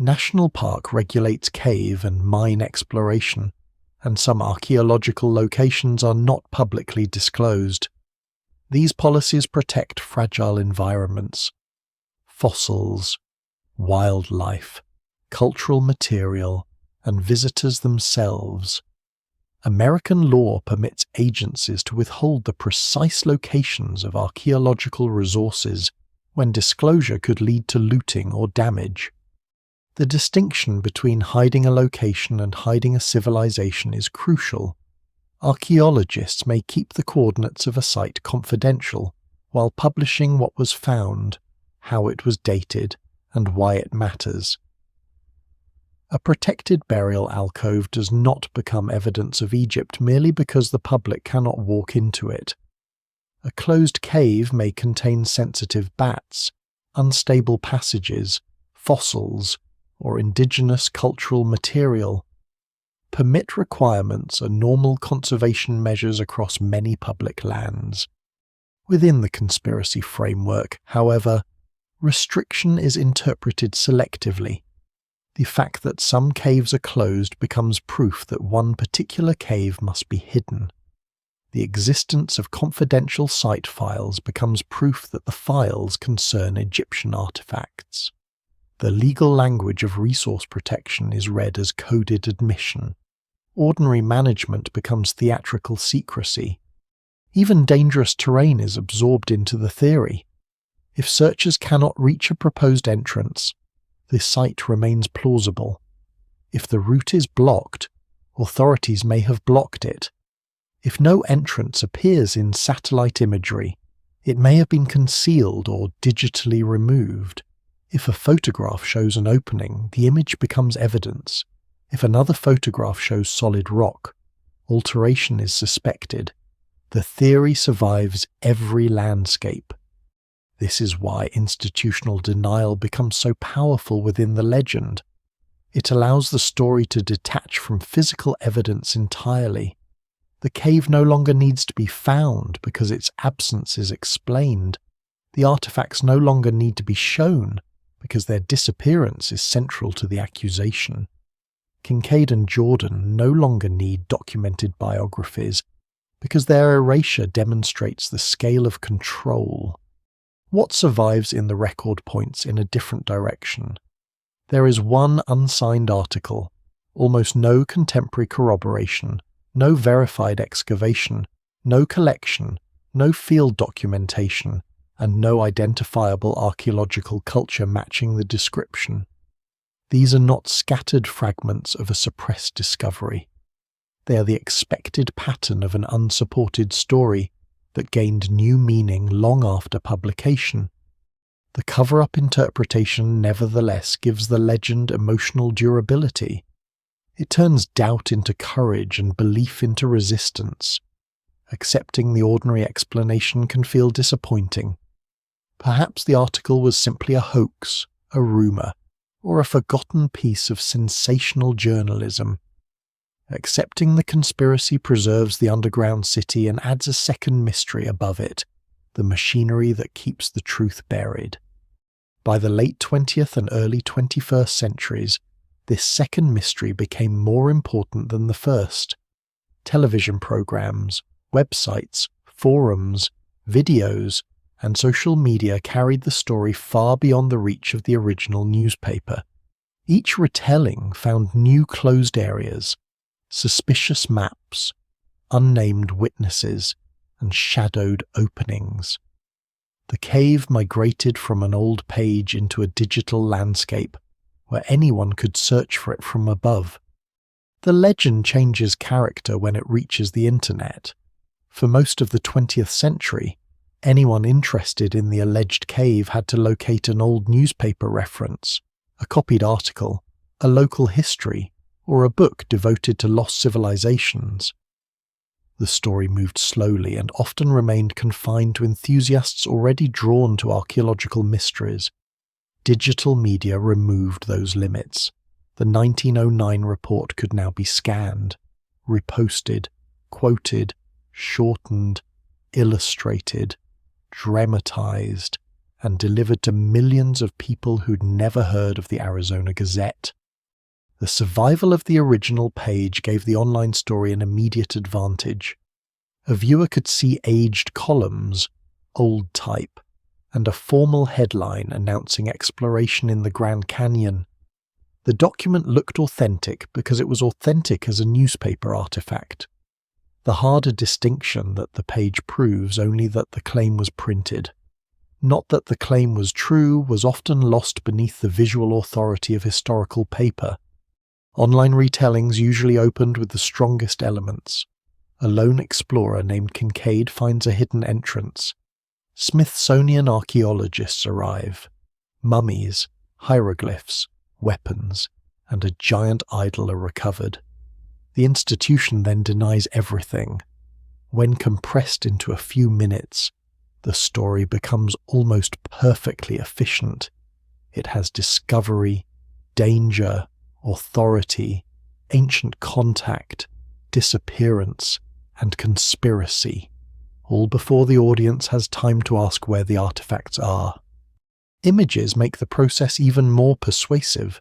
National Park regulates cave and mine exploration, and some archaeological locations are not publicly disclosed. These policies protect fragile environments. Fossils, wildlife, cultural material, and visitors themselves. American law permits agencies to withhold the precise locations of archaeological resources when disclosure could lead to looting or damage. The distinction between hiding a location and hiding a civilization is crucial. Archaeologists may keep the coordinates of a site confidential while publishing what was found, how it was dated, and why it matters. A protected burial alcove does not become evidence of Egypt merely because the public cannot walk into it. A closed cave may contain sensitive bats, unstable passages, fossils, or indigenous cultural material. Permit requirements are normal conservation measures across many public lands. Within the conspiracy framework, however, restriction is interpreted selectively. The fact that some caves are closed becomes proof that one particular cave must be hidden. The existence of confidential site files becomes proof that the files concern Egyptian artifacts. The legal language of resource protection is read as coded admission. Ordinary management becomes theatrical secrecy. Even dangerous terrain is absorbed into the theory. If searchers cannot reach a proposed entrance, the site remains plausible. If the route is blocked, authorities may have blocked it. If no entrance appears in satellite imagery, it may have been concealed or digitally removed. If a photograph shows an opening, the image becomes evidence. If another photograph shows solid rock, alteration is suspected. The theory survives every landscape. This is why institutional denial becomes so powerful within the legend. It allows the story to detach from physical evidence entirely. The cave no longer needs to be found because its absence is explained. The artifacts no longer need to be shown because their disappearance is central to the accusation. Kinkaid and Jordan no longer need documented biographies because their erasure demonstrates the scale of control. What survives in the record points in a different direction. There is one unsigned article, almost no contemporary corroboration, no verified excavation, no collection, no field documentation, and no identifiable archaeological culture matching the description. These are not scattered fragments of a suppressed discovery. They are the expected pattern of an unsupported story that gained new meaning long after publication. The cover-up interpretation nevertheless gives the legend emotional durability. It turns doubt into courage and belief into resistance. Accepting the ordinary explanation can feel disappointing. Perhaps the article was simply a hoax, a rumour, or a forgotten piece of sensational journalism. Accepting the conspiracy preserves the underground city and adds a second mystery above it, the machinery that keeps the truth buried. By the late 20th and early 21st centuries, this second mystery became more important than the first. Television programs, websites, forums, videos, and social media carried the story far beyond the reach of the original newspaper. Each retelling found new closed areas, suspicious maps, unnamed witnesses, and shadowed openings. The cave migrated from an old page into a digital landscape where anyone could search for it from above. The legend changes character when it reaches the internet. For most of the 20th century, anyone interested in the alleged cave had to locate an old newspaper reference, a copied article, a local history, or a book devoted to lost civilizations. The story moved slowly and often remained confined to enthusiasts already drawn to archaeological mysteries. Digital media removed those limits. The 1909 report could now be scanned, reposted, quoted, shortened, illustrated, dramatized, and delivered to millions of people who'd never heard of the Arizona Gazette. The survival of the original page gave the online story an immediate advantage. A viewer could see aged columns, old type, and a formal headline announcing exploration in the Grand Canyon. The document looked authentic because it was authentic as a newspaper artifact. The harder distinction that the page proves only that the claim was printed. Not that the claim was true was often lost beneath the visual authority of historical paper. Online retellings usually opened with the strongest elements. A lone explorer named Kinkaid finds a hidden entrance. Smithsonian archaeologists arrive. Mummies, hieroglyphs, weapons, and a giant idol are recovered. The institution then denies everything. When compressed into a few minutes, the story becomes almost perfectly efficient. It has discovery, danger, authority, ancient contact, disappearance, and conspiracy, all before the audience has time to ask where the artifacts are. Images make the process even more persuasive.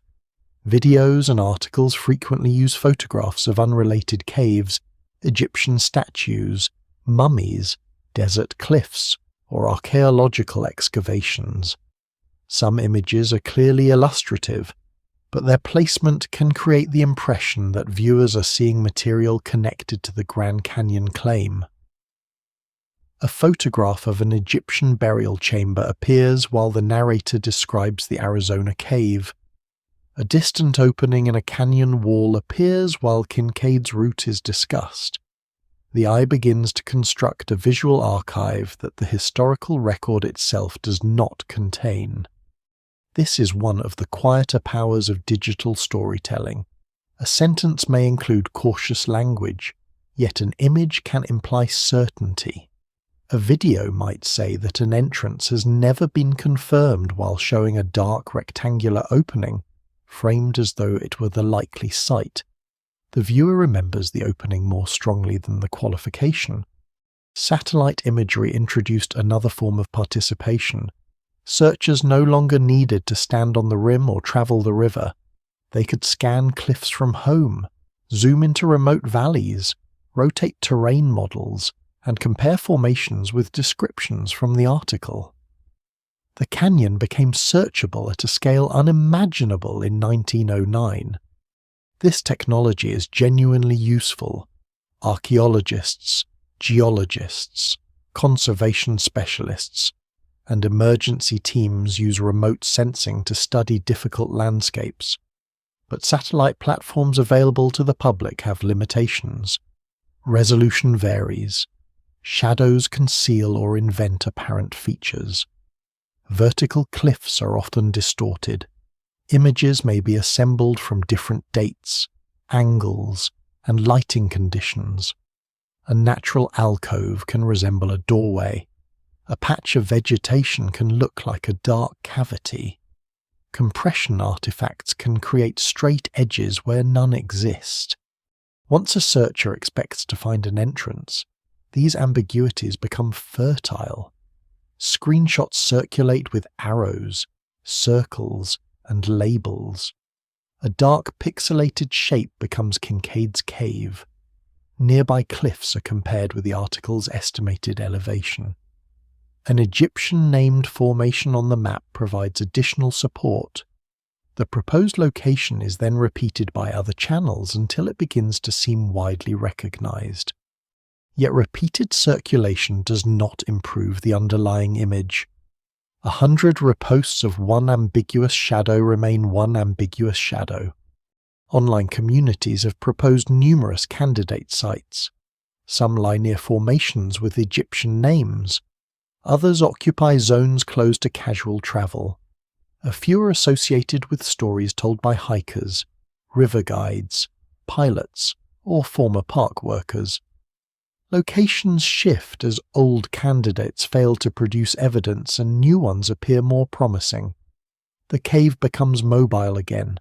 Videos and articles frequently use photographs of unrelated caves, Egyptian statues, mummies, desert cliffs, or archaeological excavations. Some images are clearly illustrative, but their placement can create the impression that viewers are seeing material connected to the Grand Canyon claim. A photograph of an Egyptian burial chamber appears while the narrator describes the Arizona cave. A distant opening in a canyon wall appears while Kinkaid's route is discussed. The eye begins to construct a visual archive that the historical record itself does not contain. This is one of the quieter powers of digital storytelling. A sentence may include cautious language, yet an image can imply certainty. A video might say that an entrance has never been confirmed while showing a dark rectangular opening, framed as though it were the likely site. The viewer remembers the opening more strongly than the qualification. Satellite imagery introduced another form of participation. Searchers no longer needed to stand on the rim or travel the river. They could scan cliffs from home, zoom into remote valleys, rotate terrain models, and compare formations with descriptions from the article. The canyon became searchable at a scale unimaginable in 1909. This technology is genuinely useful. Archaeologists, geologists, conservation specialists, and emergency teams use remote sensing to study difficult landscapes. But satellite platforms available to the public have limitations. Resolution varies. Shadows conceal or invent apparent features. Vertical cliffs are often distorted. Images may be assembled from different dates, angles, and lighting conditions. A natural alcove can resemble a doorway. A patch of vegetation can look like a dark cavity. Compression artifacts can create straight edges where none exist. Once a searcher expects to find an entrance, these ambiguities become fertile. Screenshots circulate with arrows, circles, and labels. A dark pixelated shape becomes Kinkaid's cave. Nearby cliffs are compared with the article's estimated elevation. An Egyptian-named formation on the map provides additional support. The proposed location is then repeated by other channels until it begins to seem widely recognized. Yet repeated circulation does not improve the underlying image. 100 reposts of one ambiguous shadow remain one ambiguous shadow. Online communities have proposed numerous candidate sites. Some lie near formations with Egyptian names. Others occupy zones closed to casual travel. A few are associated with stories told by hikers, river guides, pilots, or former park workers. Locations shift as old candidates fail to produce evidence and new ones appear more promising. The cave becomes mobile again,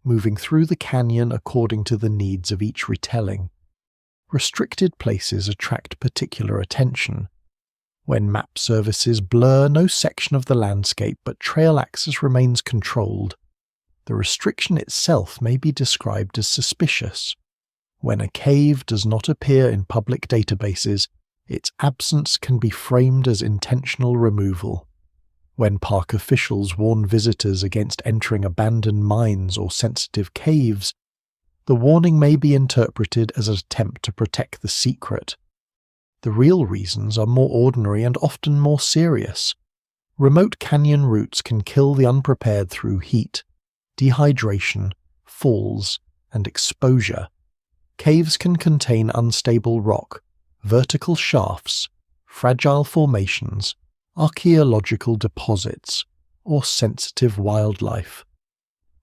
moving through the canyon according to the needs of each retelling. Restricted places attract particular attention. When map services blur no section of the landscape but trail access remains controlled, the restriction itself may be described as suspicious. When a cave does not appear in public databases, its absence can be framed as intentional removal. When park officials warn visitors against entering abandoned mines or sensitive caves, the warning may be interpreted as an attempt to protect the secret. The real reasons are more ordinary and often more serious. Remote canyon routes can kill the unprepared through heat, dehydration, falls, and exposure. Caves can contain unstable rock, vertical shafts, fragile formations, archaeological deposits, or sensitive wildlife.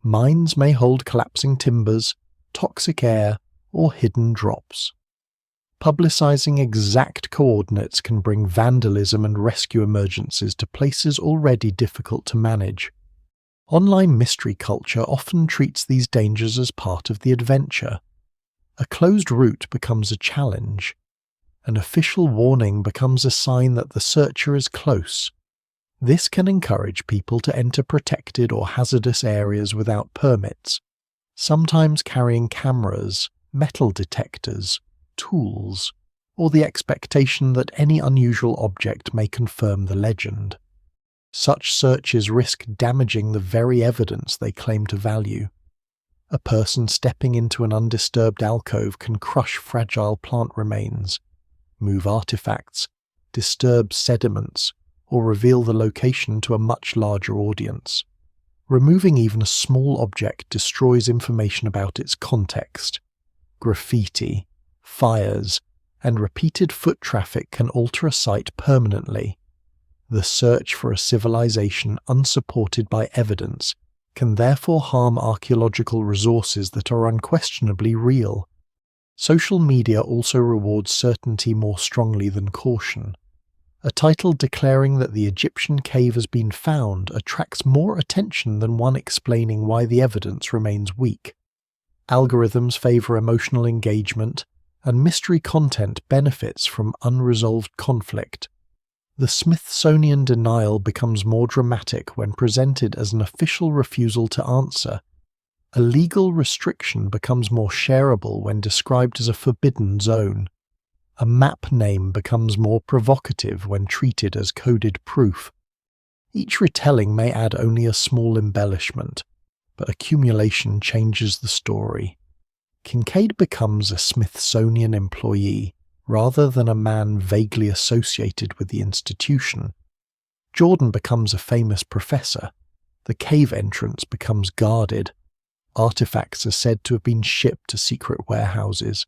Mines may hold collapsing timbers, toxic air, or hidden drops. Publicizing exact coordinates can bring vandalism and rescue emergencies to places already difficult to manage. Online mystery culture often treats these dangers as part of the adventure. A closed route becomes a challenge. An official warning becomes a sign that the searcher is close. This can encourage people to enter protected or hazardous areas without permits, sometimes carrying cameras, metal detectors, tools, or the expectation that any unusual object may confirm the legend. Such searches risk damaging the very evidence they claim to value. A person stepping into an undisturbed alcove can crush fragile plant remains, move artifacts, disturb sediments, or reveal the location to a much larger audience. Removing even a small object destroys information about its context. Graffiti, fires, and repeated foot traffic can alter a site permanently. The search for a civilization unsupported by evidence can therefore harm archaeological resources that are unquestionably real. Social media also rewards certainty more strongly than caution. A title declaring that the Egyptian cave has been found attracts more attention than one explaining why the evidence remains weak. Algorithms favor emotional engagement, and mystery content benefits from unresolved conflict. The Smithsonian denial becomes more dramatic when presented as an official refusal to answer. A legal restriction becomes more shareable when described as a forbidden zone. A map name becomes more provocative when treated as coded proof. Each retelling may add only a small embellishment, but accumulation changes the story. Kinkaid becomes a Smithsonian employee, rather than a man vaguely associated with the institution. Jordan becomes a famous professor. The cave entrance becomes guarded. Artifacts are said to have been shipped to secret warehouses.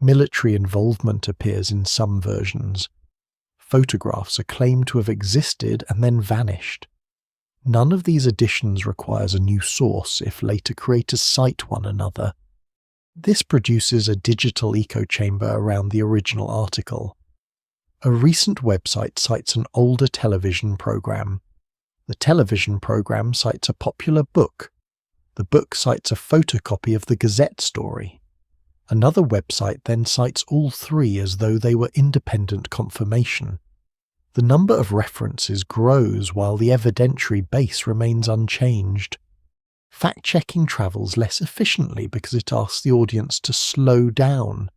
Military involvement appears in some versions. Photographs are claimed to have existed and then vanished. None of these additions requires a new source if later creators cite one another. This produces a digital echo chamber around the original article. A recent website cites an older television program. The television program cites a popular book. The book cites a photocopy of the Gazette story. Another website then cites all three as though they were independent confirmation. The number of references grows while the evidentiary base remains unchanged. Fact-checking travels less efficiently because it asks the audience to slow down.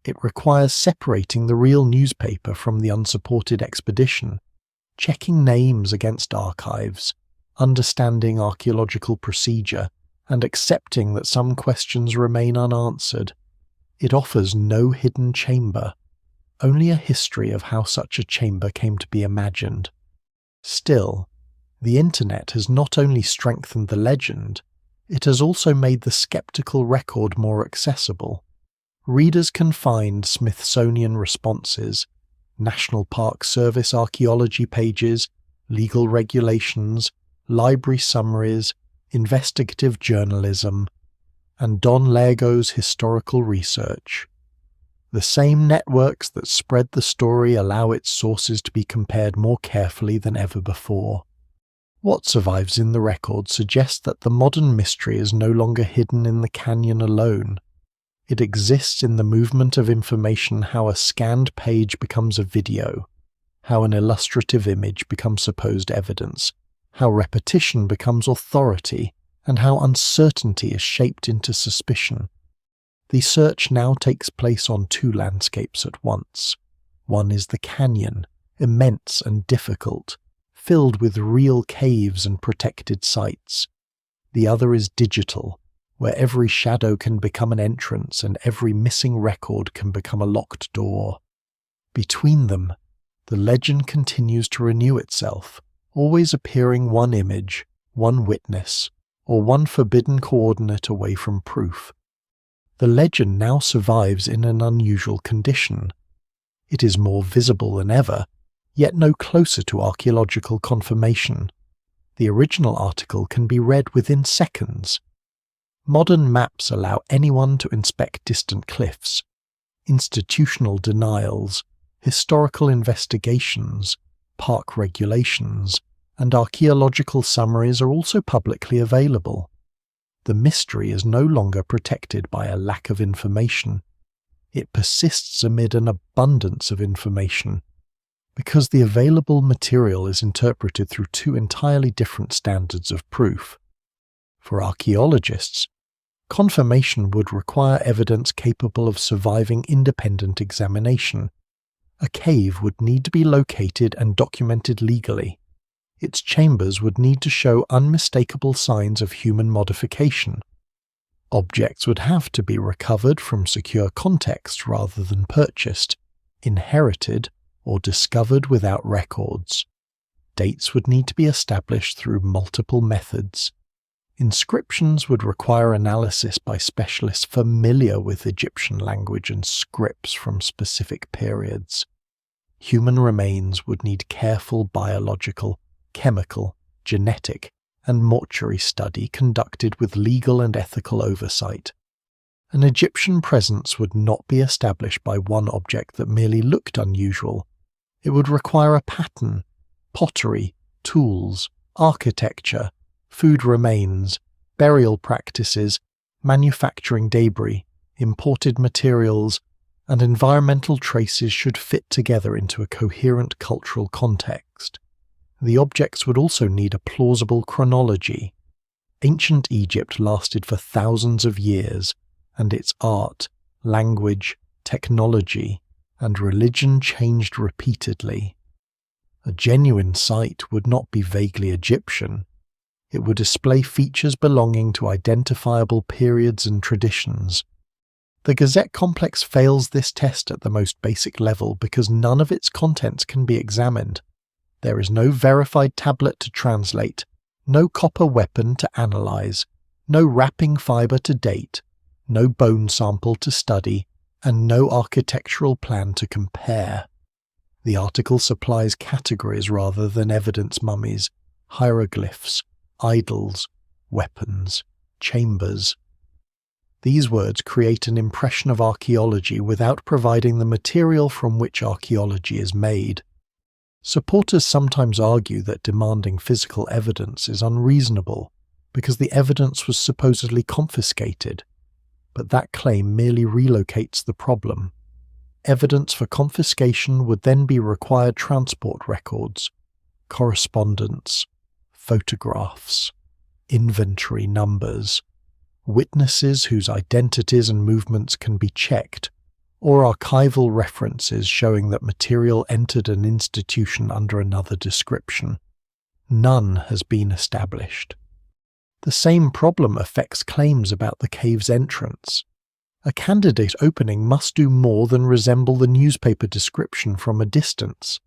It requires separating the real newspaper from the unsupported expedition, checking names against archives, understanding archaeological procedure, and accepting that some questions remain unanswered. It offers no hidden chamber, only a history of how such a chamber came to be imagined. Still, the internet has not only strengthened the legend, it has also made the skeptical record more accessible. Readers can find Smithsonian responses, National Park Service archaeology pages, legal regulations, library summaries, investigative journalism. and Don Lago's historical research. The same networks that spread the story allow its sources to be compared more carefully than ever before. What survives in the record suggests that the modern mystery is no longer hidden in the canyon alone. It exists in the movement of information, how a scanned page becomes a video, how an illustrative image becomes supposed evidence, how repetition becomes authority, and how uncertainty is shaped into suspicion. The search now takes place on two landscapes at once. One is the canyon, immense and difficult, filled with real caves and protected sites. The other is digital, where every shadow can become an entrance and every missing record can become a locked door. Between them, the legend continues to renew itself, always appearing one image, one witness, or one forbidden coordinate away from proof. The legend now survives in an unusual condition. It is more visible than ever, yet no closer to archaeological confirmation. The original article can be read within seconds. Modern maps allow anyone to inspect distant cliffs. Institutional denials, historical investigations, park regulations, and archaeological summaries are also publicly available. The mystery is no longer protected by a lack of information. It persists amid an abundance of information, because the available material is interpreted through two entirely different standards of proof. For archaeologists, confirmation would require evidence capable of surviving independent examination. A cave would need to be located and documented legally. Its chambers would need to show unmistakable signs of human modification. Objects would have to be recovered from secure context rather than purchased, inherited, or discovered without records. Dates would need to be established through multiple methods. Inscriptions would require analysis by specialists familiar with Egyptian language and scripts from specific periods. Human remains would need careful biological, chemical, genetic, and mortuary study conducted with legal and ethical oversight. An Egyptian presence would not be established by one object that merely looked unusual. It would require a pattern, pottery, tools, architecture, food remains, burial practices, manufacturing debris, imported materials, and environmental traces should fit together into a coherent cultural context. The objects would also need a plausible chronology. Ancient Egypt lasted for thousands of years, and its art, language, technology, and religion changed repeatedly. A genuine site would not be vaguely Egyptian. It would display features belonging to identifiable periods and traditions. The Gazette complex fails this test at the most basic level because none of its contents can be examined. There is no verified tablet to translate, no copper weapon to analyze, no wrapping fiber to date, no bone sample to study, and no architectural plan to compare. The article supplies categories rather than evidence: mummies, hieroglyphs, idols, weapons, chambers. These words create an impression of archaeology without providing the material from which archaeology is made. Supporters sometimes argue that demanding physical evidence is unreasonable because the evidence was supposedly confiscated, but that claim merely relocates the problem. Evidence for confiscation would then be required transport records, correspondence, photographs, inventory numbers, witnesses whose identities and movements can be checked, or archival references showing that material entered an institution under another description. None has been established. The same problem affects claims about the cave's entrance. A candidate opening must do more than resemble the newspaper description from a distance.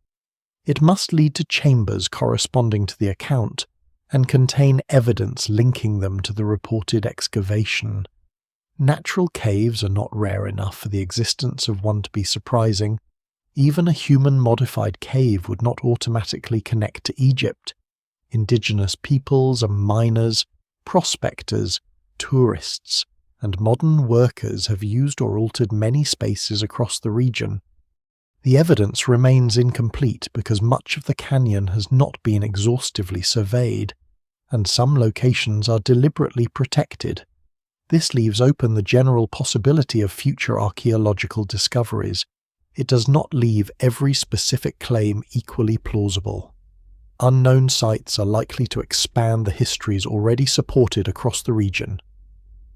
It must lead to chambers corresponding to the account and contain evidence linking them to the reported excavation. Natural caves are not rare enough for the existence of one to be surprising. Even a human-modified cave would not automatically connect to Egypt. Indigenous peoples are miners, prospectors, tourists, and modern workers have used or altered many spaces across the region. The evidence remains incomplete because much of the canyon has not been exhaustively surveyed, and some locations are deliberately protected. This leaves open the general possibility of future archaeological discoveries. It does not leave every specific claim equally plausible. Unknown sites are likely to expand the histories already supported across the region.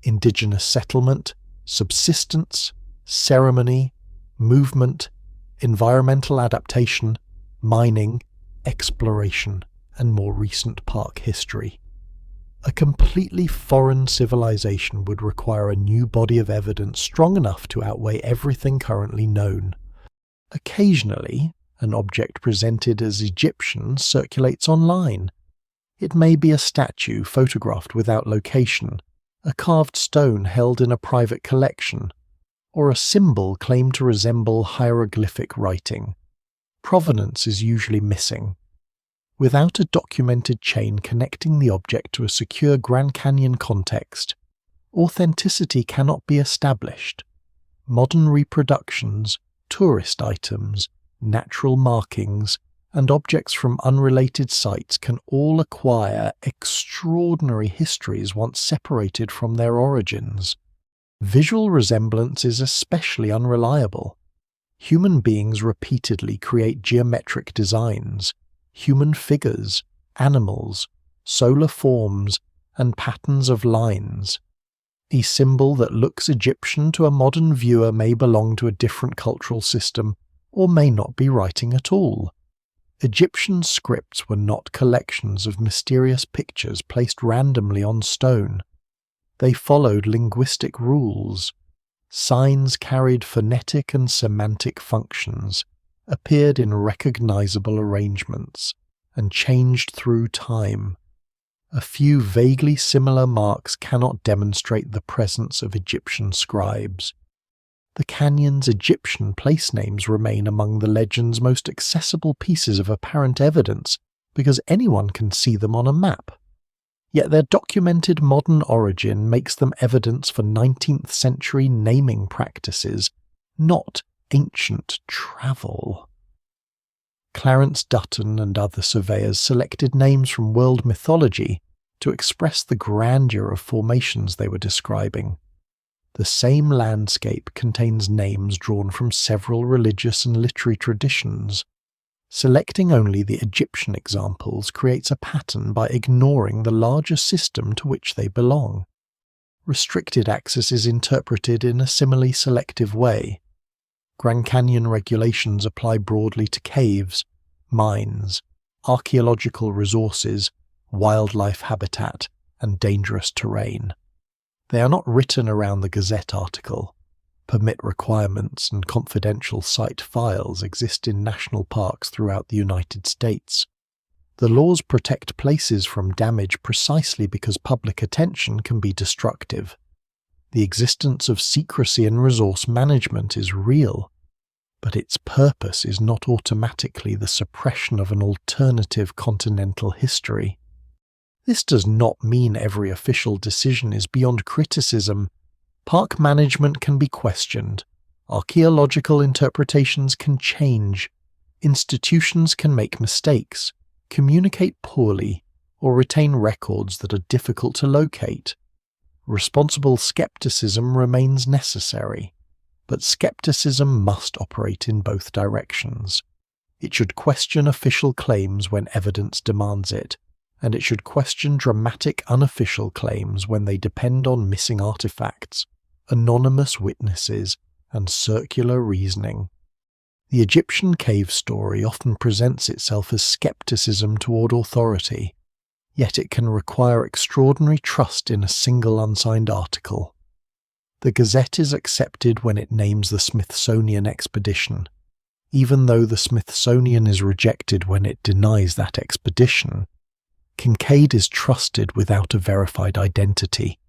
Indigenous settlement, subsistence, ceremony, movement, environmental adaptation, mining, exploration, and more recent park history. A completely foreign civilization would require a new body of evidence strong enough to outweigh everything currently known. Occasionally, an object presented as Egyptian circulates online. It may be a statue photographed without location, a carved stone held in a private collection, or a symbol claimed to resemble hieroglyphic writing. Provenance is usually missing. Without a documented chain connecting the object to a secure Grand Canyon context, authenticity cannot be established. Modern reproductions, tourist items, natural markings, and objects from unrelated sites can all acquire extraordinary histories once separated from their origins. Visual resemblance is especially unreliable. Human beings repeatedly create geometric designs, human figures, animals, solar forms, and patterns of lines. A symbol that looks Egyptian to a modern viewer may belong to a different cultural system or may not be writing at all. Egyptian scripts were not collections of mysterious pictures placed randomly on stone. They followed linguistic rules. Signs carried phonetic and semantic functions, appeared in recognizable arrangements, and changed through time. A few vaguely similar marks cannot demonstrate the presence of Egyptian scribes. The canyon's Egyptian place names remain among the legend's most accessible pieces of apparent evidence because anyone can see them on a map. Yet their documented modern origin makes them evidence for 19th century naming practices, not ancient travel. Clarence Dutton and other surveyors selected names from world mythology to express the grandeur of formations they were describing. The same landscape contains names drawn from several religious and literary traditions. Selecting only the Egyptian examples creates a pattern by ignoring the larger system to which they belong. Restricted access is interpreted in a similarly selective way. Grand Canyon regulations apply broadly to caves, mines, archaeological resources, wildlife habitat, and dangerous terrain. They are not written around the Gazette article. Permit requirements and confidential site files exist in national parks throughout the United States. The laws protect places from damage precisely because public attention can be destructive. The existence of secrecy in resource management is real, but its purpose is not automatically the suppression of an alternative continental history. This does not mean every official decision is beyond criticism. Park management can be questioned. Archaeological interpretations can change. Institutions can make mistakes, communicate poorly, or retain records that are difficult to locate. Responsible skepticism remains necessary, but skepticism must operate in both directions. It should question official claims when evidence demands it, and it should question dramatic unofficial claims when they depend on missing artifacts, anonymous witnesses, and circular reasoning. The Egyptian cave story often presents itself as skepticism toward authority, yet it can require extraordinary trust in a single unsigned article. The Gazette is accepted when it names the Smithsonian expedition, even though the Smithsonian is rejected when it denies that expedition. Kinkaid is trusted without a verified identity.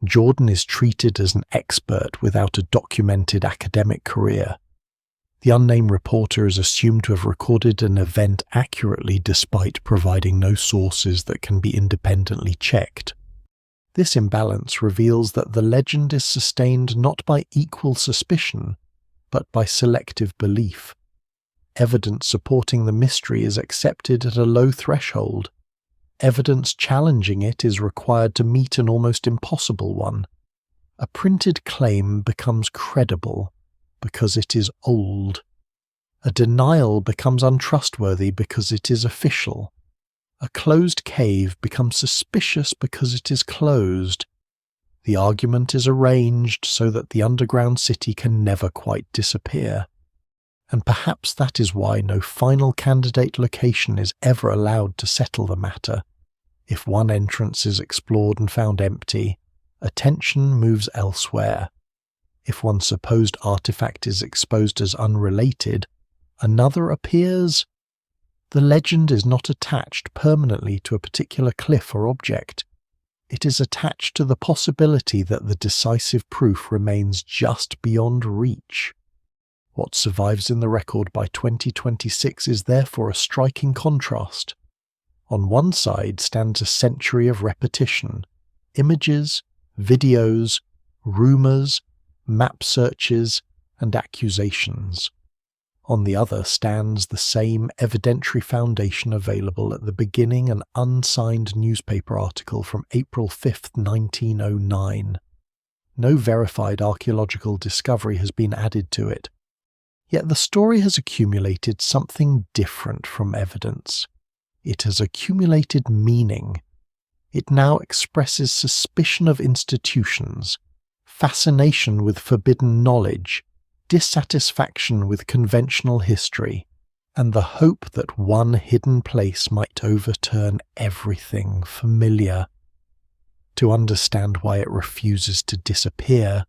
Jordan is treated as an expert without a documented academic career. The unnamed reporter is assumed to have recorded an event accurately despite providing no sources that can be independently checked. This imbalance reveals that the legend is sustained not by equal suspicion, but by selective belief. Evidence supporting the mystery is accepted at a low threshold. Evidence challenging it is required to meet an almost impossible one. A printed claim becomes credible because it is old. A denial becomes untrustworthy because it is official. A closed cave becomes suspicious because it is closed. The argument is arranged so that the underground city can never quite disappear. And perhaps that is why no final candidate location is ever allowed to settle the matter. If one entrance is explored and found empty, attention moves elsewhere. If one supposed artifact is exposed as unrelated, another appears. The legend is not attached permanently to a particular cliff or object. It is attached to the possibility that the decisive proof remains just beyond reach. What survives in the record by 2026 is therefore a striking contrast. On one side stands a century of repetition, images, videos, rumours, map searches, and accusations. On the other stands the same evidentiary foundation available at the beginning, an unsigned newspaper article from April 5, 1909. No verified archaeological discovery has been added to it. Yet the story has accumulated something different from evidence. It has accumulated meaning. It now expresses suspicion of institutions, fascination with forbidden knowledge, dissatisfaction with conventional history, and the hope that one hidden place might overturn everything familiar. To understand why it refuses to disappear,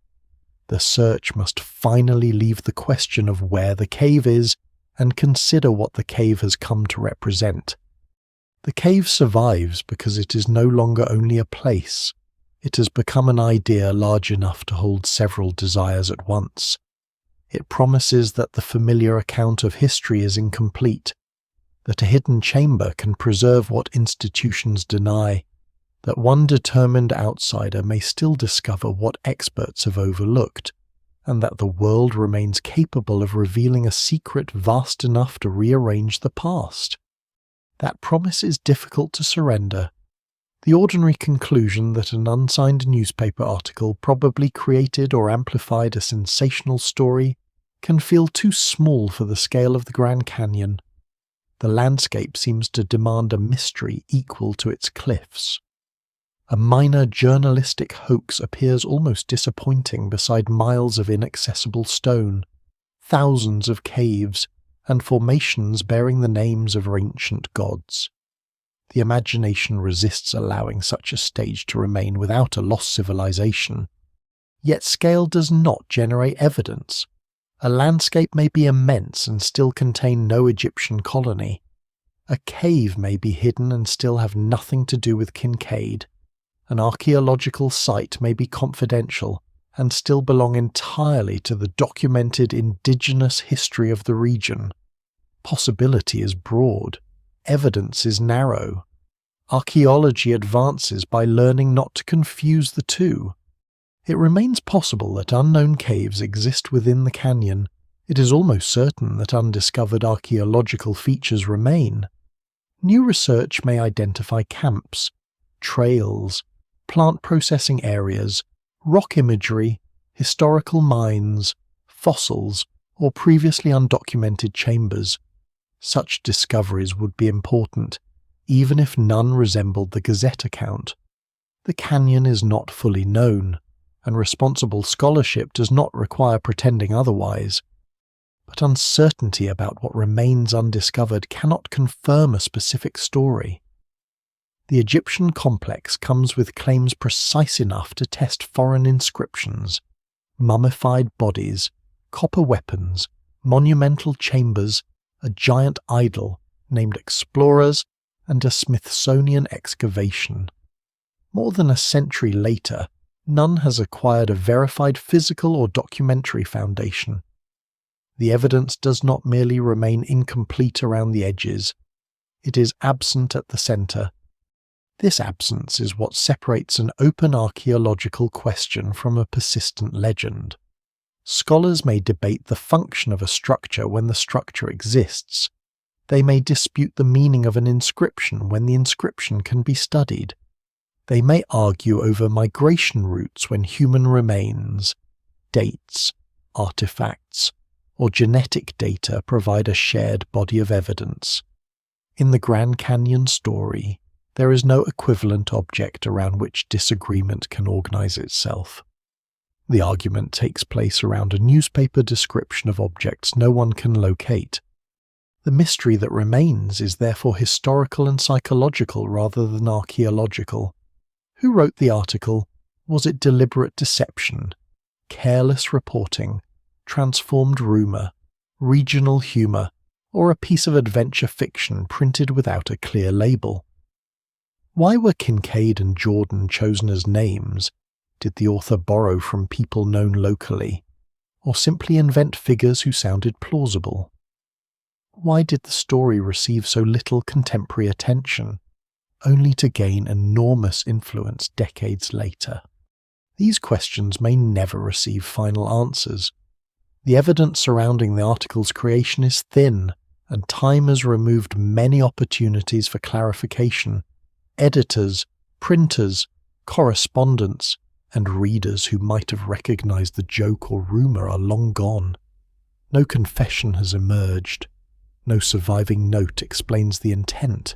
the search must finally leave the question of where the cave is and consider what the cave has come to represent. The cave survives because it is no longer only a place. It has become an idea large enough to hold several desires at once. It promises that the familiar account of history is incomplete, that a hidden chamber can preserve what institutions deny, that one determined outsider may still discover what experts have overlooked, and that the world remains capable of revealing a secret vast enough to rearrange the past. That promise is difficult to surrender. The ordinary conclusion that an unsigned newspaper article probably created or amplified a sensational story can feel too small for the scale of the Grand Canyon. The landscape seems to demand a mystery equal to its cliffs. A minor journalistic hoax appears almost disappointing beside miles of inaccessible stone, thousands of caves, and formations bearing the names of ancient gods. The imagination resists allowing such a stage to remain without a lost civilization. Yet scale does not generate evidence. A landscape may be immense and still contain no Egyptian colony. A cave may be hidden and still have nothing to do with Kinkaid. An archaeological site may be confidential and still belong entirely to the documented indigenous history of the region. Possibility is broad. Evidence is narrow. Archaeology advances by learning not to confuse the two. It remains possible that unknown caves exist within the canyon. It is almost certain that undiscovered archaeological features remain. New research may identify camps, trails, plant processing areas, rock imagery, historical mines, fossils, or previously undocumented chambers. Such discoveries would be important, even if none resembled the Gazette account. The canyon is not fully known, and responsible scholarship does not require pretending otherwise. But uncertainty about what remains undiscovered cannot confirm a specific story. The Egyptian complex comes with claims precise enough to test foreign inscriptions, mummified bodies, copper weapons, monumental chambers, a giant idol named Explorers, and a Smithsonian excavation. More than a century later, none has acquired a verified physical or documentary foundation. The evidence does not merely remain incomplete around the edges, it is absent at the centre. This absence is what separates an open archaeological question from a persistent legend. Scholars may debate the function of a structure when the structure exists. They may dispute the meaning of an inscription when the inscription can be studied. They may argue over migration routes when human remains, dates, artifacts, or genetic data provide a shared body of evidence. In the Grand Canyon story, there is no equivalent object around which disagreement can organize itself. The argument takes place around a newspaper description of objects no one can locate. The mystery that remains is therefore historical and psychological rather than archaeological. Who wrote the article? Was it deliberate deception, careless reporting, transformed rumour, regional humour, or a piece of adventure fiction printed without a clear label? Why were Kinkaid and Jordan chosen as names? Did the author borrow from people known locally, or simply invent figures who sounded plausible? Why did the story receive so little contemporary attention, only to gain enormous influence decades later? These questions may never receive final answers. The evidence surrounding the article's creation is thin, and time has removed many opportunities for clarification. Editors, printers, correspondents, and readers who might have recognized the joke or rumor are long gone. No confession has emerged. No surviving note explains the intent.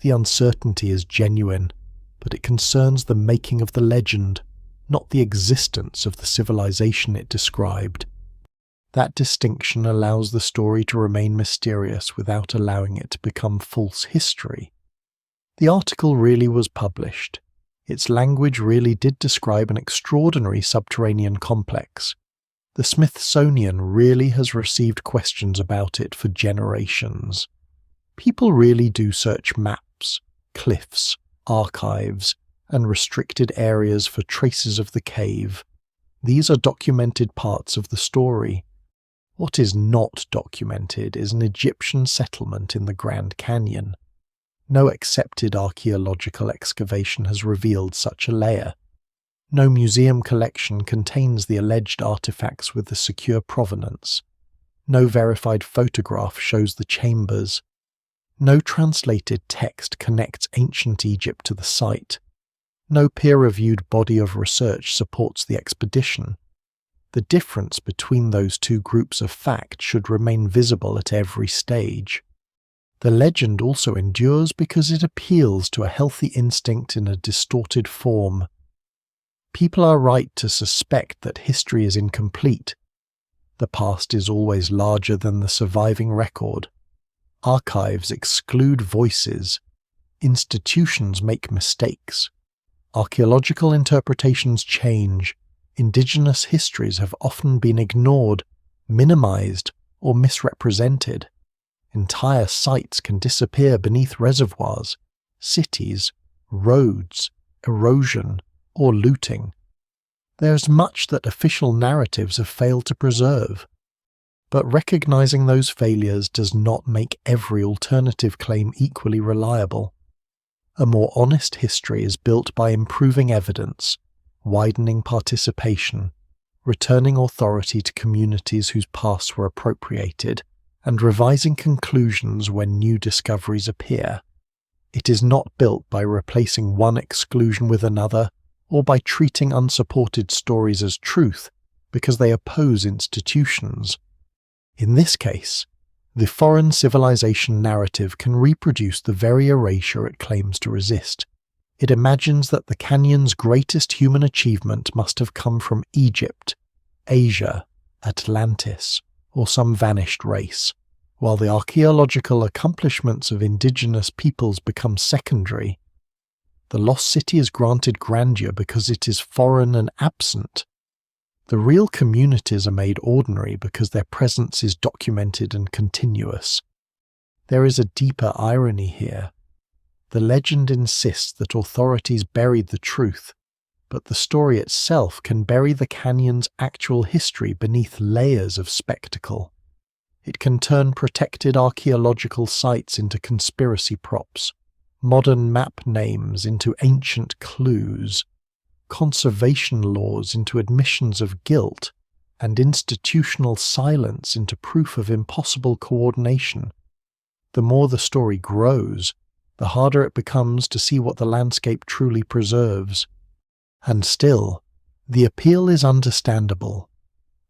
The uncertainty is genuine, but it concerns the making of the legend, not the existence of the civilization it described. That distinction allows the story to remain mysterious without allowing it to become false history. The article really was published. Its language really did describe an extraordinary subterranean complex. The Smithsonian really has received questions about it for generations. People really do search maps, cliffs, archives, and restricted areas for traces of the cave. These are documented parts of the story. What is not documented is an Egyptian settlement in the Grand Canyon. No accepted archaeological excavation has revealed such a layer. No museum collection contains the alleged artifacts with a secure provenance. No verified photograph shows the chambers. No translated text connects ancient Egypt to the site. No peer-reviewed body of research supports the expedition. The difference between those two groups of fact should remain visible at every stage. The legend also endures because it appeals to a healthy instinct in a distorted form. People are right to suspect that history is incomplete. The past is always larger than the surviving record. Archives exclude voices. Institutions make mistakes. Archaeological interpretations change. Indigenous histories have often been ignored, minimized, or misrepresented. Entire sites can disappear beneath reservoirs, cities, roads, erosion, or looting. There's much that official narratives have failed to preserve. But recognizing those failures does not make every alternative claim equally reliable. A more honest history is built by improving evidence, widening participation, returning authority to communities whose pasts were appropriated, and revising conclusions when new discoveries appear. It is not built by replacing one exclusion with another, or by treating unsupported stories as truth because they oppose institutions. In this case, the foreign civilization narrative can reproduce the very erasure it claims to resist. It imagines that the canyon's greatest human achievement must have come from Egypt, Asia, Atlantis, or some vanished race, while the archaeological accomplishments of indigenous peoples become secondary. The lost city is granted grandeur because it is foreign and absent. The real communities are made ordinary because their presence is documented and continuous. There is a deeper irony here. The legend insists that authorities buried the truth, but the story itself can bury the canyon's actual history beneath layers of spectacle. It can turn protected archaeological sites into conspiracy props, modern map names into ancient clues, conservation laws into admissions of guilt, and institutional silence into proof of impossible coordination. The more the story grows, the harder it becomes to see what the landscape truly preserves. And still, the appeal is understandable.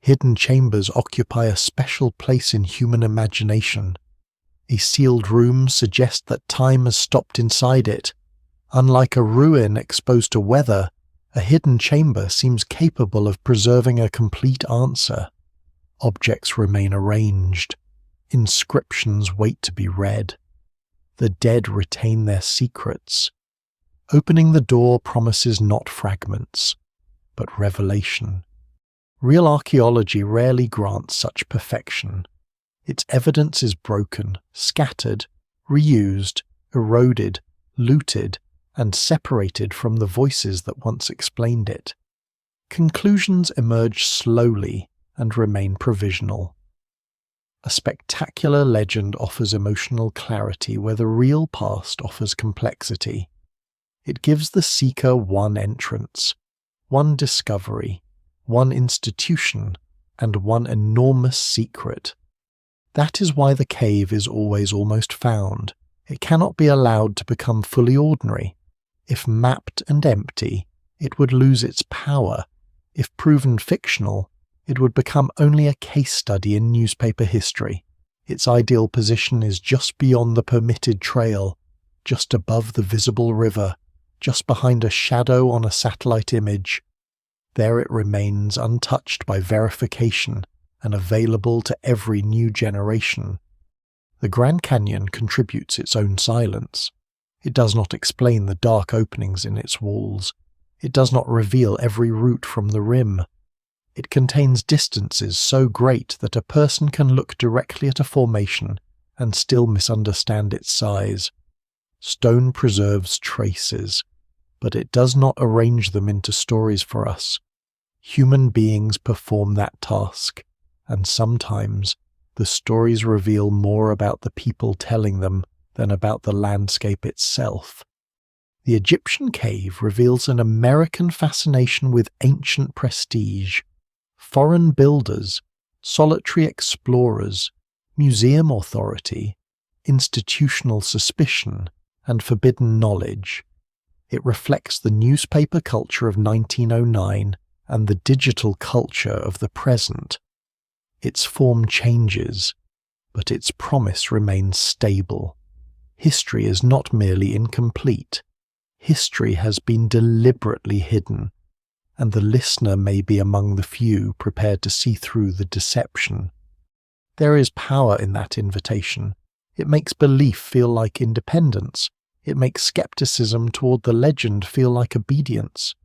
Hidden chambers occupy a special place in human imagination. A sealed room suggests that time has stopped inside it. Unlike a ruin exposed to weather, a hidden chamber seems capable of preserving a complete answer. Objects remain arranged. Inscriptions wait to be read. The dead retain their secrets. Opening the door promises not fragments, but revelation. Real archaeology rarely grants such perfection. Its evidence is broken, scattered, reused, eroded, looted, and separated from the voices that once explained it. Conclusions emerge slowly and remain provisional. A spectacular legend offers emotional clarity where the real past offers complexity. It gives the seeker one entrance, one discovery, one institution, and one enormous secret. That is why the cave is always almost found. It cannot be allowed to become fully ordinary. If mapped and empty, it would lose its power. If proven fictional, it would become only a case study in newspaper history. Its ideal position is just beyond the permitted trail, just above the visible river, just behind a shadow on a satellite image. There it remains untouched by verification and available to every new generation. The Grand Canyon contributes its own silence. It does not explain the dark openings in its walls. It does not reveal every route from the rim. It contains distances so great that a person can look directly at a formation and still misunderstand its size. Stone preserves traces, but it does not arrange them into stories for us. Human beings perform that task, and sometimes the stories reveal more about the people telling them than about the landscape itself. The Egyptian cave reveals an American fascination with ancient prestige. Foreign builders, solitary explorers, museum authority, institutional suspicion, and forbidden knowledge. It reflects the newspaper culture of 1909 and the digital culture of the present. Its form changes, but its promise remains stable. History is not merely incomplete. History has been deliberately hidden, and the listener may be among the few prepared to see through the deception. There is power in that invitation. It makes belief feel like independence. It makes skepticism toward the legend feel like obedience.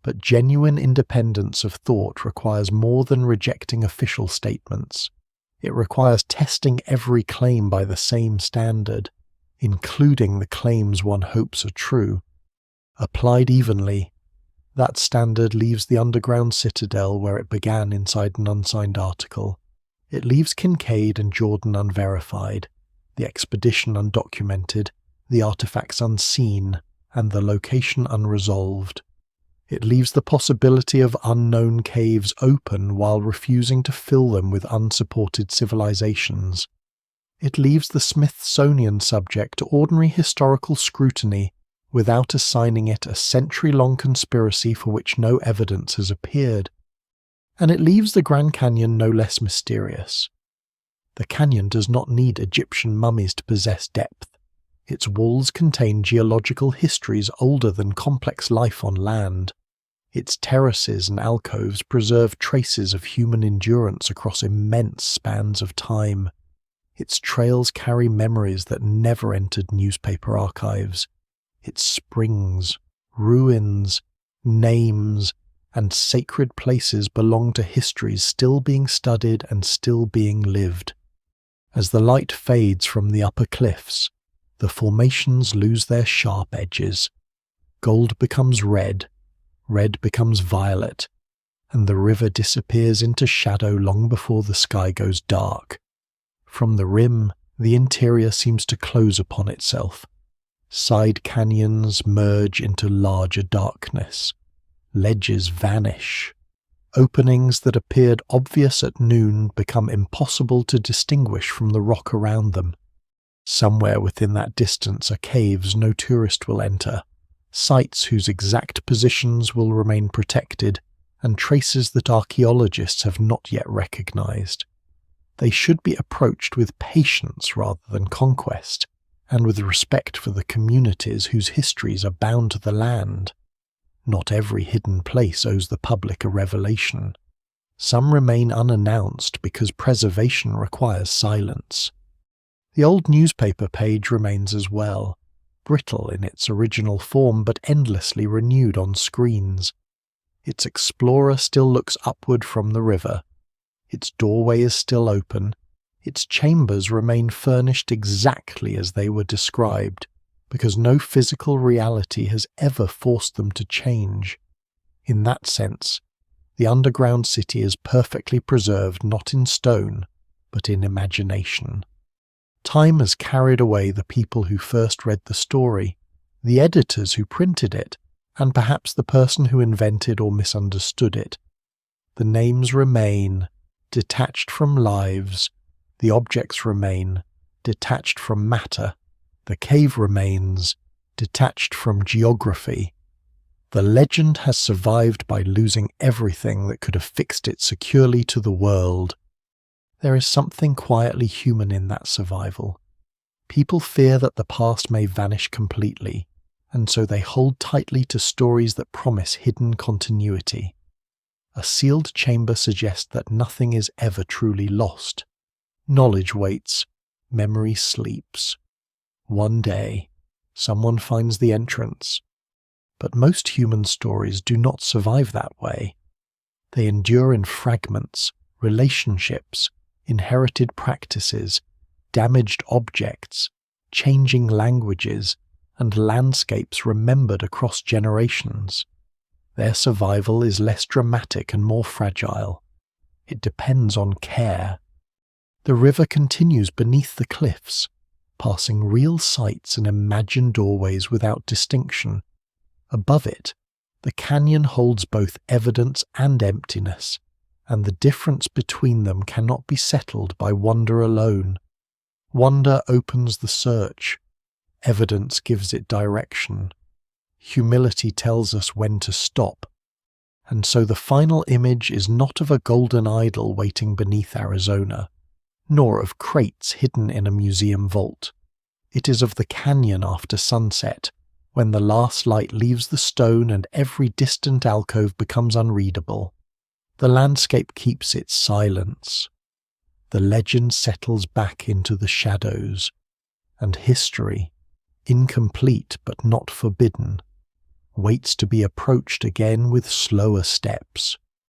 But genuine independence of thought requires more than rejecting official statements. It requires testing every claim by the same standard, including the claims one hopes are true. Applied evenly, that standard leaves the underground citadel where it began inside an unsigned article. It leaves Kinkaid and Jordan unverified, the expedition undocumented, the artifacts unseen, and the location unresolved. It leaves the possibility of unknown caves open while refusing to fill them with unsupported civilizations. It leaves the Smithsonian subject to ordinary historical scrutiny without assigning it a century-long conspiracy for which no evidence has appeared. And it leaves the Grand Canyon no less mysterious. The canyon does not need Egyptian mummies to possess depth. Its walls contain geological histories older than complex life on land. Its terraces and alcoves preserve traces of human endurance across immense spans of time. Its trails carry memories that never entered newspaper archives. Its springs, ruins, names, and sacred places belong to histories still being studied and still being lived. As the light fades from the upper cliffs, the formations lose their sharp edges. Gold becomes red, red becomes violet, and the river disappears into shadow long before the sky goes dark. From the rim, the interior seems to close upon itself. Side canyons merge into larger darkness. Ledges vanish. Openings that appeared obvious at noon become impossible to distinguish from the rock around them. Somewhere within that distance are caves no tourist will enter, sites whose exact positions will remain protected, and traces that archaeologists have not yet recognized. They should be approached with patience rather than conquest, and with respect for the communities whose histories are bound to the land. Not every hidden place owes the public a revelation. Some remain unannounced because preservation requires silence. The old newspaper page remains as well, brittle in its original form but endlessly renewed on screens. Its explorer still looks upward from the river. Its doorway is still open. Its chambers remain furnished exactly as they were described, because no physical reality has ever forced them to change. In that sense, the underground city is perfectly preserved not in stone, but in imagination. Time has carried away the people who first read the story, the editors who printed it, and perhaps the person who invented or misunderstood it. The names remain, detached from lives. The objects remain, detached from matter. The cave remains, detached from geography. The legend has survived by losing everything that could have fixed it securely to the world. There is something quietly human in that survival. People fear that the past may vanish completely, and so they hold tightly to stories that promise hidden continuity. A sealed chamber suggests that nothing is ever truly lost. Knowledge waits, memory sleeps. One day, someone finds the entrance. But most human stories do not survive that way. They endure in fragments, relationships, inherited practices, damaged objects, changing languages, and landscapes remembered across generations. Their survival is less dramatic and more fragile. It depends on care. The river continues beneath the cliffs, passing real sites and imagined doorways without distinction. Above it, the canyon holds both evidence and emptiness, and the difference between them cannot be settled by wonder alone. Wonder opens the search. Evidence gives it direction. Humility tells us when to stop. And so the final image is not of a golden idol waiting beneath Arizona, nor of crates hidden in a museum vault. It is of the canyon after sunset, when the last light leaves the stone and every distant alcove becomes unreadable. The landscape keeps its silence. The legend settles back into the shadows, and history, incomplete but not forbidden, waits to be approached again with slower steps.